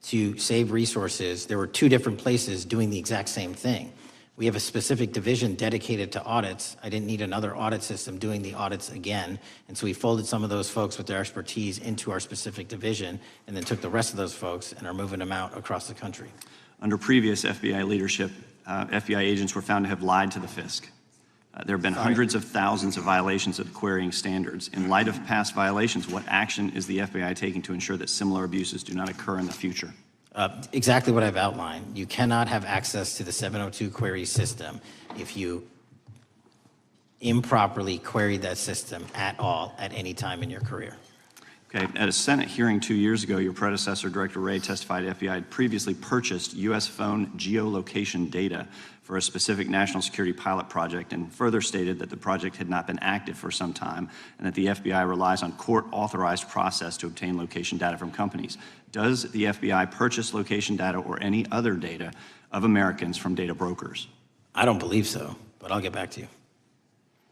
to save resources, there were 2 different places doing the exact same thing. We have a specific division dedicated to audits. I didn't need another audit system doing the audits again. And so we folded some of those folks with their expertise into our specific division and then took the rest of those folks and are moving them out across the country. Under previous FBI leadership, FBI agents were found to have lied to the Fisk. There have been hundreds of thousands of violations of querying standards. In light of past violations, what action is the FBI taking to ensure that similar abuses do not occur in the future? Exactly what I've outlined. You cannot have access to the 702 query system if you improperly queried that system at all at any time in your career. Okay, at a Senate hearing 2 years ago, your predecessor, Director Wray, testified FBI had previously purchased U.S. phone geolocation data for a specific national security pilot project and further stated that the project had not been active for some time and that the FBI relies on court-authorized process to obtain location data from companies. Does the FBI purchase location data or any other data of Americans from data brokers? I don't believe so, but I'll get back to you.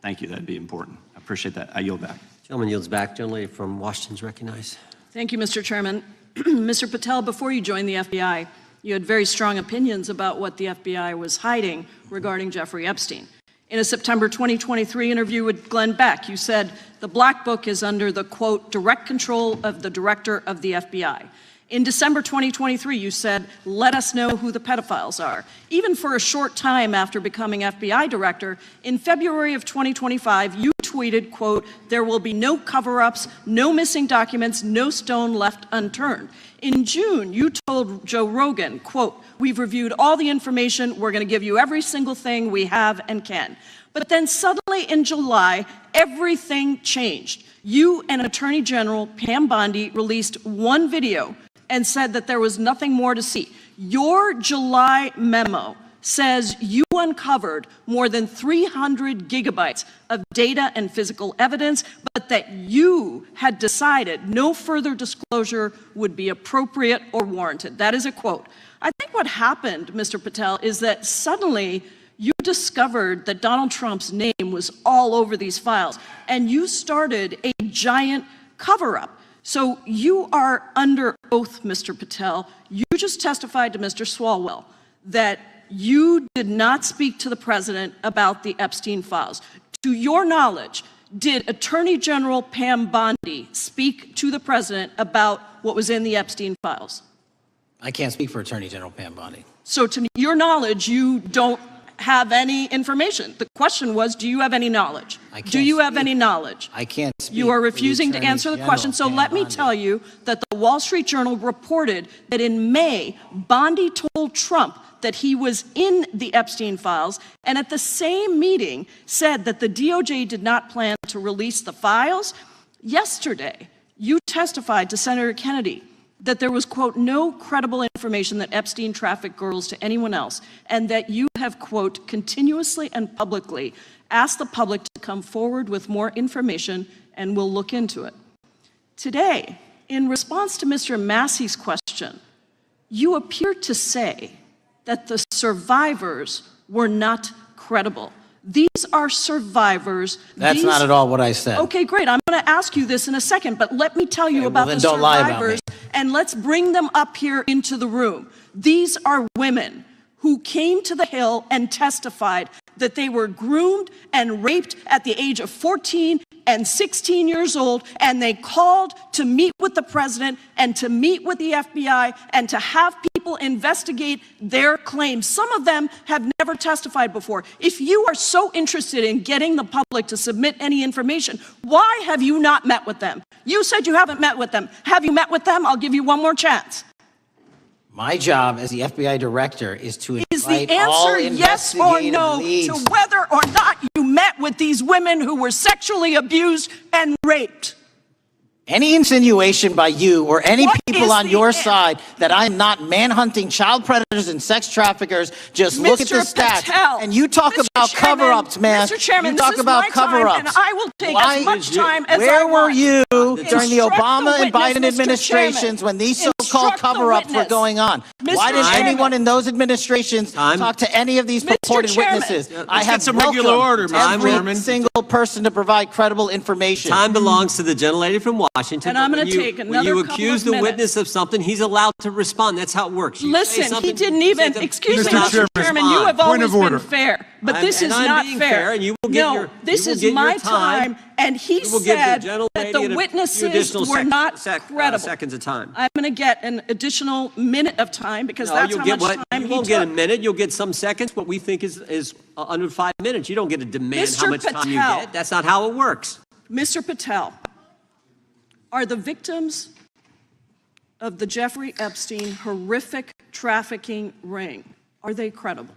Thank you, that'd be important. I appreciate that. I yield back. Gentleman yields back. Gentleman from Washington is recognized. Thank you, Mr. Chairman. Mr. Patel, before you joined the FBI, you had very strong opinions about what the FBI was hiding regarding Jeffrey Epstein. In a September 2023 interview with Glenn Beck, you said the Black Book is under the, quote, direct control of the director of the FBI. In December 2023, you said, let us know who the pedophiles are. Even for a short time after becoming FBI director, in February of 2025, you tweeted, quote, there will be no cover-ups, no missing documents, no stone left unturned. In June, you told Joe Rogan, quote, we've reviewed all the information, we're going to give you every single thing we have and can. But then suddenly in July, everything changed. You and Attorney General Pam Bondi released one video and said that there was nothing more to see. Your July memo says you uncovered more than 300 gigabytes of data and physical evidence, but that you had decided no further disclosure would be appropriate or warranted. That is a quote. I think what happened, Mr. Patel, is that suddenly you discovered that Donald Trump's name was all over these files, and you started a giant cover-up. So you are under oath, Mr. Patel. You just testified to Mr. Swalwell that you did not speak to the president about the Epstein files. To your knowledge, did Attorney General Pam Bondi speak to the president about what was in the Epstein files? I can't speak for Attorney General Pam Bondi. So to your knowledge, you don't have any information. The question was, do you have any knowledge? Do you have any knowledge? I can't speak. You are refusing to answer the question. So let me tell you that the Wall Street Journal reported that in May, Bondi told Trump that he was in the Epstein files, and at the same meeting said that the DOJ did not plan to release the files. Yesterday, you testified to Senator Kennedy that there was, quote, no credible information that Epstein trafficked girls to anyone else, and that you have, quote, continuously and publicly asked the public to come forward with more information, and we'll look into it. Today, in response to Mr. Massey's question, you appear to say that the survivors were not credible. These are survivors. That's not at all what I said. Okay, great. I'm going to ask you this in a second, but let me tell you about the don't lie about survivors, and let's bring them up here into the room. These are women who came to the Hill and testified that they were groomed and raped at the age of 14 and 16 years old, and they called to meet with the president and to meet with the FBI and to have people investigate their claims. Some of them have never testified before. If you are so interested in getting the public to submit any information, why have you not met with them? You said you haven't met with them. Have you met with them? I'll give you one more chance. My job as the FBI director is to invite Is the all answer yes or investigative no leads. to whether or not you met with these women who were sexually abused and raped? Any insinuation by you or any What people is on the your an- side that I'm not manhunting child predators and sex traffickers, just look at the Mr. stats. Patel, And you talk Mr. about Chairman, cover-ups, man. Mr. Chairman, you this talk is about my time, cover-ups. and I will take Why as much time as Where I were want. you during the Instruct Obama the and Biden witness, Mr. administrations Chairman. when these Instruct so-called the cover-ups were witness. going on? Mr. Why didn't Chairman. anyone in those administrations talk to any of these Mr. purported Chairman. witnesses? Let's I get have some regular order, welcomed Mr. every Chairman. single person to provide credible information. Time belongs to the gentlelady from Washington. And I'm but gonna when you- take when another you couple accuse of the minutes. witness of something, he's allowed to respond. That's how it works. You say Listen, he something, didn't you say even, the- excuse me, You're allowed to Mr. Chairman, you respond. have Point always of been order. fair, but I'm- this and is I'm not being fair. fair, and you will get No, your- this you will is get your my time. time, and he You will give the said gentlelady that the a few witnesses additional were not credible. seconds of time. I'm going to get an additional minute of time because No, that's you'll how get much what? time You he won't get a took. minute. You'll get some seconds. What we think is under 5 minutes. You don't get to demand how Mr. much time you Patel. get. That's not how it works. Mr. Patel, are the victims of the Jeffrey Epstein horrific trafficking ring, are they credible?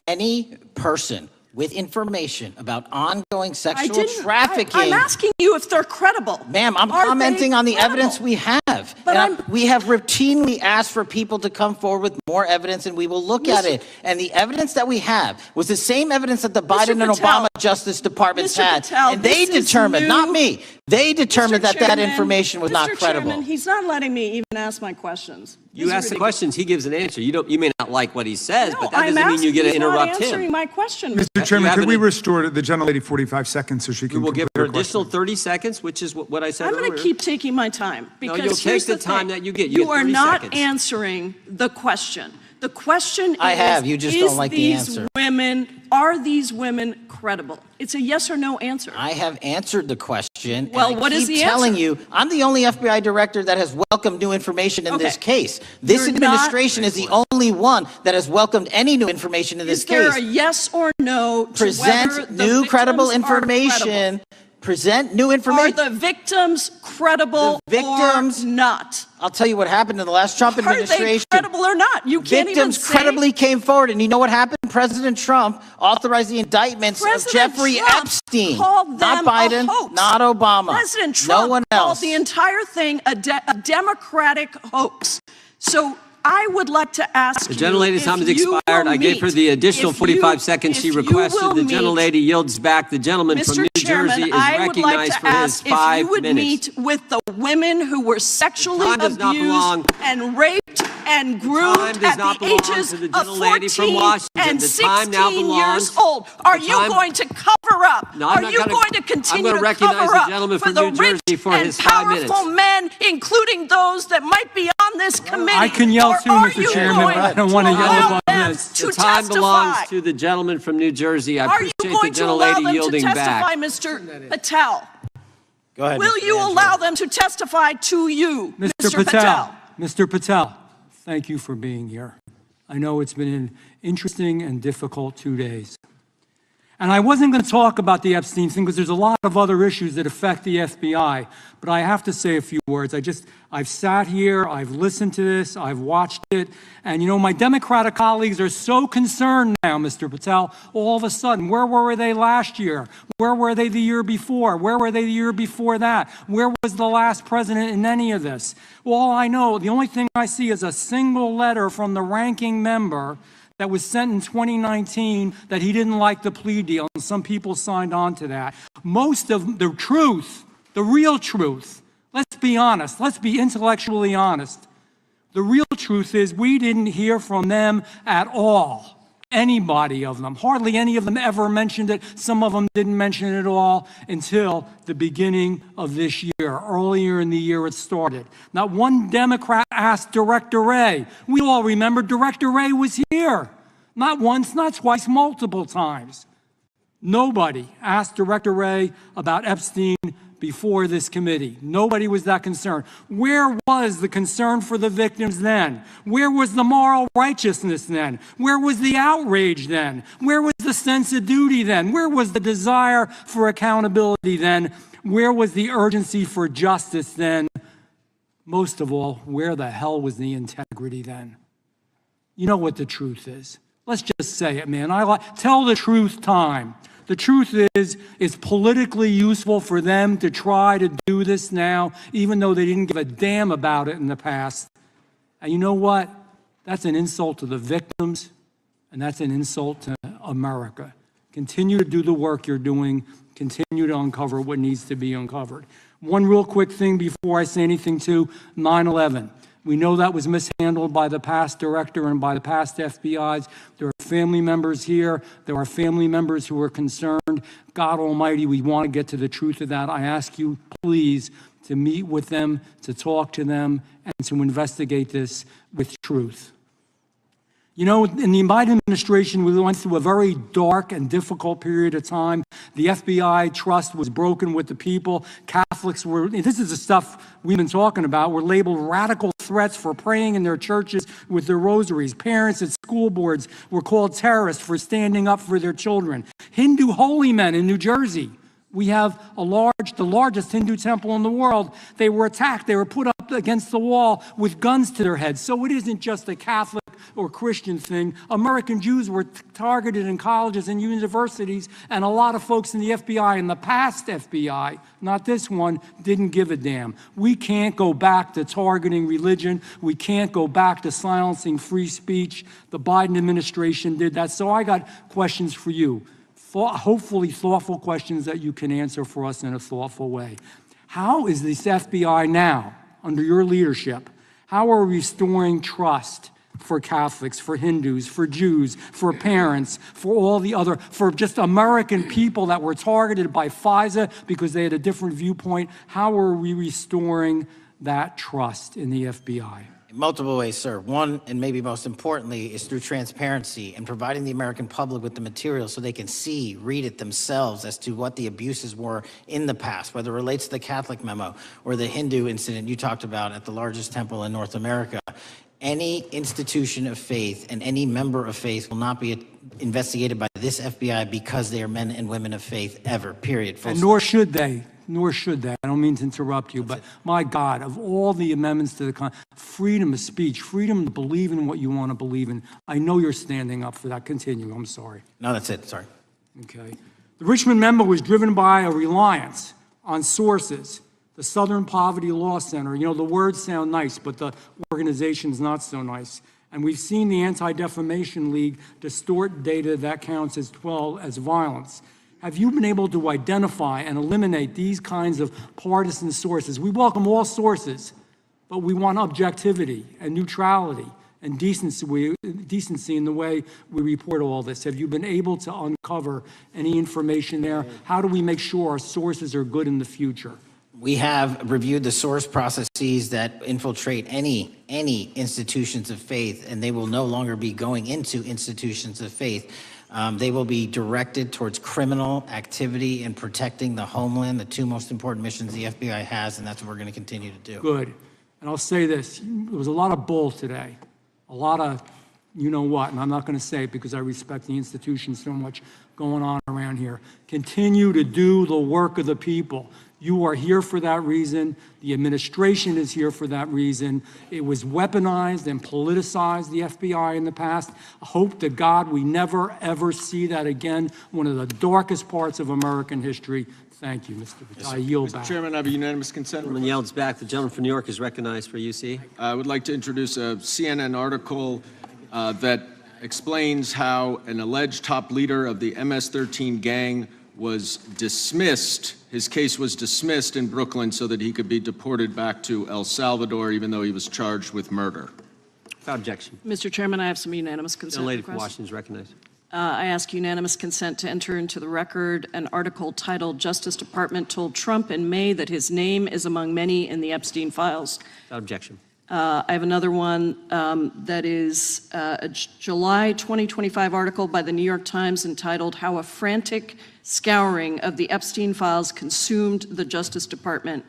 Any person with information about ongoing sexual trafficking. I'm asking you if they're credible. Ma'am, I'm Are commenting they on the credible? evidence we have. But And we have routinely asked for people to come forward with more evidence, and we will look at it. And the evidence that we have was the same evidence that the Biden and Patel. Obama Justice Departments Mr. had. Patel, And they this is determined, new. not me, they determined that that Chairman, information was not Mr. credible. Chairman, he's not letting me even ask my questions. You This is ask the ridiculous. questions, he gives an answer. You may not like what he says, No, but that I'm doesn't mean you get to asking, he's not interrupt answering him. my question. Mr. Chairman, have could we an- restore the gentlelady 45 seconds so she can We will give complete her her question? additional 30 seconds, which is what I said I'm earlier. going to keep taking my time because you'll take here's the thing. time that you get. You get are 30 not seconds. answering the question. The question I is, have. You just is don't like the these answer. women are these women credible? It's a yes or no answer. I have answered the question. Well, and what is the keep telling answer? you, I'm the only FBI director that has welcomed new information in this case. This You're administration is the only one that has welcomed any new information in this Is there case. a yes or no to whether Present the new credible victims are information. credible? Present new information. Are the victims credible or not? I'll tell you what happened in the last Trump administration. Are they credible or not? You can't even Victims say. credibly came forward, and you know what happened? President Trump authorized the indictments of Jeffrey Trump Epstein. called Not them Biden, a hoax. not Obama. President Trump no one called else. the entire thing a Democratic hoax. So I would like to ask The gentlelady's time has if you expired. will I gave her meet- the additional if 45 you- seconds she if you requested. will The meet- gentlelady yields back. The gentleman from Mr. New Chairman, Jersey is I would like recognized to for his ask if 5 you would minutes. meet with the women who were sexually time does not belong. abused and raped and groomed time does at not the belong ages to the of gentlelady from 14 Washington. and The time now 16 belongs- years old. Are the you time- going to cover up? No, I'm Are not you gonna- going to I'm continue gonna to recognize cover the up gentleman for from the New Jersey rich for and his 5 minutes. powerful men, including those that might be on this committee? I can yell Or too, are Mr. you Chairman, but I don't want to yell allow about them this. to The time testify? belongs to the gentleman from New Jersey. I Are you appreciate the going to allow gentlelady them to yielding testify, back. Mr. Patel? Go ahead. Will Mr. you Angelo. allow them to testify to you, Mr. Patel? Mr. Patel, thank you for being here. I know it's been an interesting and difficult 2 days. And I wasn't going to talk about the Epstein thing because there's a lot of other issues that affect the FBI, but I have to say a few words. I've sat here, I've listened to this, I've watched it, and you know, my Democratic colleagues are so concerned now, Mr. Patel, all of a sudden. Where were they last year? Where were they the year before? Where were they the year before that? Where was the last president in any of this? All I know, the only thing I see is a single letter from the ranking member that was sent in 2019 that he didn't like the plea deal, and some people signed on to that. Most of the truth, the real truth, let's be honest, let's be intellectually honest. The real truth is we didn't hear from them at all. Anybody of them. Hardly any of them ever mentioned it. Some of them didn't mention it at all until the beginning of this year. Earlier in the year it started. Not one Democrat asked Director Wray. We all remember Director Wray was here. Not once, not twice, multiple times. Nobody asked Director Wray about Epstein before this committee. Nobody was that concerned. Where was the concern for the victims then? Where was the moral righteousness then? Where was the outrage then? Where was the sense of duty then? Where was the desire for accountability then? Where was the urgency for justice then? Most of all, where the hell was the integrity then? You know what the truth is. Let's just say it, man. Tell the truth time. The truth is, it's politically useful for them to try to do this now, even though they didn't give a damn about it in the past. And you know what? That's an insult to the victims, and that's an insult to America. Continue to do the work you're doing. Continue to uncover what needs to be uncovered. One real quick thing before I say anything to 9/11. We know that was mishandled by the past director and by the past FBIs. There are family members here. There are family members who are concerned. God Almighty, we want to get to the truth of that. I ask you, please, to meet with them, to talk to them, and to investigate this with truth. You know, in the Biden administration, we went through a very dark and difficult period of time. The FBI trust was broken with the people. Catholics were, this is the stuff we've been talking about, were labeled radical threats for praying in their churches with their rosaries. Parents at school boards were called terrorists for standing up for their children. Hindu holy men in New Jersey. We have the largest Hindu temple in the world. They were attacked. They were put up against the wall with guns to their heads. So it isn't just a Catholic or Christian thing. American Jews were targeted in colleges and universities, and a lot of folks in the FBI, in the past FBI, not this one, didn't give a damn. We can't go back to targeting religion. We can't go back to silencing free speech. The Biden administration did that. So I got questions for you. Hopefully thoughtful questions that you can answer for us in a thoughtful way. How is this FBI now, under your leadership, how are we restoring trust for Catholics, for Hindus, for Jews, for parents, for all the other, for just American people that were targeted by FISA because they had a different viewpoint? How are we restoring that trust in the FBI? In multiple ways, sir. One, and maybe most importantly, is through transparency and providing the American public with the material so they can see, read it themselves as to what the abuses were in the past, whether it relates to the Catholic memo or the Hindu incident you talked about at the largest temple in North America. Any institution of faith and any member of faith will not be investigated by this FBI because they are men and women of faith ever, period. And nor should they. Nor should they. I don't mean to interrupt you, but my God, of all the amendments to the freedom of speech, freedom to believe in what you want to believe in, I know you're standing up for that. Continue. I'm sorry. No, that's it. Sorry. Okay. The Richmond memo was driven by a reliance on sources. The Southern Poverty Law Center, you know, the words sound nice, but the organization's not so nice. And we've seen the Anti-Defamation League distort data that counts as violence. Have you been able to identify and eliminate these kinds of partisan sources? We welcome all sources, but we want objectivity and neutrality and decency in the way we report all this. Have you been able to uncover any information there? How do we make sure our sources are good in the future? We have reviewed the source processes that infiltrate any institutions of faith, and they will no longer be going into institutions of faith. They will be directed towards criminal activity and protecting the homeland, the two most important missions the FBI has, and that's what we're going to continue to do. Good. And I'll say this, there was a lot of bull today, a lot of you know what, and I'm not going to say it because I respect the institution so much going on around here. Continue to do the work of the people. You are here for that reason. The administration is here for that reason. It was weaponized and politicized, the FBI, in the past. I hope to God we never, ever see that again. One of the darkest parts of American history. Thank you, Mr. Patel. I yield back. Mr. Chairman, I have a unanimous consent. Gentleman yields back. The gentleman from New York is recognized for UC. I would like to introduce a CNN article that explains how an alleged top leader of the MS-13 gang was dismissed. His case was dismissed in Brooklyn so that he could be deported back to El Salvador, even though he was charged with murder. Without objection. Mr. Chairman, I have some unanimous consent The lady from requests. Washington is recognized. I ask unanimous consent to enter into the record an article titled "Justice Department Told Trump in May that his name is among many in the Epstein files." Without objection. I have another one that is a July 2025 article by the New York Times entitled "How a Frantic Scouring of the Epstein Files Consumed the Justice Department."